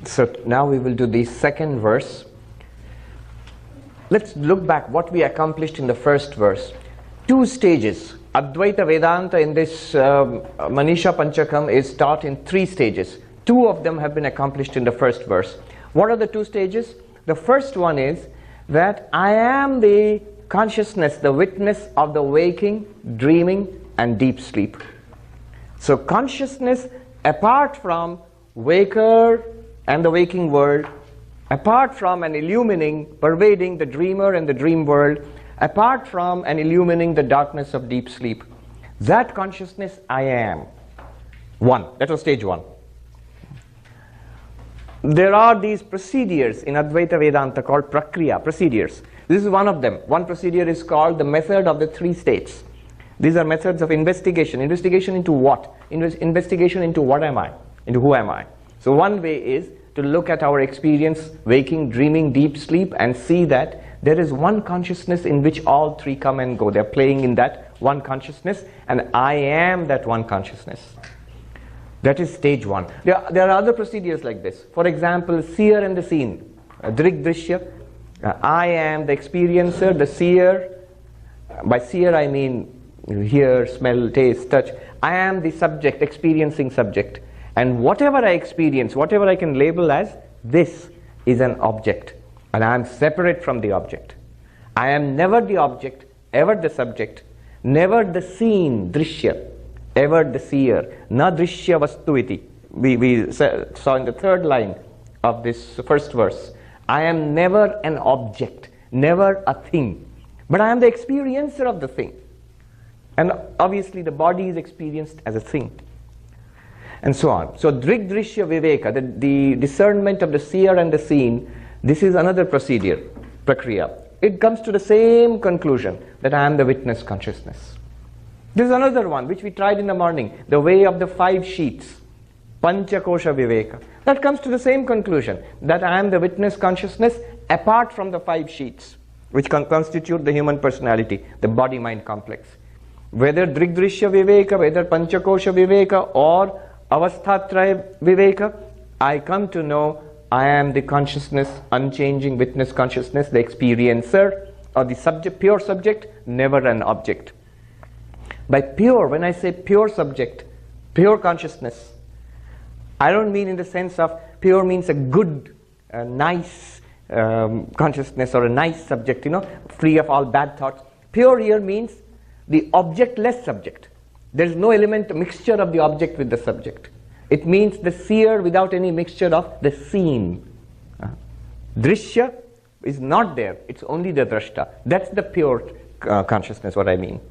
So now we will do the second verse. Let's look back what we accomplished in the first verse. 2 stages. Advaita Vedanta in this Manisha Panchakam is taught in 3 stages. 2 of them have been accomplished in the first verse. What are the 2 stages? The first one is that I am the consciousness, the witness of the waking, dreaming and deep sleep. So consciousness apart from waker and the waking world, apart from an illumining, pervading the dreamer and the dream world, apart from and illumining the darkness of deep sleep. That consciousness I am. 1. That was stage 1. There are these procedures in Advaita Vedanta called prakriya, procedures. This is one of them. One procedure is called the method of the 3 states. These are methods of investigation. Investigation into what? Investigation into what am I? Into who am I? So one way is to look at our experience, waking, dreaming, deep sleep, and see that there is one consciousness in which all 3 come and go. They're playing in that one consciousness, and I am that one consciousness. That is stage 1. There are other procedures like this. For example, seer and the seen. Drig drishya. I am the experiencer, the seer. By seer I mean hear, smell, taste, touch. I am the subject, experiencing subject. And whatever I experience, whatever I can label as, this is an object. And I am separate from the object. I am never the object, ever the subject, never the seen, drishya, ever the seer. Na drishya vastu iti. We saw in the 3rd line of this first verse. I am never an object, never a thing. But I am the experiencer of the thing. And obviously the body is experienced as a thing. And so on. So drig drishya viveka, the discernment of the seer and the seen, this is another procedure, prakriya. It comes to the same conclusion, that I am the witness consciousness. This is another one which we tried in the morning, the way of the 5 sheets, panchakosha viveka. That comes to the same conclusion, that I am the witness consciousness apart from the 5 sheets, which constitute the human personality, the body-mind complex. Whether drigdrishya viveka, whether panchakosha viveka, or avasthatraya viveka, I come to know I am the consciousness, unchanging witness consciousness, the experiencer, or the subject, pure subject, never an object. By pure, when I say pure subject, pure consciousness, I don't mean in the sense of pure means a good, nice consciousness or a nice subject, free of all bad thoughts. Pure here means the objectless subject. There is no element, mixture of the object with the subject. It means the seer without any mixture of the seen. Drishya is not there. It's only the drashta. That's the pure consciousness, what I mean.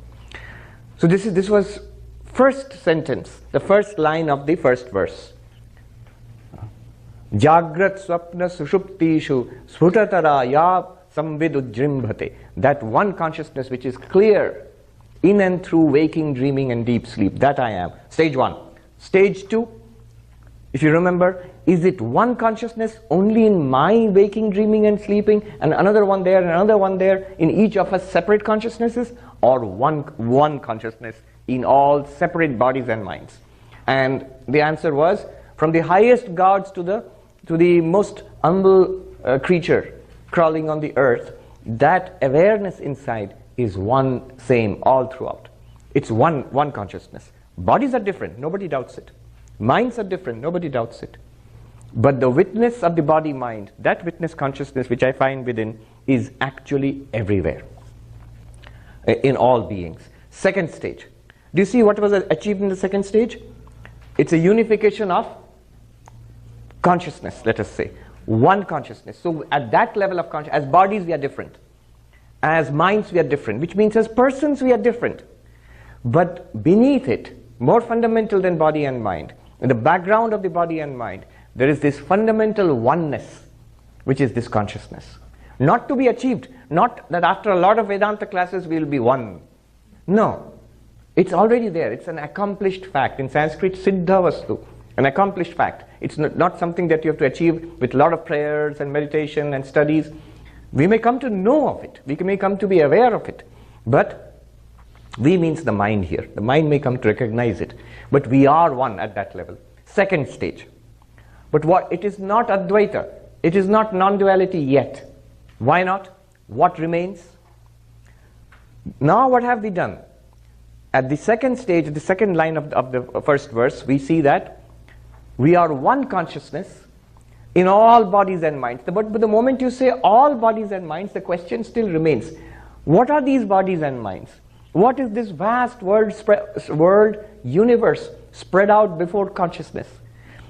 So this was first sentence, the first line of the first verse. Jagrat swapna sushuptishu sfutatara ya samvidujrimbhate. That one consciousness which is clear in and through waking, dreaming and deep sleep. That I am. Stage 1. Stage 2, if you remember, is it one consciousness only in my waking, dreaming and sleeping, and another one there and another one there, in each of us separate consciousnesses, or one consciousness in all separate bodies and minds? And the answer was, from the highest gods to the most humble creature crawling on the earth, that awareness inside is one same all throughout. It's one consciousness. Bodies are different, nobody doubts it. Minds are different, nobody doubts it. But the witness of the body-mind, that witness consciousness which I find within, is actually everywhere, in all beings. Second stage. Do you see what was achieved in the second stage? It's a unification of consciousness, let us say. One consciousness. So at that level of consciousness, as bodies we are different. As minds we are different, which means as persons we are different. But beneath it, more fundamental than body and mind, in the background of the body and mind, there is this fundamental oneness, which is this consciousness. Not to be achieved, not that after a lot of Vedanta classes we will be one. No, it's already there. It's an accomplished fact. In Sanskrit, siddha vastu, an accomplished fact. It's not something that you have to achieve with a lot of prayers and meditation and studies. We may come to know of it. We may come to be aware of it. But we means the mind here. The mind may come to recognize it. But we are one at that level. Second stage. But it is not Advaita. It is not non-duality yet. Why not? What remains? Now what have we done? At the second stage, the second line of the first verse, we see that we are one consciousness in all bodies and minds. But the moment you say all bodies and minds, the question still remains. What are these bodies and minds? What is this vast world universe spread out before consciousness?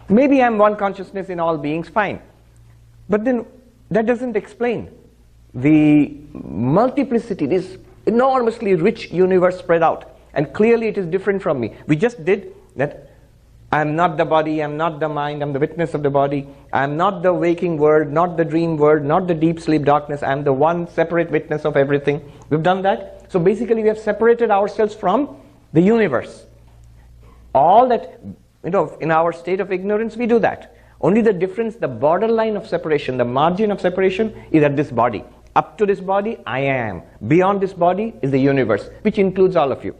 Maybe I'm one consciousness in all beings, fine. But then that doesn't explain the multiplicity, this enormously rich universe spread out. And clearly it is different from me. We just did that. I'm not the body, I'm not the mind, I'm the witness of the body. I'm not the waking world, not the dream world, not the deep sleep darkness. I'm the one separate witness of everything. We've done that. So basically we have separated ourselves from the universe. All that, in our state of ignorance, we do that. Only the difference, the borderline of separation, the margin of separation is at this body. Up to this body, I am. Beyond this body is the universe, which includes all of you.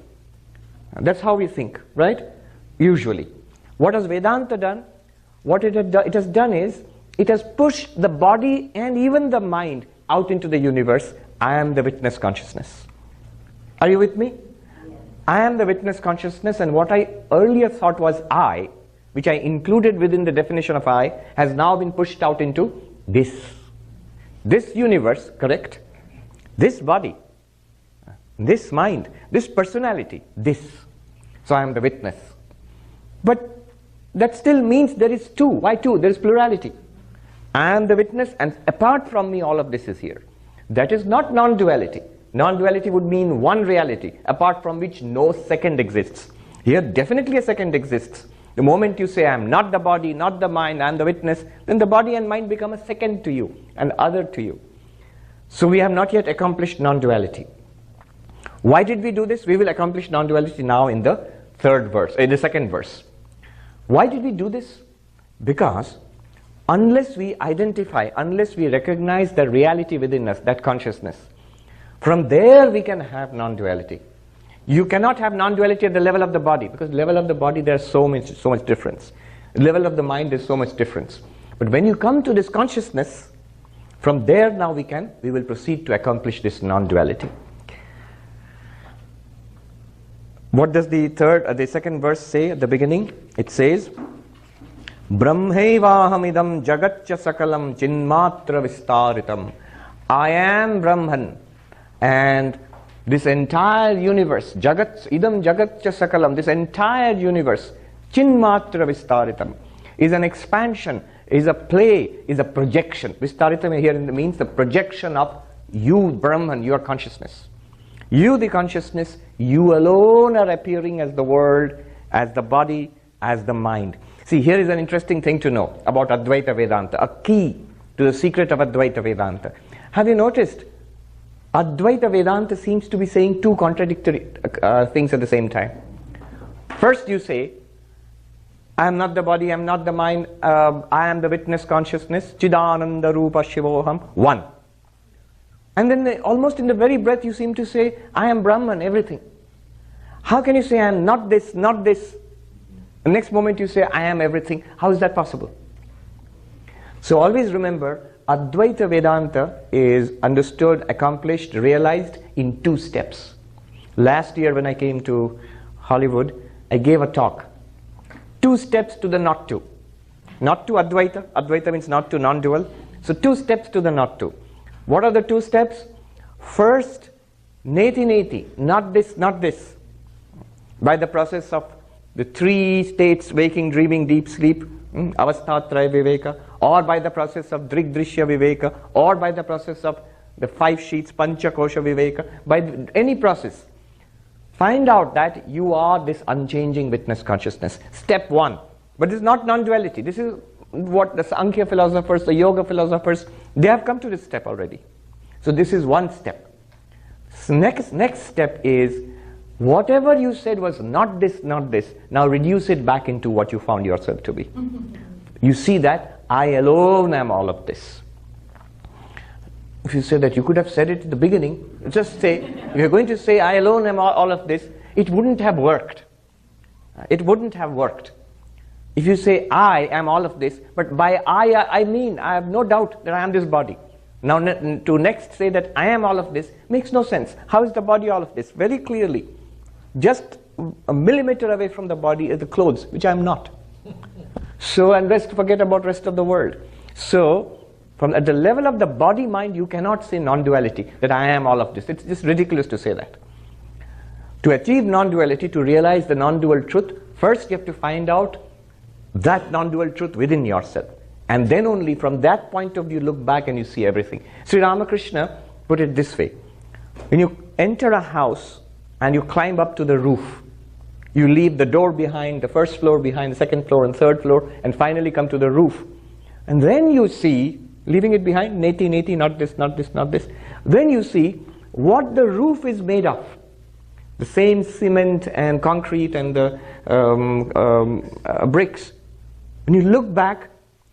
That's how we think, right? Usually. What has Vedanta done? What it has done is, it has pushed the body and even the mind out into the universe. I am the witness consciousness. Are you with me? Yes. I am the witness consciousness, and what I earlier thought was I, which I included within the definition of I, has now been pushed out into this. This universe, correct? This body, this mind, this personality, this. So I am the witness. But that still means there is two. Why two? There is plurality. I am the witness, and apart from me, all of this is here. That is not non-duality. Non-duality would mean one reality, apart from which no second exists. Here, definitely a second exists. The moment you say, I am not the body, not the mind, I am the witness, then the body and mind become a second to you, an other to you. So we have not yet accomplished non-duality. Why did we do this? We will accomplish non-duality now in the second verse. Why did we do this? Because unless we identify, unless we recognize the reality within us, that consciousness, from there we can have non-duality. You cannot have non-duality at the level of the body, because the level of the body there's so much difference. The level of the mind there's so much difference. But when you come to this consciousness, from there now we will proceed to accomplish this non-duality. What does the second verse say at the beginning? It says, Brahmaivahamidam jagatcha sakalam chinmatra vistaritam. I am Brahman, and this entire universe, idam jagatcha sakalam, this entire universe, chinmatra vistaritam, is an expansion, is a play, is a projection. Vistaritam here means the projection of you, Brahman, your consciousness. You, the consciousness, you alone are appearing as the world, as the body, as the mind. See, here is an interesting thing to know about Advaita Vedanta, a key to the secret of Advaita Vedanta. Have you noticed? Advaita Vedanta seems to be saying two contradictory things at the same time. First you say, I am not the body, I am not the mind, I am the witness consciousness, Chidananda Rupa Shivoham, one. And then almost in the very breath you seem to say, I am Brahman, everything. How can you say I am not this, not this? The next moment you say I am everything. How is that possible? So always remember, Advaita Vedanta is understood, accomplished, realized in two steps. Last year when I came to Hollywood, I gave a talk. 2 steps to the not to. Not to Advaita. Advaita means not to, non-dual. So 2 steps to the not to. What are the 2 steps? First, neti neti, not this, not this. By the process of the 3 states, waking, dreaming, deep sleep, avasthatraya viveka, or by the process of drigdrishya viveka, or by the process of the 5 sheets, pancha kosha viveka, by any process, find out that you are this unchanging witness consciousness. Step 1. But this is not non-duality. This is what the Sankhya philosophers, the yoga philosophers, they have come to this step already. So this is 1 step. So next step is, whatever you said was not this, now reduce it back into what you found yourself to be. You see that I alone am all of this. If you say that, you could have said it at the beginning. Just say, if you're going to say I alone am all of this, it wouldn't have worked. It wouldn't have worked. If you say, I am all of this, but by I mean, I have no doubt that I am this body. Now to next say that I am all of this makes no sense. How is the body all of this? Very clearly, just a millimeter away from the body is the clothes, which I am not. So, and forget about rest of the world. So, at the level of the body mind, you cannot say non-duality, that I am all of this. It's just ridiculous to say that. To achieve non-duality, to realize the non-dual truth, first you have to find out that non-dual truth within yourself. And then only from that point of view, look back and you see everything. Sri Ramakrishna put it this way. When you enter a house and you climb up to the roof, you leave the door behind, the first floor behind, the second floor and third floor, and finally come to the roof. And then you see, leaving it behind, neti, not this, not this, not this. Then you see what the roof is made of. The same cement and concrete and the bricks. When you look back,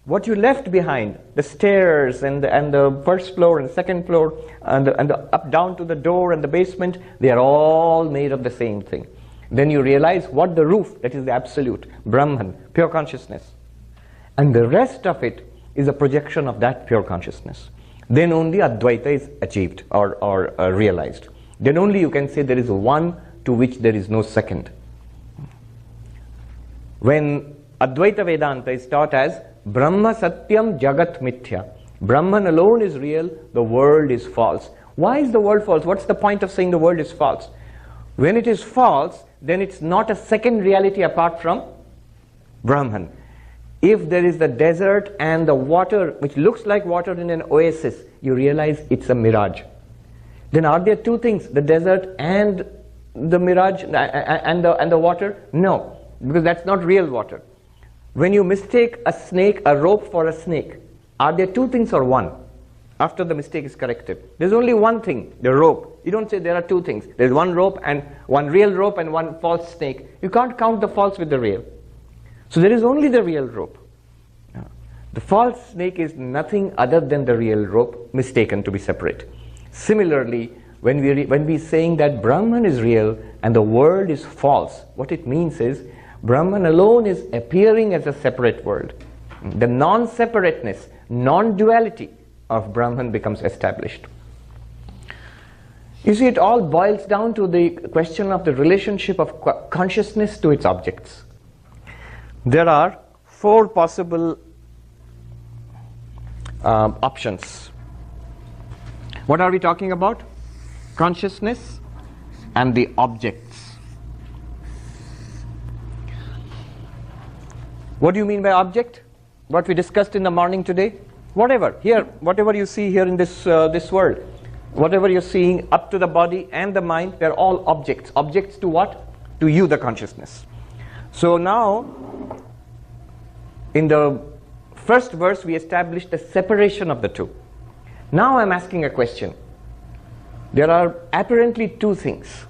what you left behind, the stairs and the first floor and the second floor and the up down to the door and the basement, they are all made of the same thing. Then you realize what the roof, that is the absolute, Brahman, pure consciousness. And the rest of it is a projection of that pure consciousness. Then only Advaita is achieved or realized. Then only you can say there is one to which there is no second. When Advaita Vedanta is taught as Brahma Satyam Jagat Mithya, Brahman alone is real, the world is false. Why is the world false? What's the point of saying the world is false? When it is false, then it's not a second reality apart from Brahman. If there is the desert and the water, which looks like water in an oasis, you realize it's a mirage. Then are there two things, the desert and the mirage and the water? No, because that's not real water. When you mistake a snake, a rope for a snake, are there two things or one? After the mistake is corrected, there's only one thing, the rope. You don't say there are two things. There's one rope and one real rope and one false snake. You can't count the false with the real. So there is only the real rope. The false snake is nothing other than the real rope, mistaken to be separate. Similarly, when we saying that Brahman is real and the world is false, what it means is Brahman alone is appearing as a separate world. The non-separateness, non-duality of Brahman becomes established. You see, it all boils down to the question of the relationship of consciousness to its objects. There are four possible options. What are we talking about? Consciousness and the objects. What do you mean by object? What we discussed in the morning today? Whatever you see here in this world, whatever you're seeing up to the body and the mind, they're all objects. Objects to what? To you, the consciousness. So now, in the first verse, we established the separation of the two. Now I'm asking a question. There are apparently two things.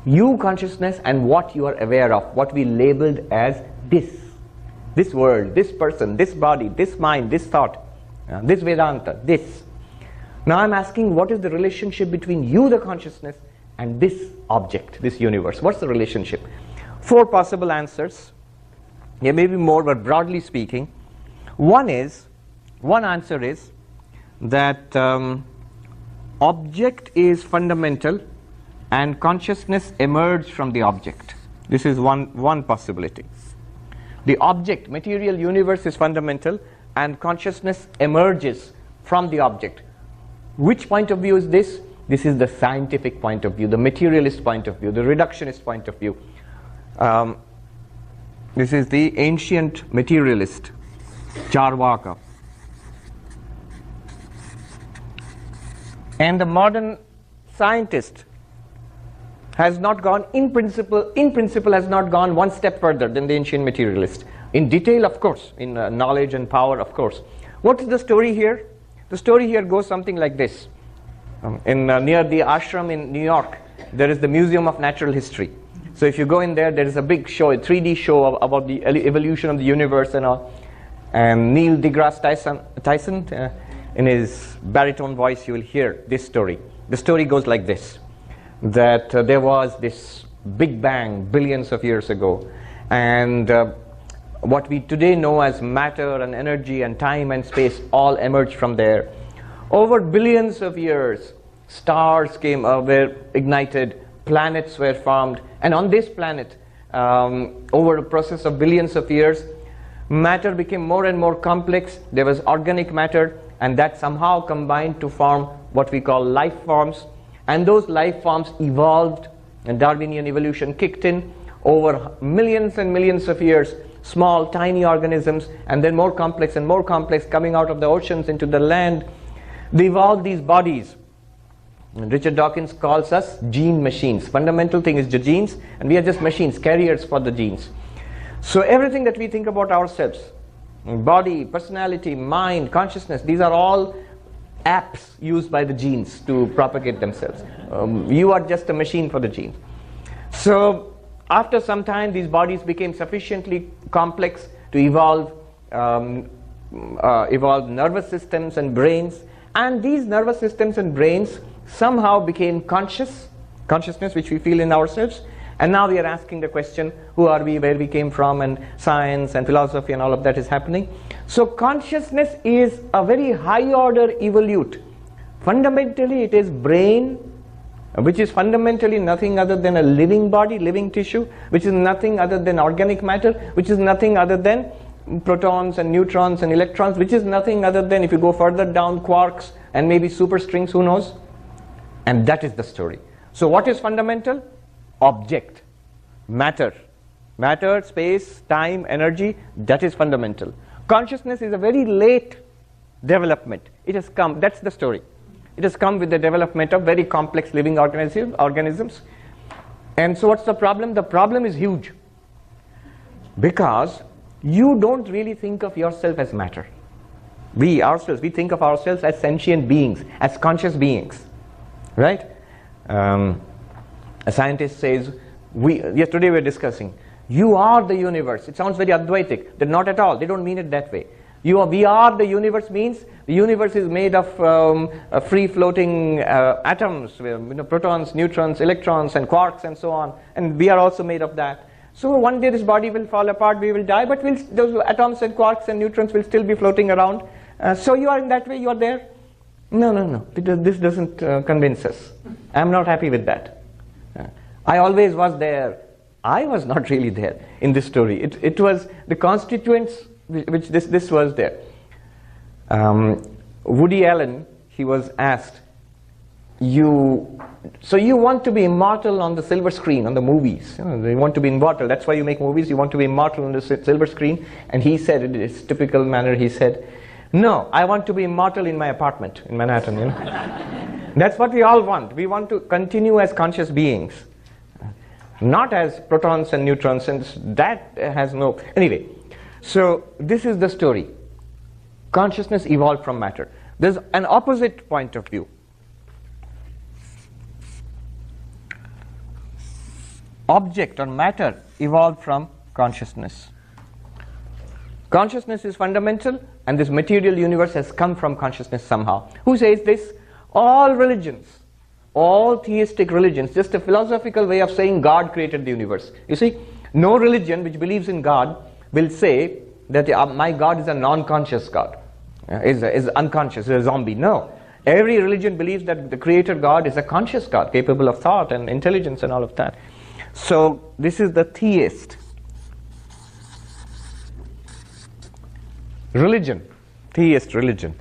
You, consciousness, and what you are aware of, what we labeled as this world, this person, this body, this mind, this thought, this Vedanta, this. Now I'm asking, what is the relationship between you, the consciousness, and this object, this universe? What's the relationship? Four possible answers. There may be more, but broadly speaking, one answer is that object is fundamental and consciousness emerged from the object. This is one possibility. The object, material universe, is fundamental and consciousness emerges from the object. Which point of view is this? This is the scientific point of view, the materialist point of view, the reductionist point of view. This is the ancient materialist, Charvaka. And the modern scientist has not gone, in principle has not gone one step further than the ancient materialist. In detail, of course, in knowledge and power, of course. What is the story here? The story here goes something like this. Near the ashram in New York, there is the Museum of Natural History. So if you go in there, there is a big show, a 3D show about the evolution of the universe and all. And Neil deGrasse Tyson, in his baritone voice, you will hear this story. The story goes like this, that there was this Big Bang billions of years ago, and what we today know as matter and energy and time and space all emerged from there. Over billions of years, stars were ignited, planets were formed, and on this planet, over a process of billions of years, matter became more and more complex. There was organic matter, and that somehow combined to form what we call life forms. And those life forms evolved, and Darwinian evolution kicked in over millions and millions of years. Small, tiny organisms, and then more complex and more complex, coming out of the oceans into the land. They evolved these bodies. And Richard Dawkins calls us gene machines. Fundamental thing is the genes, and we are just machines, carriers for the genes. So everything that we think about ourselves, body, personality, mind, consciousness, these are all apps used by the genes to propagate themselves. You are just a machine for the genes. So after some time, these bodies became sufficiently complex to evolve nervous systems and brains. And these nervous systems and brains somehow became consciousness which we feel in ourselves. And now we are asking the question, who are we, where we came from, and science and philosophy and all of that is happening. So consciousness is a very high order evolute. Fundamentally it is brain, which is fundamentally nothing other than a living body, living tissue, which is nothing other than organic matter, which is nothing other than protons and neutrons and electrons, which is nothing other than, if you go further down, quarks and maybe superstrings, who knows. And that is the story. So what is fundamental? Object, matter, space, time, energy, that is fundamental. Consciousness is a very late development. It has come, that's the story. It has come with the development of very complex living organisms. And so what's the problem? The problem is huge, because you don't really think of yourself as matter. We think of ourselves as sentient beings, as conscious beings, right? A scientist says, yesterday we were discussing, you are the universe. It sounds very Advaitic. They're not at all. They don't mean it that way. We are the universe means the universe is made of free-floating atoms, protons, neutrons, electrons, and quarks, and so on. And we are also made of that. So one day this body will fall apart, we will die, but those atoms and quarks and neutrons will still be floating around. So you are in that way, you are there. No. This doesn't convince us. I'm not happy with that. I always was there. I was not really there in this story. It was the constituents which this was there. Woody Allen, he was asked, so you want to be immortal on the silver screen, on the movies. You want to be immortal. That's why you make movies. You want to be immortal on the silver screen. And he said, in his typical manner, he said, no, I want to be immortal in my apartment in Manhattan. That's what we all want. We want to continue as conscious beings, not as protons and neutrons, and that has no... Anyway, so this is the story. Consciousness evolved from matter. There's an opposite point of view. Object or matter evolved from consciousness. Consciousness is fundamental, and this material universe has come from consciousness somehow. Who says this? All religions, all theistic religions, just a philosophical way of saying God created the universe. You see, no religion which believes in God will say that my God is a non-conscious God, is unconscious, is a zombie. No. Every religion believes that the creator God is a conscious God, capable of thought and intelligence and all of that. So this is the theist religion, theist religion.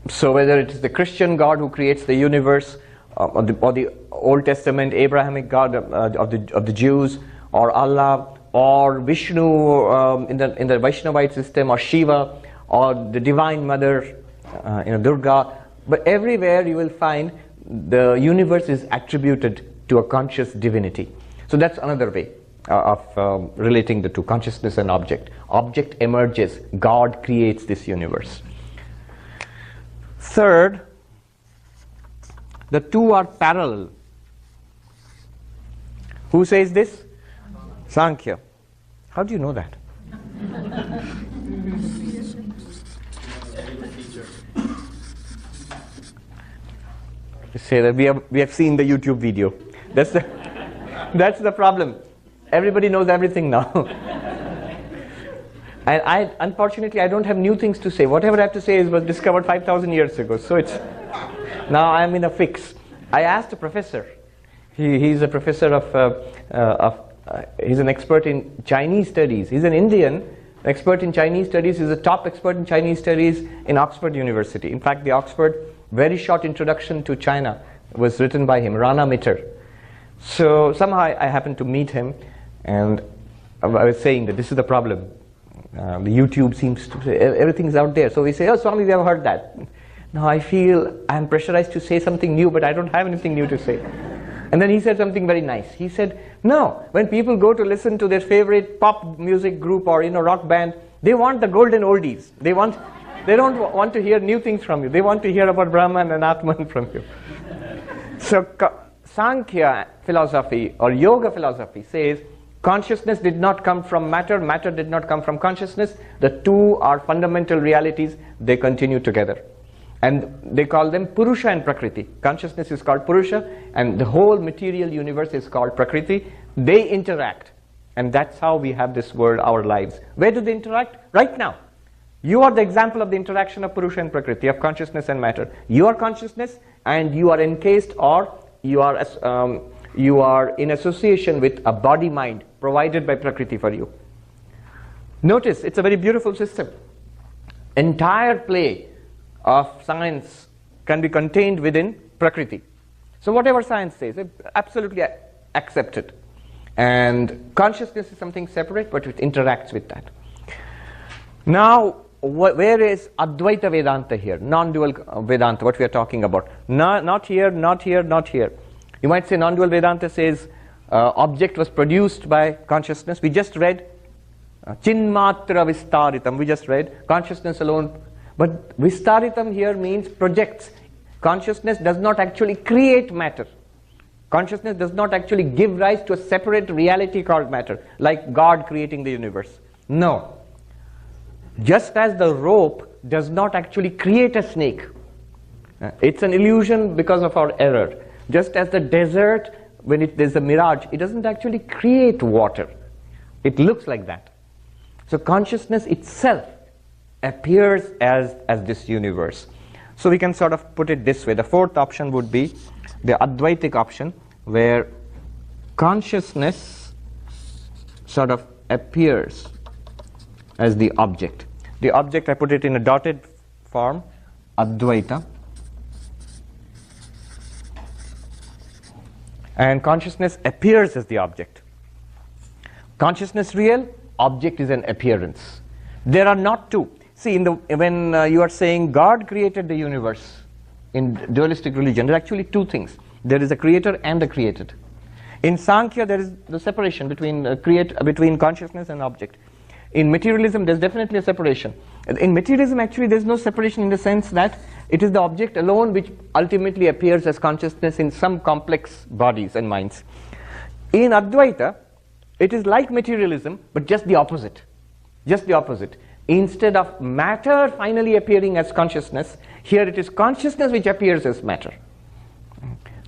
So whether it is the Christian God who creates the universe, or the Old Testament Abrahamic God of the Jews, or Allah, or Vishnu in the Vaishnavite system, or Shiva, or the Divine Mother, Durga, but everywhere you will find the universe is attributed to a conscious divinity. So that's another way of relating the two, consciousness and object. Object emerges, God creates this universe. Third, the two are parallel. Who says this? Sankhya. How do you know that? They say that we have seen the YouTube video. That's the that's the problem. Everybody knows everything now. And unfortunately, I don't have new things to say. Whatever I have to say was discovered 5,000 years ago. So it's now I'm in a fix. I asked a professor. He's a professor he's an expert in Chinese studies. He's an Indian expert in Chinese studies. He's a top expert in Chinese studies in Oxford University. In fact, the Oxford very short introduction to China was written by him, Rana Mitter. So somehow I happened to meet him, and I was saying that this is the problem. The YouTube seems to say everything's out there. So we say, oh, Swami, we have heard that. Now I feel I'm pressurized to say something new, but I don't have anything new to say. And then he said something very nice. He said, no, when people go to listen to their favorite pop music group or rock band, they want the golden oldies. They don't want to hear new things from you. They want to hear about Brahman and Atman from you. So Sankhya philosophy or yoga philosophy says consciousness did not come from matter, matter did not come from consciousness. The two are fundamental realities. They continue together. And they call them Purusha and Prakriti. Consciousness is called Purusha, and the whole material universe is called Prakriti. They interact. And that's how we have this world, our lives. Where do they interact? Right now. You are the example of the interaction of Purusha and Prakriti, of consciousness and matter. You are consciousness, and you are encased, or you are in association with a body-mind provided by Prakriti for you. Notice, it's a very beautiful system. Entire play of science can be contained within Prakriti. So whatever science says, absolutely accept it. And consciousness is something separate, but it interacts with that. Now, where is Advaita Vedanta here? Non-dual Vedanta, what we are talking about. Not here, not here, not here. You might say non-dual Vedanta says object was produced by consciousness. We just read Chinmatra Vistaritam. We just read consciousness alone. But Vistaritam here means projects. Consciousness does not actually create matter. Consciousness does not actually give rise to a separate reality called matter, like God creating the universe. No. Just as the rope does not actually create a snake. It's an illusion because of our error. Just as the desert, when there's a mirage, it doesn't actually create water. It looks like that. So consciousness itself appears as this universe. So we can sort of put it this way. The fourth option would be the Advaitic option, where consciousness sort of appears as the object. The object, I put it in a dotted form, Advaita. And consciousness appears as the object. Consciousness real, object is an appearance. There are not two. See, when you are saying God created the universe in dualistic religion, there are actually two things. There is a creator and the created. In Sankhya, there is the separation between consciousness and object. In materialism, there's definitely a separation. In materialism, actually, there's no separation in the sense that it is the object alone which ultimately appears as consciousness in some complex bodies and minds. In Advaita, it is like materialism, but just the opposite. Just the opposite. Instead of matter finally appearing as consciousness, here it is consciousness which appears as matter.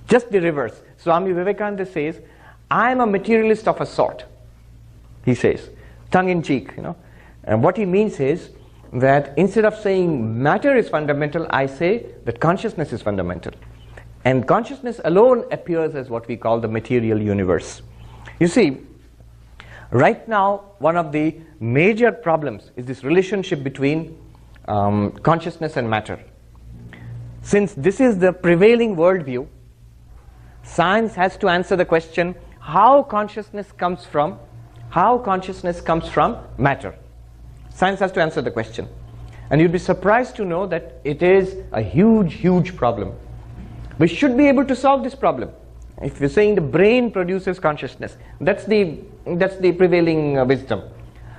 Just the reverse. Swami Vivekananda says, I am a materialist of a sort. He says, tongue-in-cheek, And what he means is that instead of saying matter is fundamental, I say that consciousness is fundamental. And consciousness alone appears as what we call the material universe. You see, right now, one of the major problems is this relationship between consciousness and matter. Since this is the prevailing worldview, science has to answer the question, how consciousness comes from matter. Science has to answer the question. And you'd be surprised to know that it is a huge, huge problem. We should be able to solve this problem. If you're saying the brain produces consciousness, that's the prevailing wisdom.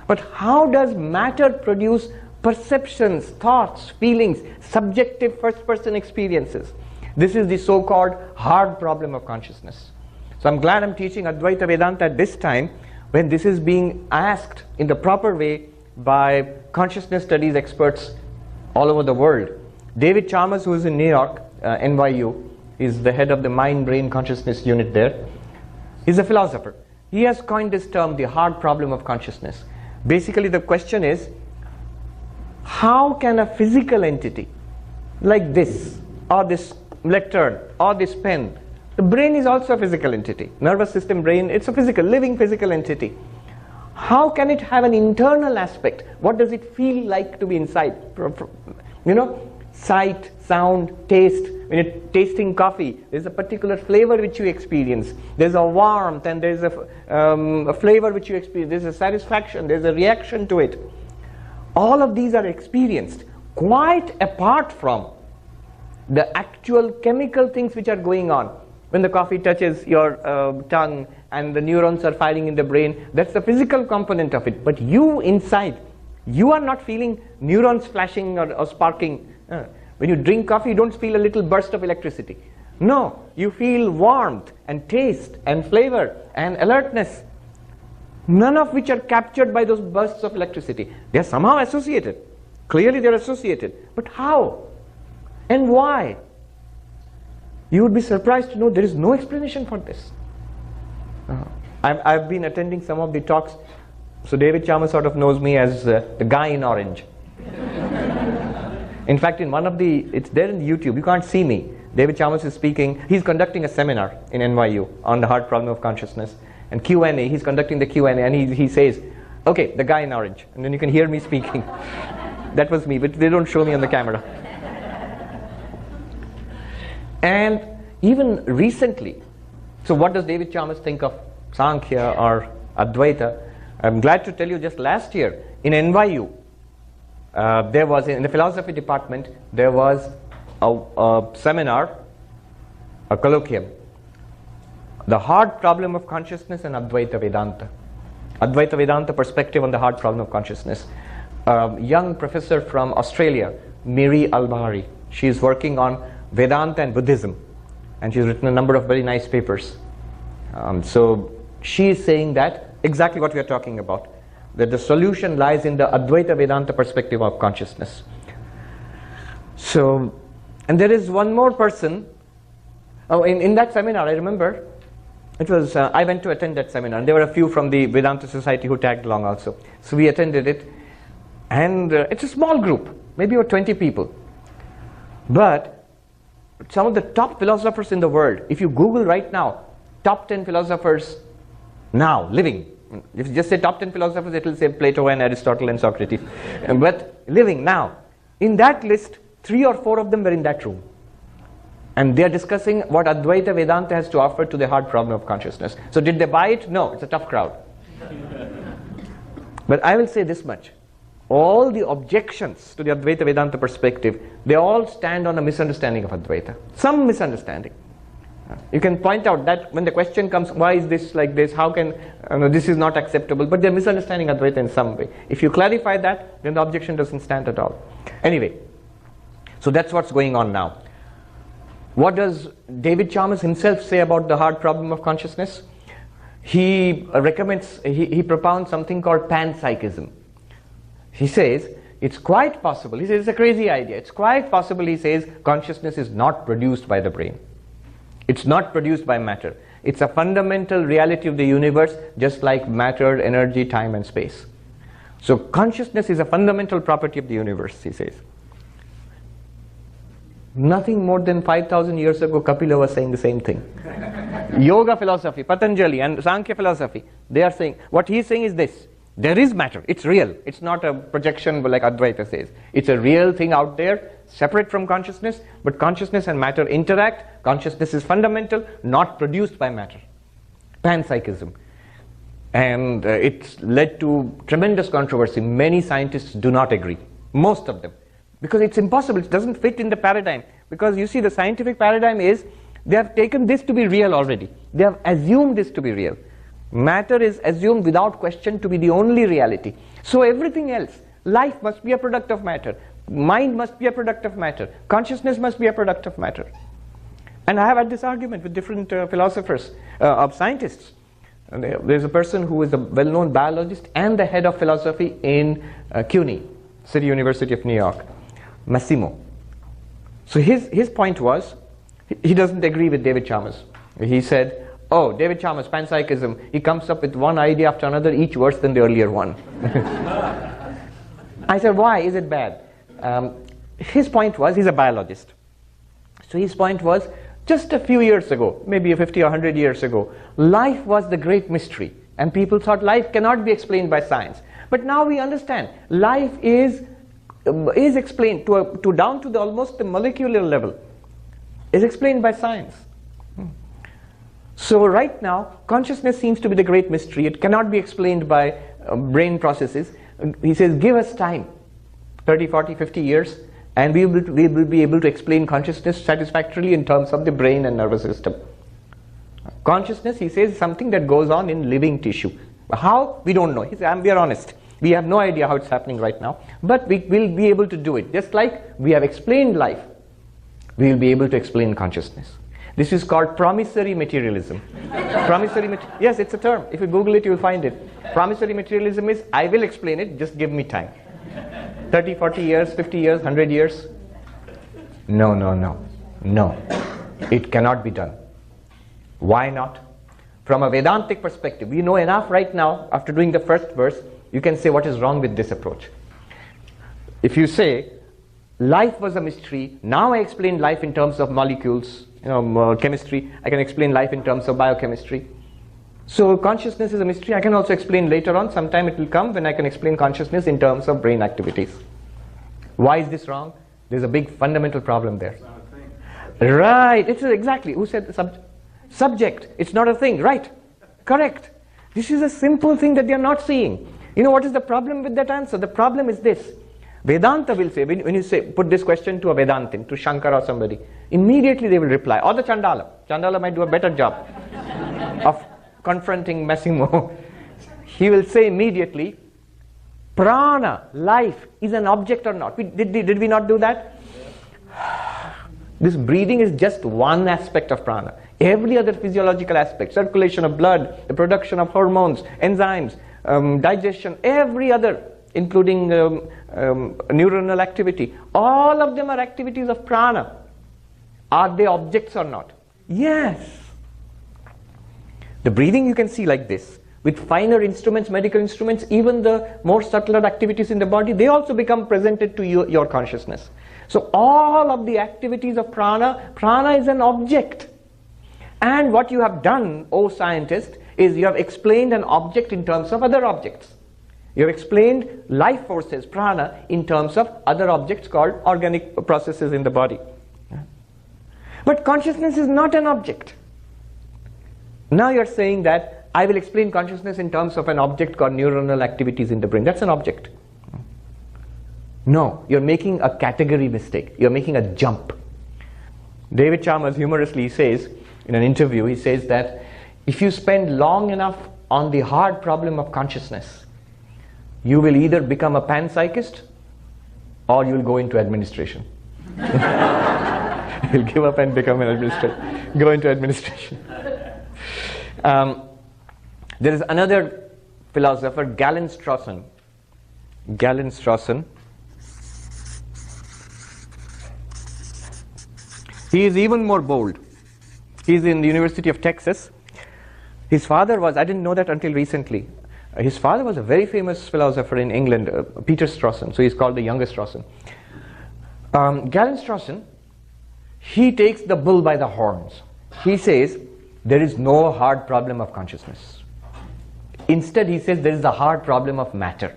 But how does matter produce perceptions, thoughts, feelings, subjective first-person experiences? This is the so-called hard problem of consciousness. So I'm glad I'm teaching Advaita Vedanta at this time, when this is being asked in the proper way by consciousness studies experts all over the world. David Chalmers, who is in New York, NYU, He's the head of the mind-brain consciousness unit there. He's a philosopher. He has coined this term, the hard problem of consciousness. Basically, the question is, how can a physical entity like this, or this lectern, or this pen, the brain is also a physical entity. Nervous system, brain, it's a physical, living physical entity. How can it have an internal aspect? What does it feel like to be inside? You know, sight, sound, taste. When you're tasting coffee, there's a particular flavor which you experience. There's a warmth and there's a flavor which you experience. There's a satisfaction, there's a reaction to it. All of these are experienced quite apart from the actual chemical things which are going on. When the coffee touches your tongue and the neurons are firing in the brain, that's the physical component of it. But you inside, you are not feeling neurons flashing or sparking. When you drink coffee, you don't feel a little burst of electricity. No, you feel warmth and taste and flavor and alertness, none of which are captured by those bursts of electricity. They are somehow associated. Clearly they are associated. But how? And why? You would be surprised to know there is no explanation for this. I've been attending some of the talks, so David Chalmers sort of knows me as the guy in orange. In fact, in one of the, it's there in YouTube, you can't see me. David Chalmers is speaking, he's conducting a seminar in NYU on the hard problem of consciousness. And Q&A, he's conducting the Q&A and he says, okay, the guy in orange. And then you can hear me speaking. That was me, but they don't show me on the camera. And even recently, so what does David Chalmers think of Sankhya or Advaita? I'm glad to tell you just last year in NYU, there was, in the philosophy department, there was a seminar, a colloquium, the hard problem of consciousness and Advaita Vedanta. Advaita Vedanta perspective on the hard problem of consciousness. A young professor from Australia, Miri Albahari, she is working on Vedanta and Buddhism, and she's written a number of very nice papers. So she is saying that exactly what we are talking about, that the solution lies in the Advaita Vedanta perspective of consciousness. So, and there is one more person, in that seminar I remember, it was, I went to attend that seminar, and there were a few from the Vedanta Society who tagged along also. So we attended it, and it's a small group, maybe about 20 people. But some of the top philosophers in the world, if you Google right now, top 10 philosophers now, living. If you just say top 10 philosophers, it will say Plato and Aristotle and Socrates. But living now, in that list, 3 or 4 of them were in that room. And they are discussing what Advaita Vedanta has to offer to the hard problem of consciousness. So did they buy it? No, it's a tough crowd. But I will say this much. All the objections to the Advaita Vedanta perspective, they all stand on a misunderstanding of Advaita. Some misunderstanding. You can point out that when the question comes, why is this like this? How can, this is not acceptable? But they're misunderstanding Advaita in some way. If you clarify that, then the objection doesn't stand at all. Anyway, so that's what's going on now. What does David Chalmers himself say about the hard problem of consciousness? He recommends, he propounds something called panpsychism. He says, it's quite possible, he says it's a crazy idea, it's quite possible, he says, consciousness is not produced by the brain. It's not produced by matter. It's a fundamental reality of the universe, just like matter, energy, time and space. So consciousness is a fundamental property of the universe, he says. Nothing more than 5,000 years ago, Kapila was saying the same thing. Yoga philosophy, Patanjali and Sankhya philosophy, they are saying, what he is saying is this, there is matter, it's real. It's not a projection like Advaita says. It's a real thing out there, separate from consciousness, but consciousness and matter interact. Consciousness is fundamental, not produced by matter. Panpsychism. And it's led to tremendous controversy. Many scientists do not agree, most of them. Because it's impossible, it doesn't fit in the paradigm. Because you see, the scientific paradigm is, they have taken this to be real already. They have assumed this to be real. Matter is assumed without question to be the only reality. So everything else, life must be a product of matter. Mind must be a product of matter. Consciousness must be a product of matter. And I have had this argument with different philosophers, of scientists. And there's a person who is a well-known biologist and the head of philosophy in CUNY, City University of New York, Massimo. So his point was, He doesn't agree with David Chalmers. He said, oh, David Chalmers, panpsychism, he comes up with one idea after another, each worse than the earlier one. I said, why is it bad? His point was, he's a biologist. So his point was, just a few years ago, maybe 50 or 100 years ago, life was the great mystery. And people thought life cannot be explained by science. But now we understand, life is explained to down to almost the molecular level. Is explained by science. So right now, consciousness seems to be the great mystery. It cannot be explained by brain processes. He says, give us time, 30, 40, 50 years, and we will be able to explain consciousness satisfactorily in terms of the brain and nervous system. Consciousness, he says, is something that goes on in living tissue. How? We don't know. He says, we are honest. We have no idea how it's happening right now, but we will be able to do it. Just like we have explained life, we will be able to explain consciousness. This is called promissory materialism. Yes, it's a term. If you Google it, you will find it. Promissory materialism is, I will explain it, just give me time. 30, 40 years, 50 years, 100 years. No. It cannot be done. Why not? From a Vedantic perspective, we know enough right now, after doing the first verse, you can say what is wrong with this approach. If you say, life was a mystery, now I explain life in terms of molecules, chemistry, I can explain life in terms of biochemistry. So consciousness is a mystery. I can also explain later on, sometime it will come when I can explain consciousness in terms of brain activities. Why is this wrong? There's a big fundamental problem there. It's not a thing. Right, it's exactly, who said the subject, it's not a thing, right, correct. This is a simple thing that they are not seeing. You know what is the problem with that answer? The problem is this. Vedanta will say, when you say, put this question to a Vedantin, to Shankara or somebody, immediately they will reply, or the Chandala. Chandala might do a better job of confronting Massimo. He will say immediately, prana, life, is an object or not? Did we not do that? This breathing is just one aspect of prana. Every other physiological aspect, circulation of blood, the production of hormones, enzymes, digestion, every other, including neuronal activity, all of them are activities of prana. Are they objects or not? Yes. The breathing you can see like this. With finer instruments, medical instruments, even the more subtler activities in the body, they also become presented to your consciousness. So all of the activities of prana is an object. And what you have done, O scientist, is you have explained an object in terms of other objects. You have explained life forces, prana, in terms of other objects called organic processes in the body. But consciousness is not an object. Now you are saying that I will explain consciousness in terms of an object called neuronal activities in the brain. That's an object. No, you're making a category mistake. You're making a jump. David Chalmers humorously says, in an interview, he says that if you spend long enough on the hard problem of consciousness, you will either become a panpsychist or you will go into administration. You'll give up and become an administrator. Go into administration. There is another philosopher, Galen Strawson. He is even more bold. He is in the University of Texas. His father was, I didn't know that until recently, his father was a very famous philosopher in England, Peter Strawson, so he's called the younger Strawson. Galen Strawson, he takes the bull by the horns. He says, there is no hard problem of consciousness. Instead, he says, there is a hard problem of matter,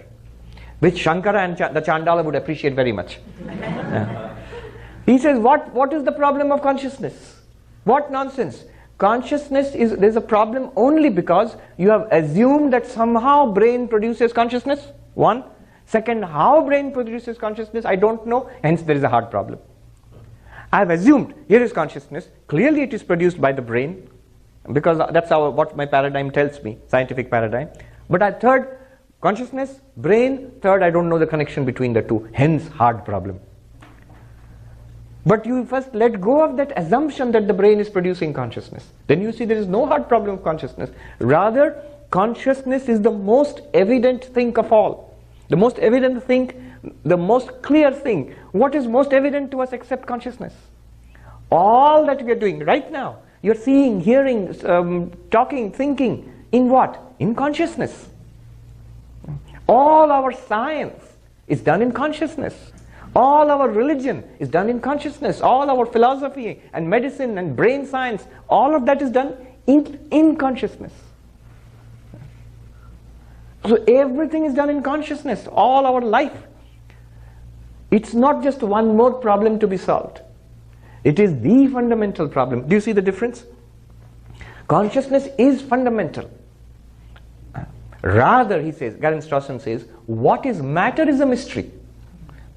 which Shankara and the Chandala would appreciate very much. He says, what is the problem of consciousness? What nonsense. Consciousness is, there's a problem only because you have assumed that somehow brain produces consciousness. One. Second, how brain produces consciousness, I don't know, hence there is a hard problem. I have assumed, here is consciousness, clearly it is produced by the brain, because that's what my paradigm tells me, scientific paradigm. But third, consciousness, brain, third, I don't know the connection between the two, hence hard problem. But you first let go of that assumption that the brain is producing consciousness. Then you see there is no hard problem of consciousness. Rather, consciousness is the most evident thing of all. The most evident thing, the most clear thing. What is most evident to us except consciousness? All that we are doing right now, you're seeing, hearing, talking, thinking, in what? In consciousness. All our science is done in consciousness. All our religion is done in consciousness. All our philosophy and medicine and brain science, all of that is done in consciousness. So everything is done in consciousness, all our life. It's not just one more problem to be solved. It is the fundamental problem. Do you see the difference? Consciousness is fundamental. Rather, he says, Garen Strawson says, what is matter is a mystery.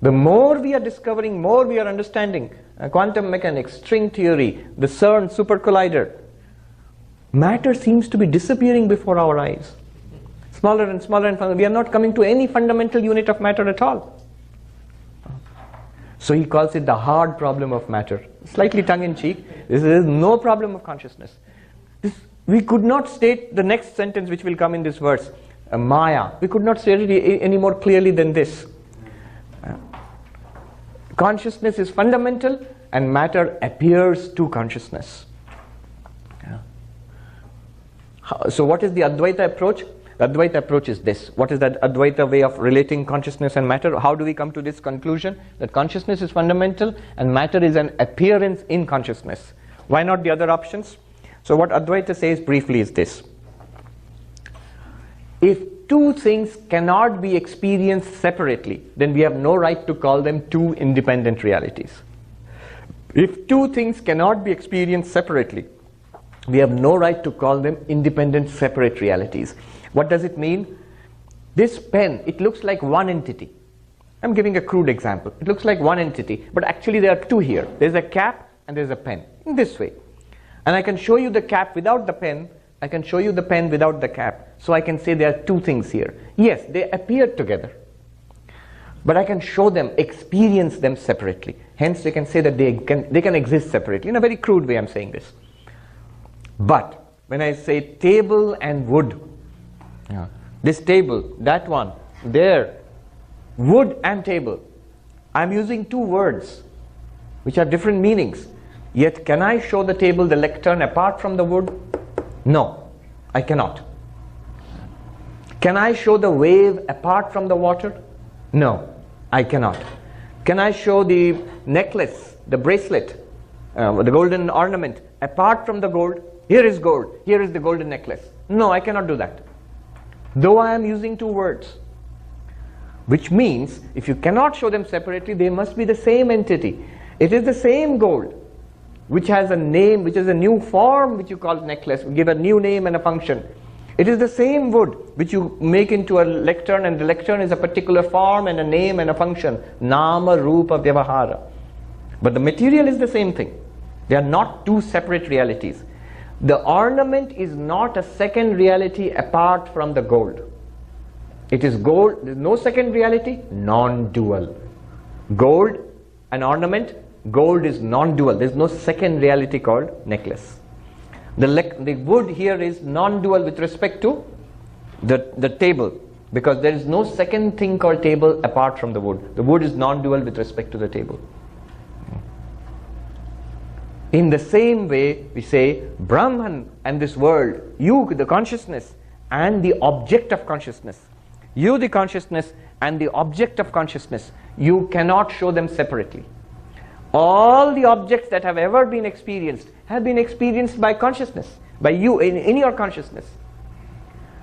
The more we are discovering, more we are understanding quantum mechanics, string theory, the CERN super collider, matter seems to be disappearing before our eyes. Smaller and smaller and smaller. We are not coming to any fundamental unit of matter at all. So he calls it the hard problem of matter. Slightly tongue-in-cheek. This is no problem of consciousness. We could not state the next sentence which will come in this verse, Maya. We could not state it any more clearly than this. Consciousness is fundamental and matter appears to consciousness. So what is the Advaita approach? The Advaita approach is this. What is that Advaita way of relating consciousness and matter? How do we come to this conclusion? That consciousness is fundamental and matter is an appearance in consciousness. Why not the other options? So what Advaita says briefly is this. If two things cannot be experienced separately, then we have no right to call them two independent realities. If two things cannot be experienced separately, we have no right to call them independent, separate realities. What does it mean? This pen, it looks like one entity. I'm giving a crude example. It looks like one entity, but actually there are two here. There's a cap and there's a pen, in this way. And I can show you the cap without the pen, I can show you the pen without the cap. So I can say there are two things here. Yes, they appear together. But I can show them, experience them separately. Hence, we can say that they can exist separately. In a very crude way, I'm saying this. But when I say table and wood, this table, that one, there, wood and table, I'm using two words which have different meanings. Yet, can I show the table, the lectern, apart from the wood? No, I cannot. Can I show the wave apart from the water? No, I cannot. Can I show the necklace, the bracelet, the golden ornament, apart from the gold? Here is gold, here is the golden necklace. No, I cannot do that. Though I am using two words. Which means, if you cannot show them separately, they must be the same entity. It is the same gold, which has a name, which is a new form, which you call necklace, give a new name and a function. It is the same wood, which you make into a lectern, and the lectern is a particular form and a name and a function. Nama, Rupa, Vyavahara. But the material is the same thing. They are not two separate realities. The ornament is not a second reality apart from the gold. It is gold, there is no second reality, non-dual. Gold, an ornament, gold is non-dual. There is no second reality called necklace. The wood here is non-dual with respect to the table, because there is no second thing called table apart from the wood. The wood is non-dual with respect to the table. In the same way, we say Brahman and this world, you, the consciousness, and the object of consciousness. You, the consciousness, and the object of consciousness, you cannot show them separately. All the objects that have ever been experienced have been experienced by consciousness, by you, in your consciousness.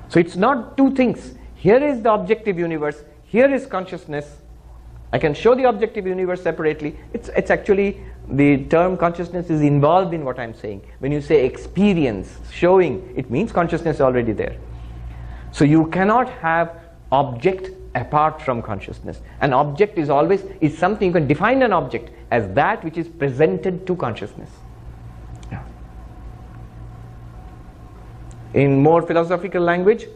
So it's not two things. Here is the objective universe, here is consciousness. I can show the objective universe separately. It's actually, the term consciousness is involved in what I'm saying. When you say experience, showing, it means consciousness is already there. So you cannot have object apart from consciousness. An object is always, is something, you can define an object as that which is presented to consciousness. Yeah. In more philosophical language,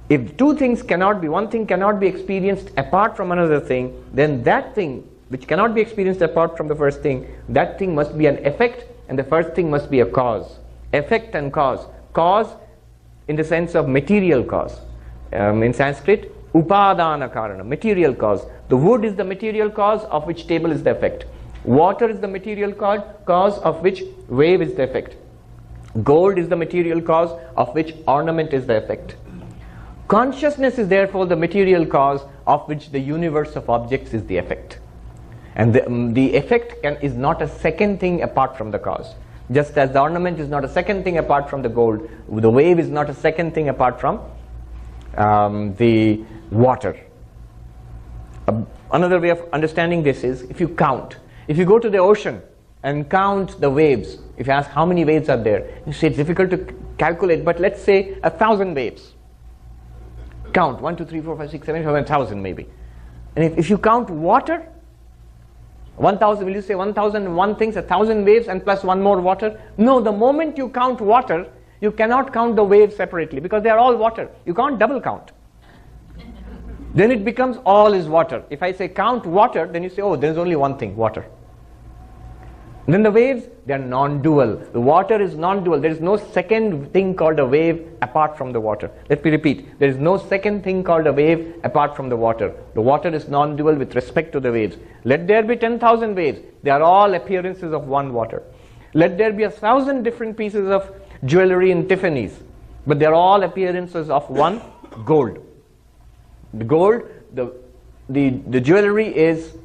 if two things cannot be, one thing cannot be experienced apart from another thing, then that thing which cannot be experienced apart from the first thing, that thing must be an effect and the first thing must be a cause. Effect and cause. Cause in the sense of material cause. In Sanskrit, upadana karana, material cause. The wood is the material cause of which table is the effect. Water is the material cause of which wave is the effect. Gold is the material cause of which ornament is the effect. Consciousness is therefore the material cause of which the universe of objects is the effect. And the effect is not a second thing apart from the cause. Just as the ornament is not a second thing apart from the gold, the wave is not a second thing apart from the water. Another way of understanding this is if you count. If you go to the ocean and count the waves, if you ask how many waves are there, you say it's difficult to calculate, but let's say 1,000 waves. Count 1, 2, 3, 4, 5, 6, 7, 8, 1,000 maybe. And if you count water, 1,000, will you say 1,001 things, 1,000 waves and plus one more water? No, the moment you count water, you cannot count the waves separately because they are all water. You can't double count. Then it becomes all is water. If I say count water, then you say, oh, there is only one thing, water. And then the waves, they are non-dual. The water is non-dual. There is no second thing called a wave apart from the water. Let me repeat. There is no second thing called a wave apart from the water. The water is non-dual with respect to the waves. Let there be 10,000 waves. They are all appearances of one water. Let there be 1,000 different pieces of jewelry in Tiffany's, but they are all appearances of one gold. The gold, the jewelry is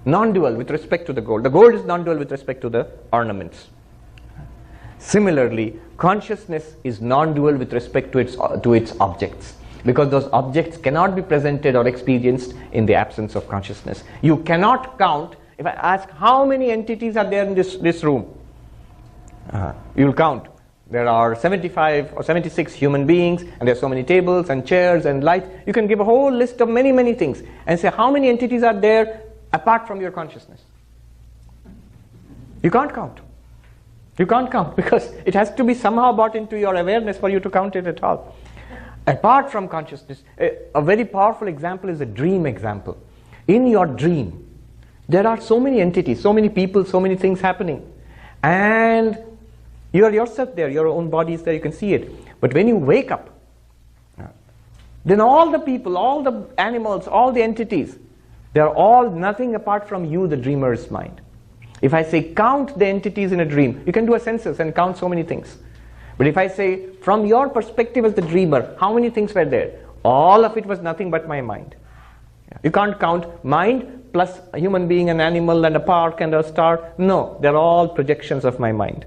non-dual with respect to the gold. The gold is non-dual with respect to the ornaments. Similarly, consciousness is non-dual with respect to its objects, because those objects cannot be presented or experienced in the absence of consciousness. You cannot count. If I ask how many entities are there in this room, you will count. There are 75 or 76 human beings, and there are so many tables and chairs and lights. You can give a whole list of many, many things and say how many entities are there apart from your consciousness. You can't count. You can't count because it has to be somehow brought into your awareness for you to count it at all. Apart from consciousness, a very powerful example is a dream example. In your dream, there are so many entities, so many people, so many things happening. And you are yourself there, your own body is there, you can see it. But when you wake up, then all the people, all the animals, all the entities, they are all nothing apart from you, the dreamer's mind. If I say count the entities in a dream, you can do a census and count so many things. But if I say from your perspective as the dreamer, how many things were there? All of it was nothing but my mind. You can't count mind plus a human being, an animal and a park and a star. No, they're all projections of my mind.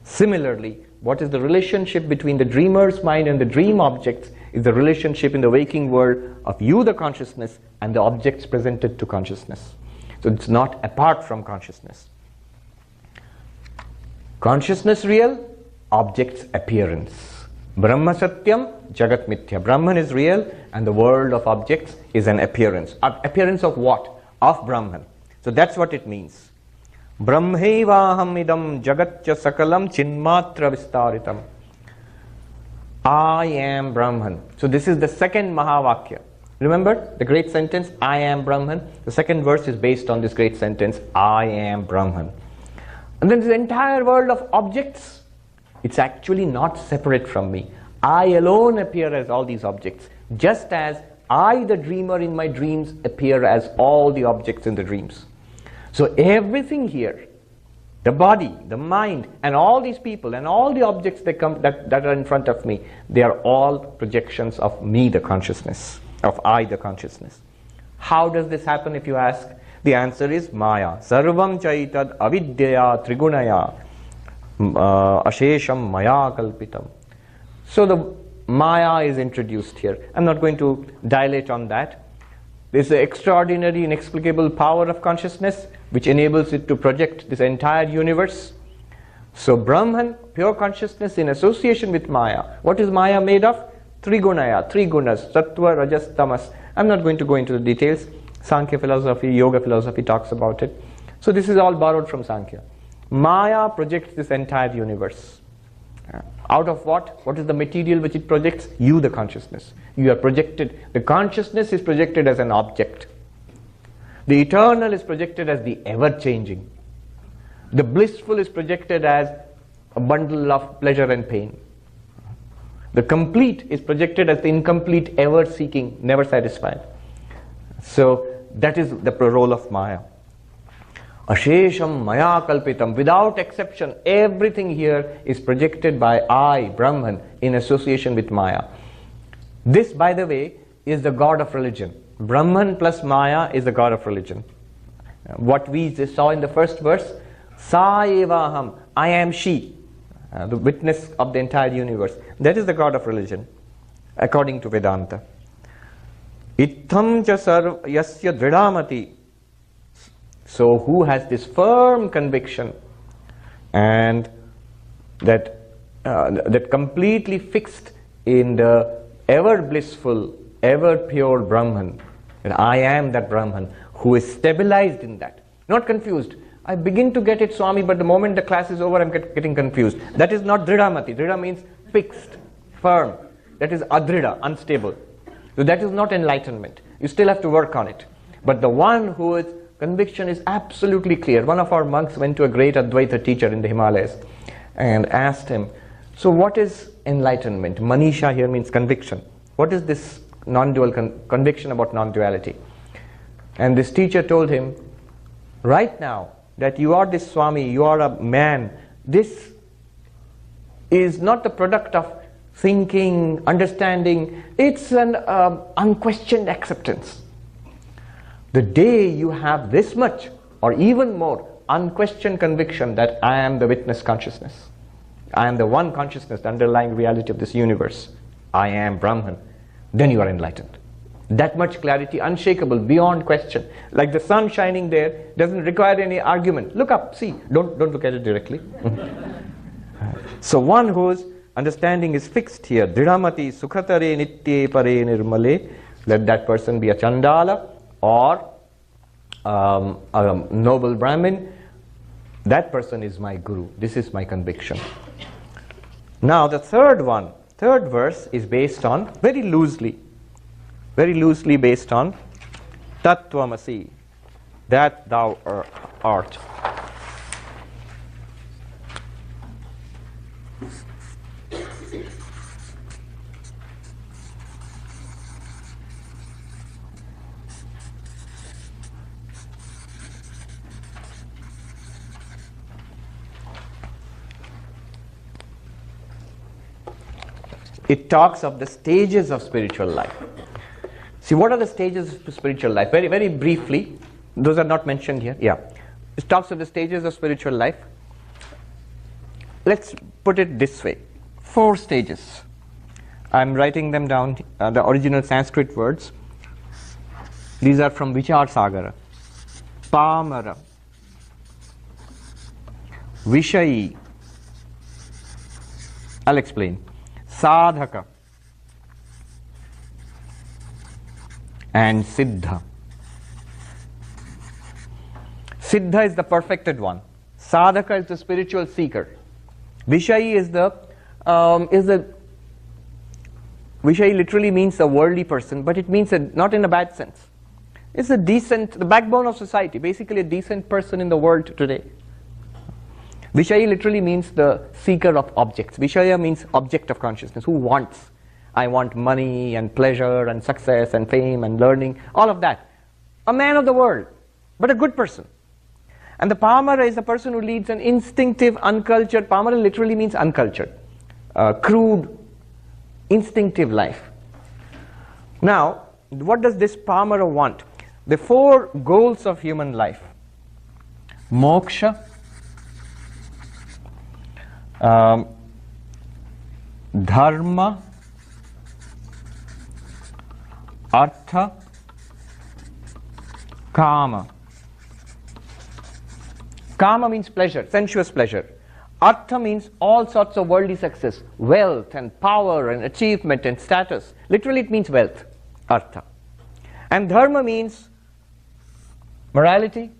Similarly, what is the relationship between the dreamer's mind and the dream objects is the relationship in the waking world of you, the consciousness, and the objects presented to consciousness. So it's not apart from consciousness. Consciousness real, objects appearance. Brahma Satyam, Jagat Mithya. Brahman is real and the world of objects is an appearance. Appearance of what? Of Brahman. So that's what it means. Brahmaivaham idam jagatya sakalam chinmatra vistaritam. I am Brahman. So this is the second Mahavakya. Remember the great sentence, I am Brahman? The second verse is based on this great sentence, I am Brahman. And then this entire world of objects, it's actually not separate from me. I alone appear as all these objects, just as I, the dreamer in my dreams, appear as all the objects in the dreams. So everything here, the body, the mind, and all these people, and all the objects that are in front of me, they are all projections of me, the consciousness, of I, the consciousness. How does this happen, if you ask? The answer is Maya. Sarvam chaitad avidyaya trigunaya ashesham maya kalpitam. So the Maya is introduced here. I'm not going to dilate on that. This is the extraordinary, inexplicable power of consciousness which enables it to project this entire universe. So Brahman, pure consciousness in association with Maya. What is Maya made of? Trigunaya, three gunas, sattva, rajas, tamas. I'm not going to go into the details. Sankhya philosophy, yoga philosophy talks about it. So this is all borrowed from Sankhya. Maya projects this entire universe. Out of what? What is the material which it projects? You, the consciousness. You are projected. The consciousness is projected as an object. The eternal is projected as the ever-changing. The blissful is projected as a bundle of pleasure and pain. The complete is projected as the incomplete, ever-seeking, never satisfied. So that is the role of Maya. Ashesham maya kalpitam. Without exception, everything here is projected by I, Brahman, in association with Maya. This, by the way, is the god of religion. Brahman plus Maya is the god of religion. What we saw in the first verse, Sa evaham, I am she, the witness of the entire universe. That is the god of religion, according to Vedanta. Ittham cha sarv yasya dridamati. So who has this firm conviction and that completely fixed in the ever blissful, ever pure Brahman, and I am that Brahman, who is stabilized in that, not confused. I begin to get it, Swami, but the moment the class is over, I'm getting confused. That is not dridamati. Drida means fixed, firm. That is adrida, unstable. So that is not enlightenment. You still have to work on it. But the one whose conviction is absolutely clear. One of our monks went to a great Advaita teacher in the Himalayas and asked him, so what is enlightenment? Manisha here means conviction. What is this non-dual conviction about non-duality? And this teacher told him, right now that you are this Swami, you are a man, this is not the product of thinking, understanding, it's an unquestioned acceptance. The day you have this much or even more unquestioned conviction that I am the witness consciousness, I am the one consciousness, the underlying reality of this universe, I am Brahman, then you are enlightened. That much clarity, unshakable, beyond question. Like the sun shining there, doesn't require any argument. Look up, see, don't look at it directly. So one whose understanding is fixed here, dridhamati sukhatare nitye pare nirmale, let that person be a Chandala or a noble Brahmin, that person is my Guru. This is my conviction. Now the third verse is based on, very loosely based on Tattvamasi, that thou art. It talks of the stages of spiritual life. See, what are the stages of spiritual life? Very, very briefly, those are not mentioned here. Yeah, it talks of the stages of spiritual life. Let's put it this way: 4 stages. I'm writing them down, the original Sanskrit words. These are from Vichar Sagara. Pamara, Vishayi. I'll explain. Sadhaka and Siddha. Siddha is the perfected one. Sadhaka is the spiritual seeker. Vishayi is the Vishayi literally means a worldly person, but it means not in a bad sense. It's a decent, the backbone of society, basically a decent person in the world today. Vishaya literally means the seeker of objects. Vishaya means object of consciousness, who wants. I want money and pleasure and success and fame and learning, all of that. A man of the world, but a good person. And the Pamara is a person who leads an instinctive, uncultured, Pamara literally means uncultured, crude, instinctive life. Now, what does this Pamara want? The 4 goals of human life: moksha, dharma, artha, kama. Kama means pleasure, sensuous pleasure. Artha means all sorts of worldly success, wealth and power and achievement and status. Literally it means wealth, artha. And dharma means morality,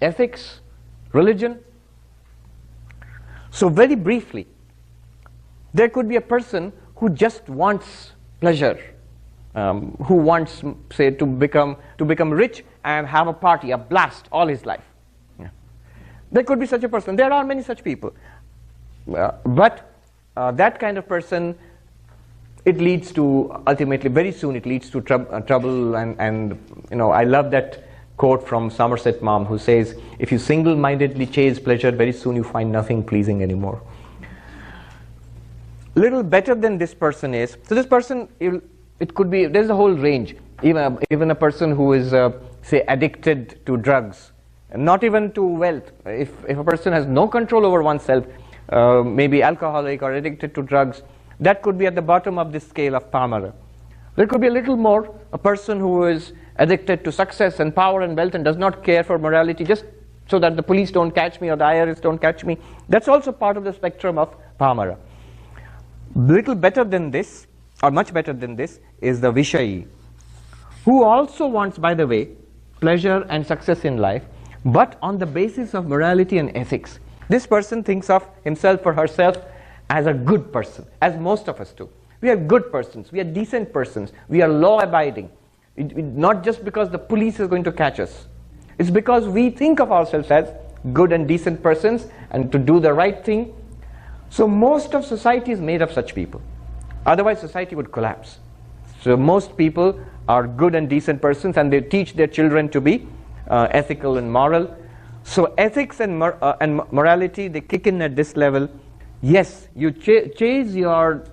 ethics, religion. So very briefly, there could be a person who just wants pleasure, who wants, say, to become rich and have a party, a blast all his life. Yeah. There could be such a person. There are many such people. But that kind of person, it leads to, ultimately, very soon, it leads to trouble and I love that quote from Somerset Maugham, who says, if you single-mindedly chase pleasure, very soon you find nothing pleasing anymore. Little better than this person is, so this person, it could be, there's a whole range. Even a person who is, say, addicted to drugs, not even to wealth. If a person has no control over oneself, maybe alcoholic or addicted to drugs, that could be at the bottom of this scale of pamara. There could be a little more, a person who is addicted to success and power and wealth and does not care for morality, just so that the police don't catch me or the IRS don't catch me. That's also part of the spectrum of pamara. Little better than this, or much better than this, is the Vishayi, who also wants, by the way, pleasure and success in life, but on the basis of morality and ethics. This person thinks of himself or herself as a good person, as most of us do. We are good persons, we are decent persons, we are law-abiding. Not just because the police is going to catch us. It's because we think of ourselves as good and decent persons and to do the right thing. So most of society is made of such people. Otherwise society would collapse. So most people are good and decent persons, and they teach their children to be ethical and moral. So ethics and morality, they kick in at this level. Yes, you chase your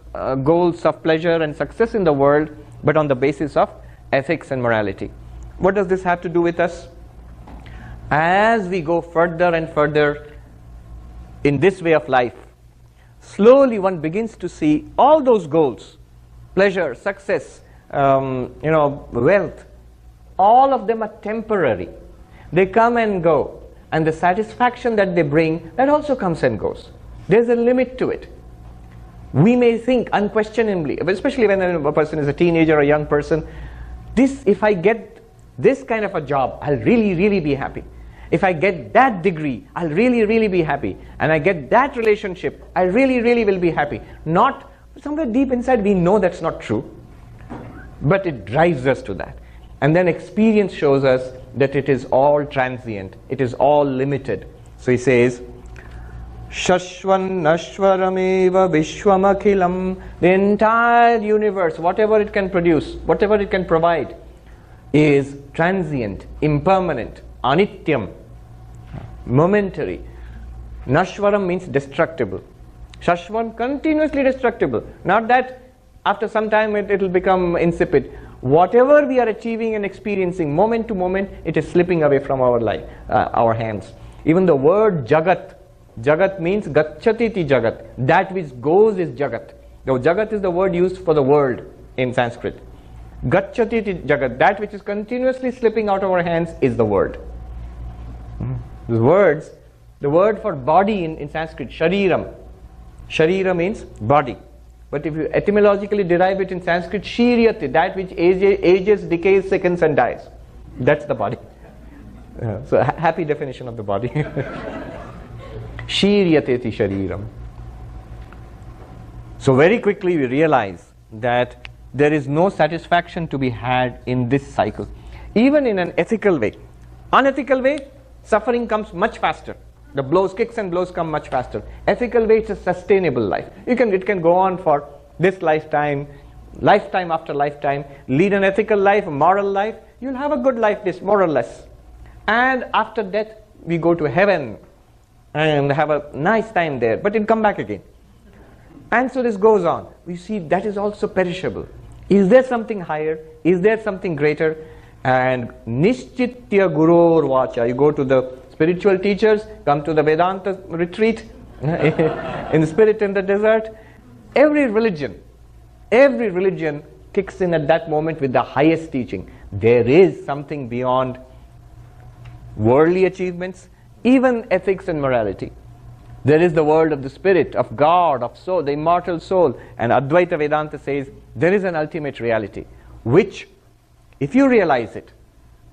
goals of pleasure and success in the world, but on the basis of ethics and morality. What does this have to do with us? As we go further and further in this way of life, slowly one begins to see all those goals, pleasure, success, wealth, all of them are temporary. They come and go, and the satisfaction that they bring, that also comes and goes. There's a limit to it. We may think unquestionably, especially when a person is a teenager or a young person, if I get this kind of a job, I'll really, really be happy. If I get that degree, I'll really, really be happy. And I get that relationship, I really, really will be happy. Not somewhere deep inside we know that's not true, but it drives us to that. And then experience shows us that it is all transient, it is all limited. So he says, Shashvan Nashvarameva Vishwamakhilam, the entire universe, whatever it can produce, whatever it can provide, is transient, impermanent, anityam, momentary. Nashvaram means destructible. Shashvan, continuously destructible. Not that after some time it will become insipid. Whatever we are achieving and experiencing, moment to moment, it is slipping away from our life, our hands. Even the word Jagat, Jagat means Gachatiti Jagat. That which goes is Jagat. Now, Jagat is the word used for the world in Sanskrit. Gachatiti Jagat, that which is continuously slipping out of our hands, is the word. The word for body in Sanskrit, Shariram. Sharira means body. But if you etymologically derive it in Sanskrit, Shiryate, that which ages, decays, sickens and dies. That's the body. So happy definition of the body. Shiryateti shariram. So very quickly we realize that there is no satisfaction to be had in this cycle. Even in an ethical way. Unethical way, suffering comes much faster. The blows, kicks and blows come much faster. Ethical way, it's a sustainable life. It can go on for this lifetime, lifetime after lifetime. Lead an ethical life, a moral life, you'll have a good life, this more or less. And after death, we go to heaven and have a nice time there, but it'll come back again. And so this goes on. We see that is also perishable. Is there something higher? Is there something greater? And Nishchitya Gurur Vacha. You go to the spiritual teachers, come to the Vedanta retreat in the spirit in the desert. Every religion kicks in at that moment with the highest teaching. There is something beyond worldly achievements, even ethics and morality. There is the world of the spirit, of God, of soul, the immortal soul. And Advaita Vedanta says there is an ultimate reality, which, if you realize it,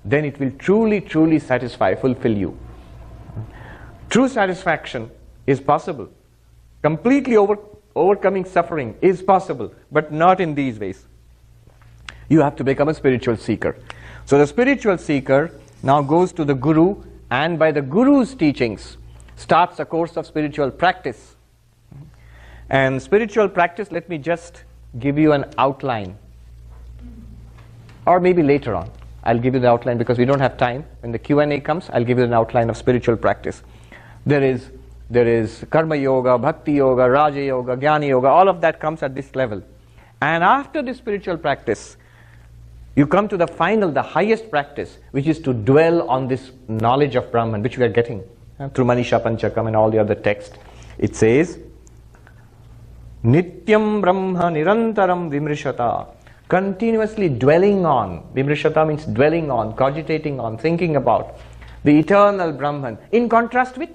then it will truly, truly satisfy, fulfill you. True satisfaction is possible. Completely overcoming suffering is possible, but not in these ways. You have to become a spiritual seeker. So the spiritual seeker now goes to the Guru, and by the Guru's teachings starts a course of spiritual practice. And spiritual practice, let me just give you an outline. Or maybe later on. I'll give you the outline because we don't have time. When the Q&A comes, I'll give you an outline of spiritual practice. There is Karma Yoga, Bhakti Yoga, Raja Yoga, Jnana Yoga, all of that comes at this level. And after this spiritual practice, you come to the final, the highest practice, which is to dwell on this knowledge of Brahman, which we are getting through Manisha Panchakam and all the other texts. It says, Nityam Brahma Nirantaram Vimrishata. Continuously dwelling on, Vimrishata means dwelling on, cogitating on, thinking about the eternal Brahman. In contrast with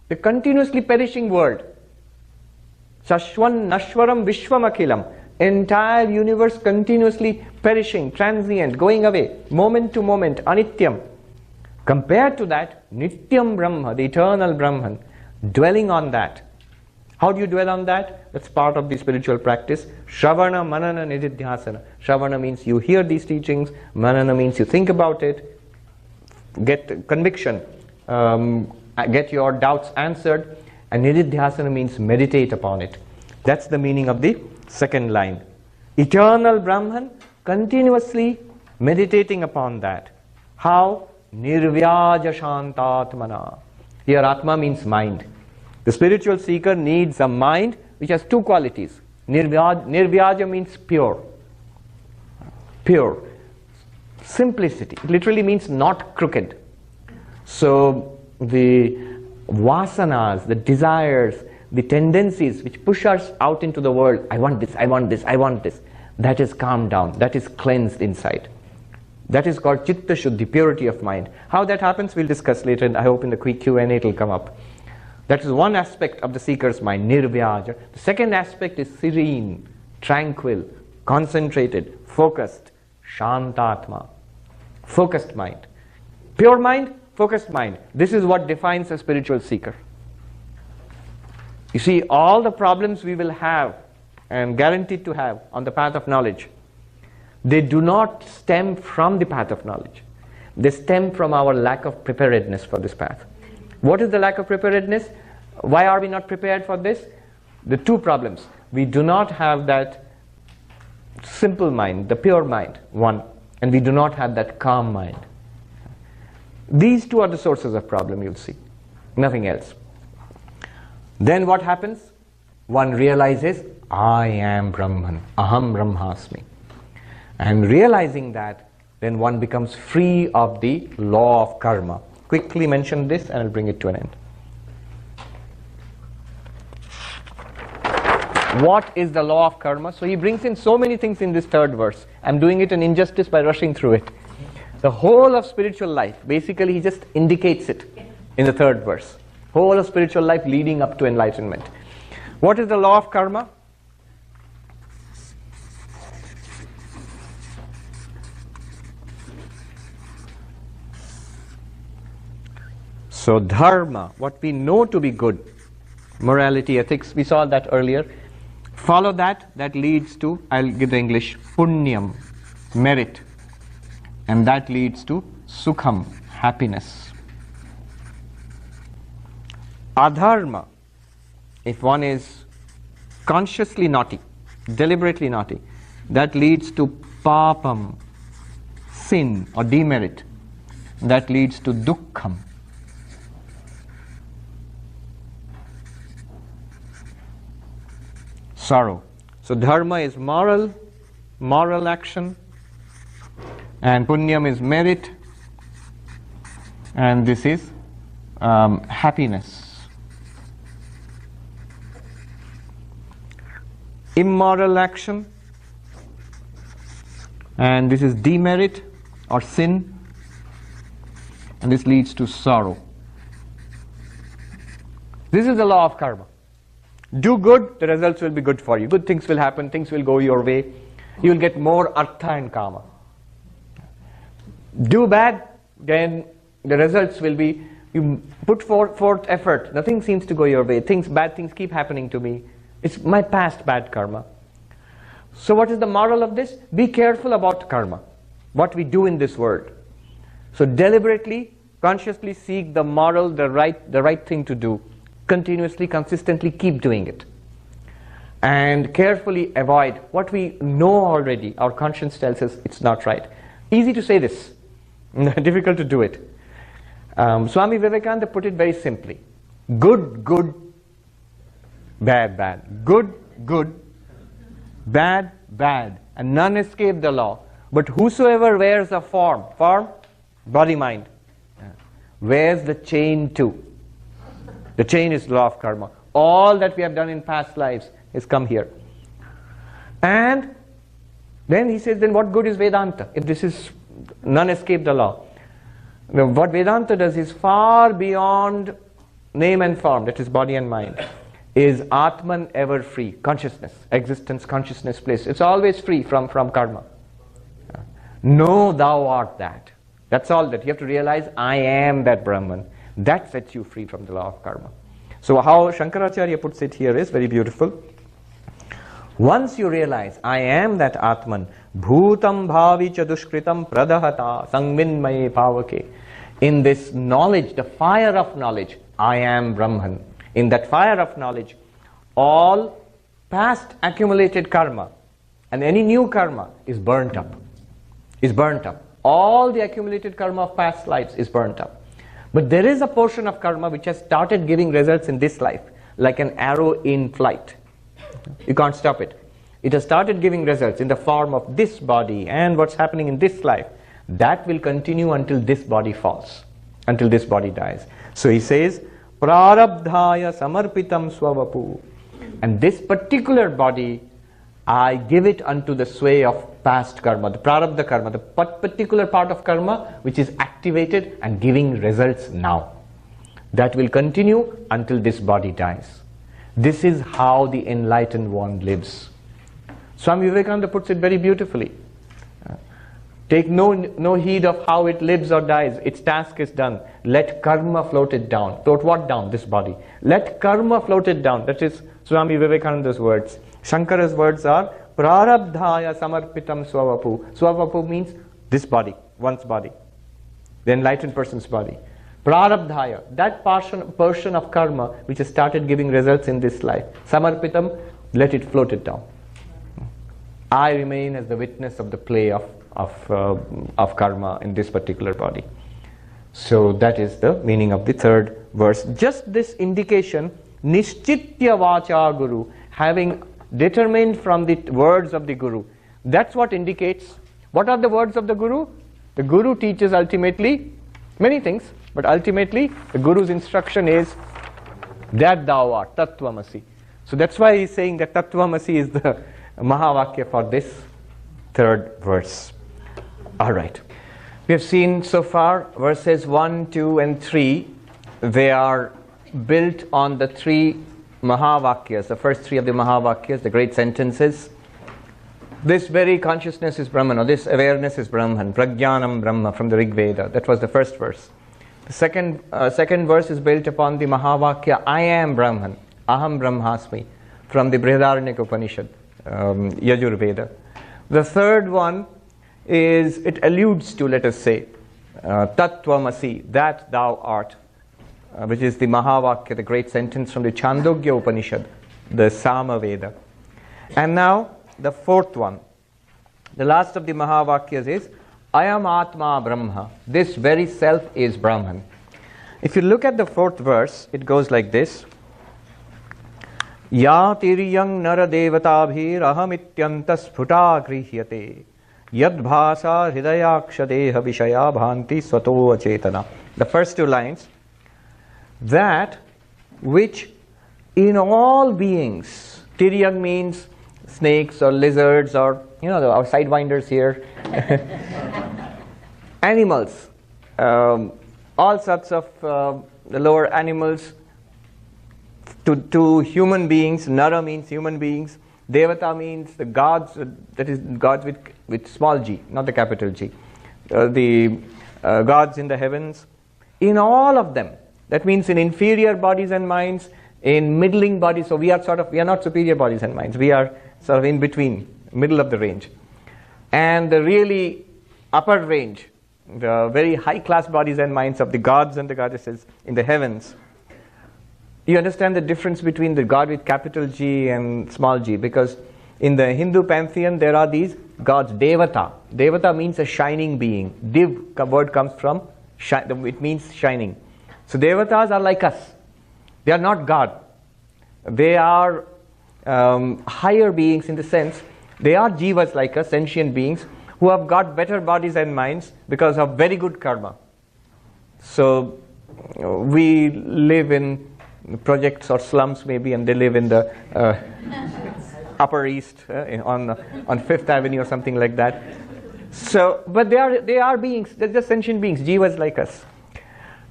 the continuously perishing world. Shashwan Nashwaram Vishwam Akhilam. Entire universe continuously perishing, transient, going away, moment to moment, anityam. Compared to that, Nityam Brahma, the eternal Brahman, dwelling on that. How do you dwell on that? That's part of the spiritual practice. Shravana, Manana, Nididhyasana. Shravana means you hear these teachings, Manana means you think about it, get conviction, get your doubts answered, and Nididhyasana means meditate upon it. That's the meaning of the second line. Eternal Brahman, continuously meditating upon that. How? Nirvyaja Shantatmana. Here Atma means mind. The spiritual seeker needs a mind which has two qualities. Nirvyaja means pure. Pure. Simplicity. It literally means not crooked. So the vasanas, the desires, the tendencies which push us out into the world, I want this, I want this, I want this, that is calmed down, that is cleansed inside. That is called Chitta Shuddhi, purity of mind. How that happens we'll discuss later, and I hope in the quick Q&A it will come up. That is one aspect of the seeker's mind, nirvyaja. The second aspect is serene, tranquil, concentrated, focused, shantatma. Focused mind. Pure mind, focused mind. This is what defines a spiritual seeker. You see, all the problems we will have and guaranteed to have on the path of knowledge, they do not stem from the path of knowledge. They stem from our lack of preparedness for this path. What is the lack of preparedness? Why are we not prepared for this? The two problems. We do not have that simple mind, the pure mind, one, and we do not have that calm mind. These two are the sources of problem, you'll see. Nothing else. Then what happens? One realizes, I am Brahman, Aham Brahmasmi. And realizing that, then one becomes free of the law of karma. Quickly mention this and I'll bring it to an end. What is the law of karma? So he brings in so many things in this third verse. I'm doing it an injustice by rushing through it. The whole of spiritual life, basically he just indicates it in the third verse. Whole of spiritual life leading up to enlightenment. What is the law of karma? So dharma, what we know to be good, morality, ethics, we saw that earlier. Follow that, that leads to, I'll give the English, punyam, merit. And that leads to sukham, happiness. Adharma, if one is consciously naughty, deliberately naughty, that leads to papam, sin or demerit. That leads to dukkham. Sorrow. So dharma is moral action, and punyam is merit, and this is happiness. Immoral action, and this is demerit or sin, and this leads to sorrow. This is the law of karma. Do good, the results will be good for you. Good things will happen, things will go your way. You will get more artha and kama. Do bad, then the results will be, you put forth effort, nothing seems to go your way. Bad things keep happening to me. It's my past bad karma. So what is the moral of this? Be careful about karma, what we do in this world. So deliberately, consciously seek the moral, the right thing to do. Continuously, consistently keep doing it. and carefully avoid what we know already. Our conscience tells us it's not right. Easy to say this, difficult to do it. Swami Vivekananda put it very simply. Good, good, bad, bad. Good, good, bad, bad. And none escape the law. But whosoever wears a form, body, mind, wears the chain too. The chain is law of karma. All that we have done in past lives has come here. And then he says, then what good is Vedanta if this is none escape the law? Now, what Vedanta does is far beyond name and form, that is body and mind, is Atman ever free, consciousness, existence, consciousness, place. It's always free from karma. Know thou art that. That's all that. You have to realize, I am that Brahman. That sets you free from the law of karma. So how Shankaracharya puts it here is very beautiful. Once you realize, I am that Atman, bhutam bhavi cha dushkritam pradahata sangminmaye pavake. In this knowledge, the fire of knowledge, I am Brahman. In that fire of knowledge, all past accumulated karma and any new karma is burnt up. All the accumulated karma of past lives is burnt up. But there is a portion of karma which has started giving results in this life, like an arrow in flight. You can't stop it. It has started giving results in the form of this body and what's happening in this life. That will continue until this body falls, until this body dies. So he says, prarabdhaya samarpitam swavapu. And this particular body, I give it unto the sway of past karma, the prarabdha karma, the particular part of karma which is activated and giving results now. That will continue until this body dies. This is how the enlightened one lives. Swami Vivekananda puts it very beautifully. Take no heed of how it lives or dies. Its task is done. Let karma float it down. Float what down? This body. Let karma float it down. That is Swami Vivekananda's words. Shankara's words are prarabdhaya samarpitam swavapu. Swavapu means this body, one's body, the enlightened person's body. Prarabdhaya, that portion of karma which has started giving results in this life. Samarpitam, let it float it down. I remain as the witness of the play of karma in this particular body. So that is the meaning of the third verse. Just this indication, nishchitya vacha guru, having determined from the words of the Guru. That's what indicates. What are the words of the Guru? The Guru teaches ultimately many things, but ultimately the Guru's instruction is that thou art, Tattvamasi. So that's why he's saying that Tattvamasi is the Mahavakya for this third verse. Alright. We have seen so far verses 1, 2 and 3. They are built on the three Mahavakyas, the first three of the Mahavakyas, the great sentences. This very consciousness is Brahman, or this awareness is Brahman, Prajnanam Brahma from the Rig Veda. That was the first verse. The second verse is built upon the Mahavakya, I am Brahman, Aham Brahmasmi, from the Brihadaranyaka Upanishad, Yajur Veda. The third one is, it alludes to, let us say, Tattvamasi, that thou art, which is the Mahavakya, the great sentence from the Chandogya Upanishad, the Sama Veda. And now, the fourth one, the last of the Mahavakyas is, Ayam Atma Brahma, this very self is Brahman. If you look at the fourth verse, it goes like this, Ya tiriyang nara devatabhir ahamityanta sphuta grihyate yad bhasa hridayakshadeha vishaya bhanti swato achetana. The first two lines, that which in all beings, Tiryag means snakes or lizards or, our sidewinders here, animals, all sorts of the lower animals, to human beings. Nara means human beings. Devata means the gods, that is gods with small g, not the capital G. The gods in the heavens. In all of them, that means in inferior bodies and minds, in middling bodies. So we are not superior bodies and minds. We are sort of in between, middle of the range. And the really upper range, the very high class bodies and minds of the gods and the goddesses in the heavens. You understand the difference between the God with capital G and small g, because in the Hindu pantheon there are these gods, Devata. Devata means a shining being. Div word comes from, it means shining. So Devatas are like us. They are not God. They are higher beings in the sense, they are jivas like us, sentient beings, who have got better bodies and minds because of very good karma. So we live in projects or slums maybe, and they live in the Upper East on Fifth Avenue or something like that. So, but they are beings. They're just sentient beings, jivas like us.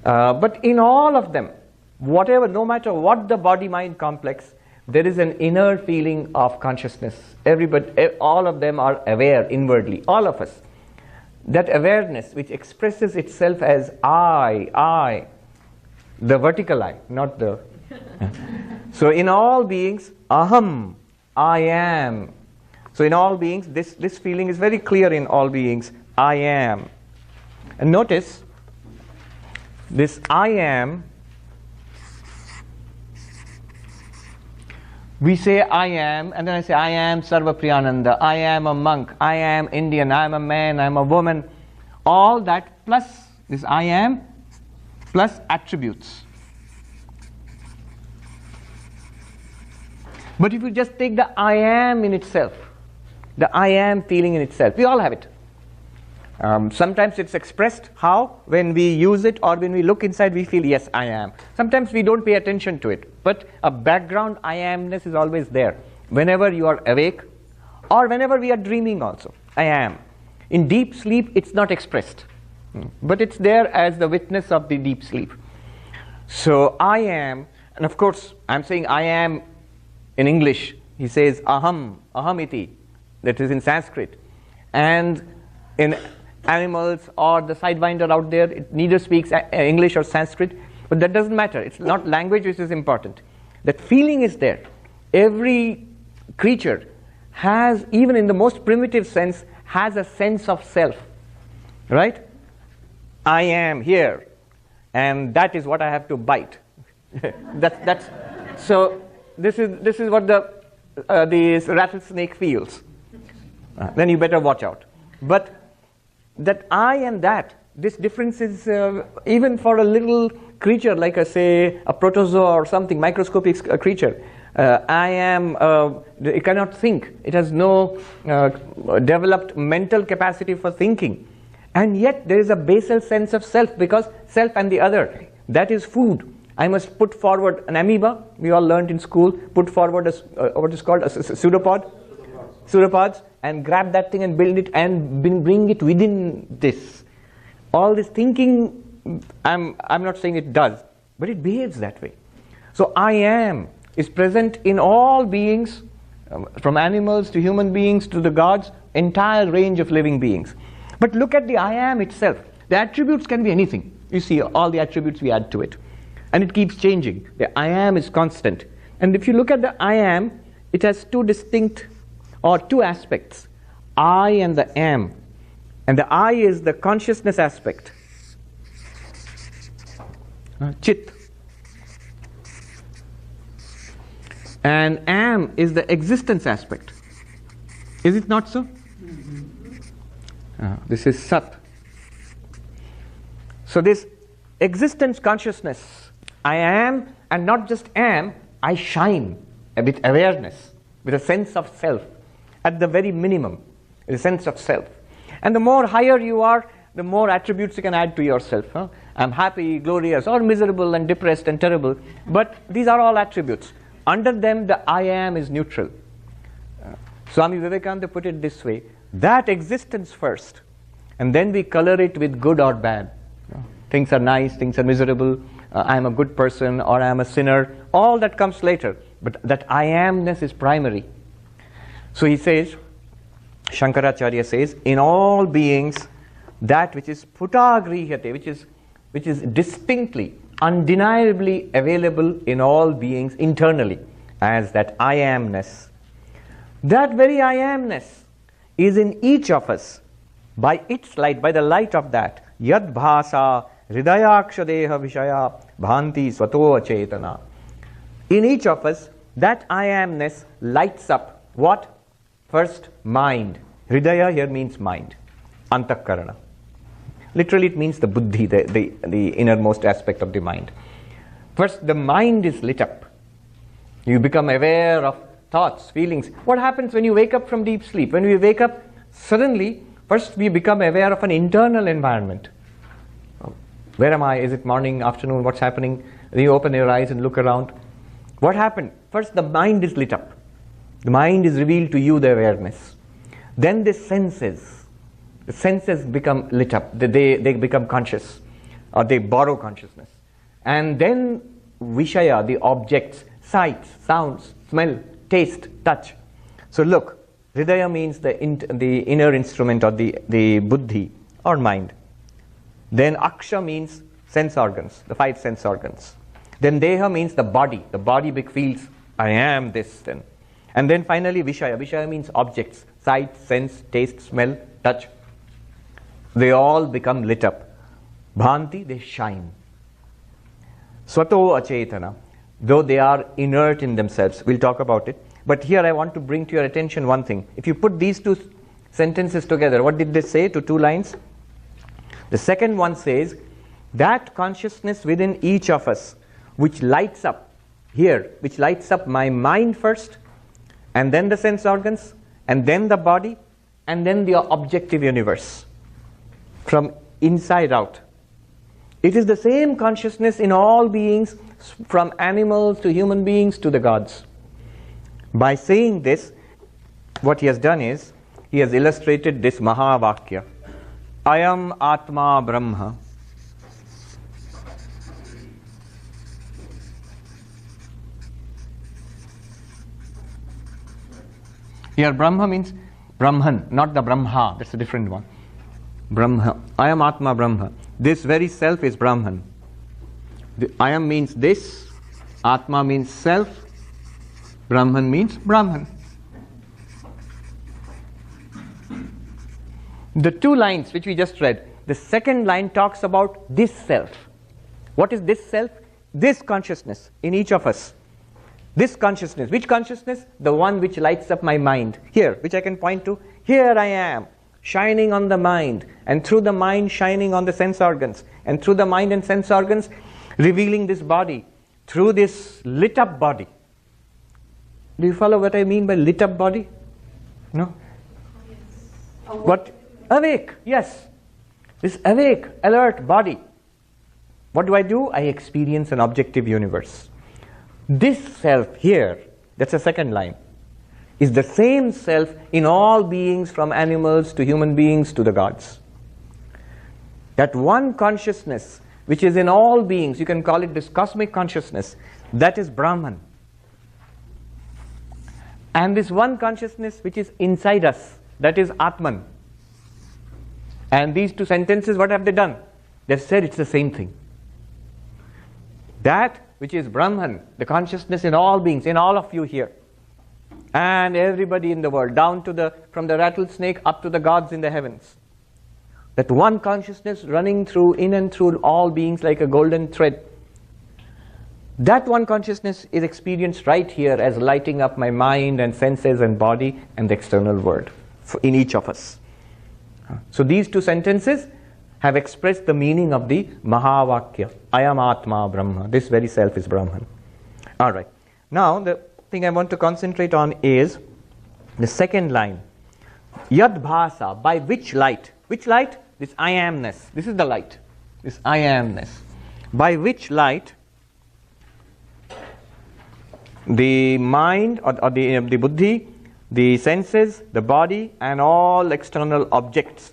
But in all of them, whatever, no matter what the body-mind complex, there is an inner feeling of consciousness. Everybody, all of them are aware inwardly. All of us. That awareness which expresses itself as I, the vertical I, not the. So in all beings, aham, I am. So in all beings, this feeling is very clear in all beings. I am. And notice, this I am, we say I am, and then I say I am Sarvapriyananda, I am a monk, I am Indian, I am a man, I am a woman. All that plus this I am plus attributes. But if you just take the I am in itself, the I am feeling in itself, we all have it. Sometimes it's expressed how? When we use it or when we look inside, we feel, yes, I am. Sometimes we don't pay attention to it, but a background I amness is always there. Whenever you are awake or whenever we are dreaming also, I am. In deep sleep, it's not expressed, but it's there as the witness of the deep sleep. So I am, and of course, I'm saying I am in English. He says aham, ahamiti, that is in Sanskrit. And in animals or the sidewinder out there, it neither speaks English or Sanskrit, but that doesn't matter. It's not language which is important. That feeling is there. Every creature has, even in the most primitive sense, has a sense of self, right? I am here, and that is what I have to bite. that's so. This is what the rattlesnake feels. Then you better watch out. But that I and that, this difference is even for a little creature like say a protozoa or something, microscopic creature. I am, it cannot think. It has no developed mental capacity for thinking. And yet there is a basal sense of self, because self and the other, that is food. I must put forward an amoeba, we all learned in school, put forward what is called a pseudopod. Pseudopods, and grab that thing and build it and bring it within this. All this thinking, I'm not saying it does, but it behaves that way. So I am is present in all beings, from animals to human beings to the gods, entire range of living beings. But look at the I am itself. The attributes can be anything. You see all the attributes we add to it. And it keeps changing. The I am is constant. And if you look at the I am, it has two distinct or two aspects, I and the am. And the I is the consciousness aspect, chit. And am is the existence aspect. Is it not so? This is sat. So this existence consciousness, I am, and not just am, I shine with awareness, with a sense of self. At the very minimum, a sense of self. And the more higher you are, the more attributes you can add to yourself. I'm happy, glorious, or miserable and depressed and terrible. But these are all attributes. Under them, the I am is neutral. Swami Vivekananda put it this way, that existence first, and then we color it with good or bad. Things are nice, things are miserable, I'm a good person, or I'm a sinner. All that comes later. But that I amness is primary. So he says, Shankaracharya says, in all beings, that which is putagrihate, which is distinctly, undeniably available in all beings internally, as that I amness. That very I amness is in each of us, by its light, by the light of that, yad bhasa hridayakshadeha vishaya bhanti swato achetana. In each of us, that I amness lights up what? First, mind. Hridaya here means mind. Antakarana. Literally it means the buddhi, the innermost aspect of the mind. First, the mind is lit up. You become aware of thoughts, feelings. What happens when you wake up from deep sleep? When we wake up, suddenly, first we become aware of an internal environment. Where am I? Is it morning, afternoon? What's happening? Then you open your eyes and look around. What happened? First, the mind is lit up. The mind is revealed to you, the awareness. Then the senses become lit up. They become conscious, or they borrow consciousness. And then Vishaya, the objects, sights, sounds, smell, taste, touch. So look, Hridaya means the inner instrument, or the buddhi or mind. Then Aksha means sense organs, the 5 sense organs. Then Deha means the body. The body feels, I am this then. And then finally Vishaya. Vishaya means objects, sight, sense, taste, smell, touch. They all become lit up. Bhanti, they shine. Swato achetana, though they are inert in themselves. We'll talk about it. But here I want to bring to your attention one thing. If you put these 2 sentences together, what did they say to 2 lines? The second one says, that consciousness within each of us, which lights up here, which lights up my mind first, and then the sense organs, and then the body, and then the objective universe, from inside out. It is the same consciousness in all beings, from animals to human beings to the gods. By saying this, what he has done is, he has illustrated this Mahavakya. Ayam Atma Brahma. Here Brahma means Brahman, not the Brahma, that's a different one. Brahma. Ayam Atma Brahma. This very self is Brahman. Ayam means this, Atma means self, Brahman means Brahman. The 2 lines which we just read, the second line talks about this self. What is this self? This consciousness in each of us. This consciousness. Which consciousness? The one which lights up my mind. Here, which I can point to. Here I am, shining on the mind, and through the mind shining on the sense organs, and through the mind and sense organs revealing this body, through this lit up body. Do you follow what I mean by lit up body? No? What? Awake, yes. This awake, alert body. What do? I experience an objective universe. This self here, that's the second line, is the same self in all beings, from animals to human beings to the gods. That one consciousness which is in all beings, you can call it this cosmic consciousness, that is Brahman. And this one consciousness which is inside us, that is Atman. And these 2 sentences, what have they done? They've said it's the same thing. That which is Brahman, the consciousness in all beings, in all of you here, and everybody in the world, down to from the rattlesnake up to the gods in the heavens. That one consciousness running through, in and through all beings like a golden thread. That one consciousness is experienced right here as lighting up my mind and senses and body and the external world in each of us. So these 2 sentences have expressed the meaning of the Mahavakya. Ayam Atma Brahma. This very self is Brahman. Alright. Now the thing I want to concentrate on is the second line. Yad Bhasa. By which light? Which light? This I amness. This is the light. This I amness. By which light the mind or the buddhi, the senses, the body, and all external objects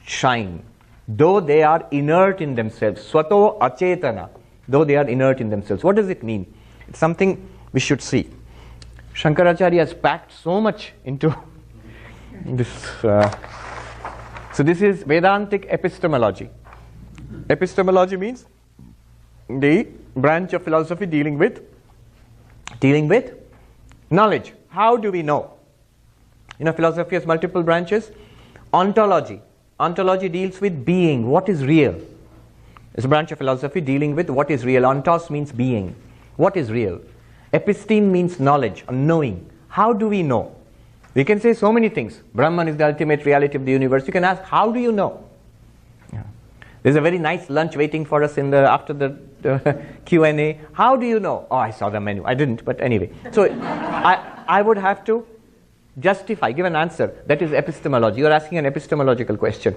shine, though they are inert in themselves. Swato achetana, though they are inert in themselves. What does it mean? It's something we should see. Shankaracharya has packed so much into this. So this is Vedantic epistemology. Epistemology means the branch of philosophy dealing with knowledge. How do we know? Philosophy has multiple branches. Ontology. Ontology deals with being, what is real. It's a branch of philosophy dealing with what is real. Ontos means being. What is real? Episteme means knowledge or knowing. How do we know? We can say so many things. Brahman is the ultimate reality of the universe. You can ask, how do you know? Yeah. There's a very nice lunch waiting for us after the Q&A. How do you know? Oh, I saw the menu. I didn't, but anyway. So I would have to justify, give an answer. That is epistemology. You're asking an epistemological question.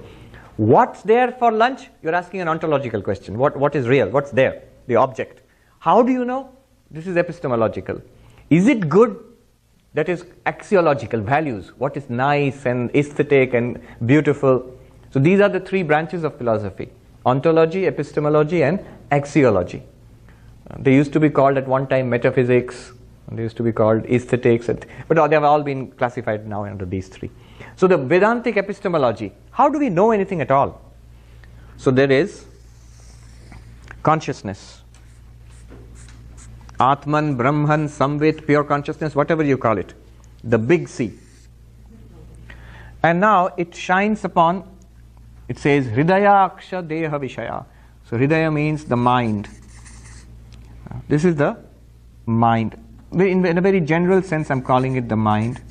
What's there for lunch? You're asking an ontological question. What is real? What's there? The object. How do you know? This is epistemological. Is it good? That is axiological, values. What is nice and aesthetic and beautiful? So these are the three branches of philosophy. Ontology, epistemology and axiology. They used to be called at one time metaphysics. They used to be called aesthetics. But they have all been classified now under these three. So the Vedantic epistemology, how do we know anything at all? So there is consciousness. Atman, Brahman, Samvit, pure consciousness, whatever you call it. The big C. And now it shines upon, it says, Hridaya Aksha Deha Vishaya. So Hridaya means the mind. This is the mind. In a very general sense, I'm calling it the mind.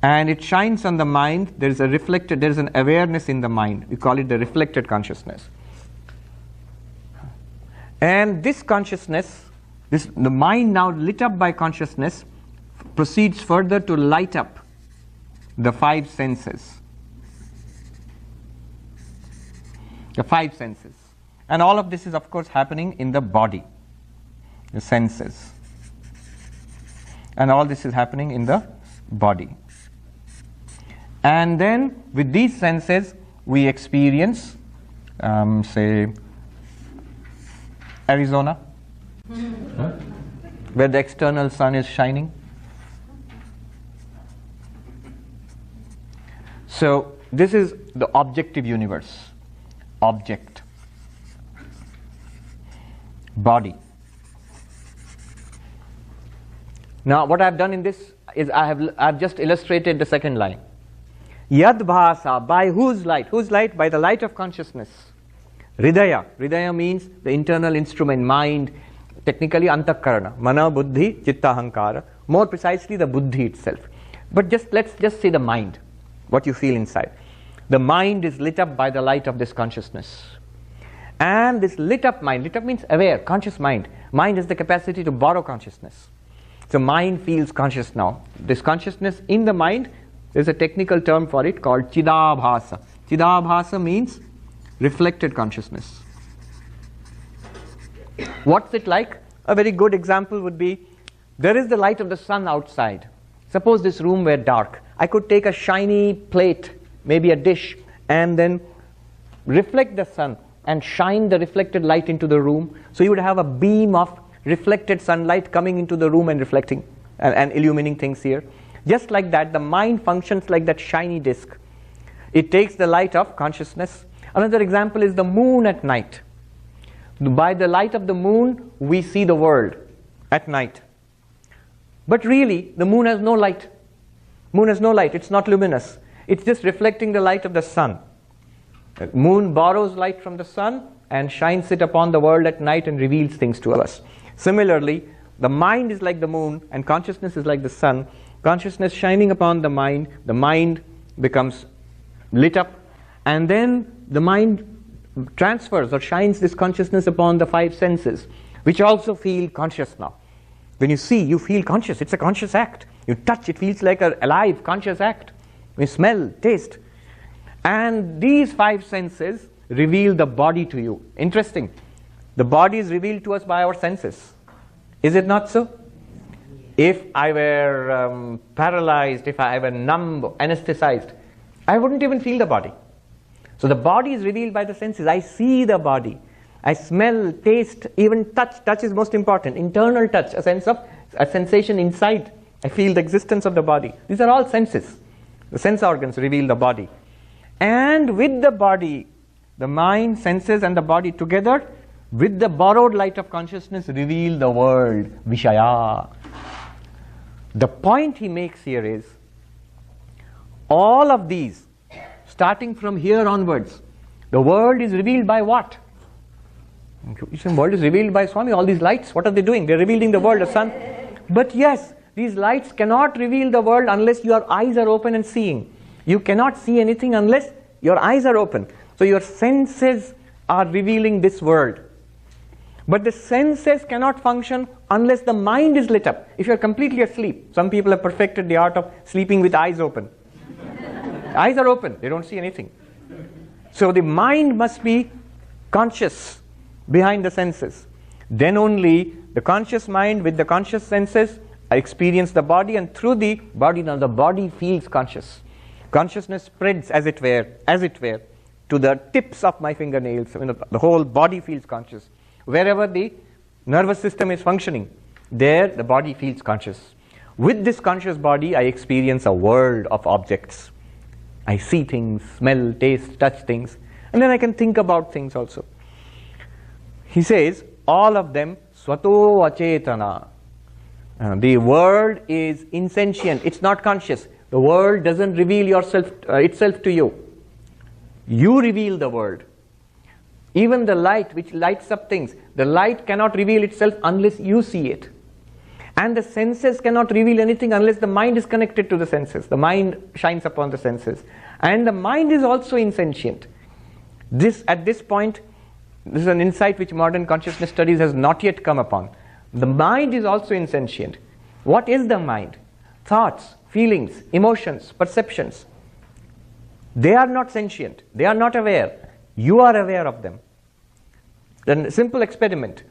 And it shines on the mind. There is an awareness in the mind. We call it the reflected consciousness. And this consciousness, the mind now lit up by consciousness, proceeds further to light up the five senses. The five senses. And all of this is, of course, happening in the body, the senses. And all this is happening in the body. And then, with these senses, we experience, say, Arizona, where the external sun is shining. So, this is the objective universe. Object. Body. Now, what I have done in this is I have just illustrated the second line. Yad bhasa, by whose light? Whose light? By the light of consciousness. Hridaya. Hridaya means the internal instrument, mind, technically antakarana, mana, buddhi, chitta, hankara. More precisely, the buddhi itself. But let's just say the mind, what you feel inside. The mind is lit up by the light of this consciousness. And this lit up means aware, conscious mind. Mind has the capacity to borrow consciousness. So mind feels conscious now. This consciousness in the mind, there's a technical term for it called chidabhasa. Chidabhasa means reflected consciousness. What's it like? A very good example would be, there is the light of the sun outside. Suppose this room were dark. I could take a shiny plate, maybe a dish, and then reflect the sun and shine the reflected light into the room. So you would have a beam of reflected sunlight coming into the room and reflecting and illuminating things here. Just like that, the mind functions like that shiny disk. It takes the light of consciousness. Another example is the moon at night. By the light of the moon, we see the world at night. But really, the moon has no light. Moon has no light. It's not luminous. It's just reflecting the light of the sun. The moon borrows light from the sun and shines it upon the world at night and reveals things to us. Similarly, the mind is like the moon and consciousness is like the sun. Consciousness shining upon the mind becomes lit up, and then the mind transfers or shines this consciousness upon the five senses, which also feel conscious now. When you see, you feel conscious. It's a conscious act. You touch, it feels like an alive, conscious act. You smell, taste. And these five senses reveal the body to you. Interesting. The body is revealed to us by our senses. Is it not so? If I were paralyzed, if I were numb, anesthetized, I wouldn't even feel the body. So the body is revealed by the senses. I see the body. I smell, taste, even touch. Touch is most important. Internal touch, a sensation inside. I feel the existence of the body. These are all senses. The sense organs reveal the body. And with the body, the mind, senses and the body together, with the borrowed light of consciousness, reveal the world, Vishaya. The point he makes here is, all of these, starting from here onwards, the world is revealed by what? You say, the world is revealed by Swami. All these lights, what are they doing? They're revealing the world, the sun. But yes, these lights cannot reveal the world unless your eyes are open and seeing. You cannot see anything unless your eyes are open. So your senses are revealing this world. But the senses cannot function unless the mind is lit up. If you are completely asleep, some people have perfected the art of sleeping with eyes open. Eyes are open, they don't see anything. So the mind must be conscious behind the senses. Then only the conscious mind with the conscious senses experience the body, and through the body, now the body feels conscious. Consciousness spreads as it were, to the tips of my fingernails. The whole body feels conscious. Wherever the nervous system is functioning, there the body feels conscious. With this conscious body, I experience a world of objects. I see things, smell, taste, touch things, and then I can think about things also. He says, all of them, swato achetana. The world is insentient, it's not conscious. The world doesn't reveal itself to you. You reveal the world. Even the light which lights up things, the light cannot reveal itself unless you see it. And the senses cannot reveal anything unless the mind is connected to the senses. The mind shines upon the senses. And the mind is also insentient. At this point, this is an insight which modern consciousness studies has not yet come upon. The mind is also insentient. What is the mind? Thoughts, feelings, emotions, perceptions. They are not sentient. They are not aware. You are aware of them. Then a simple experiment.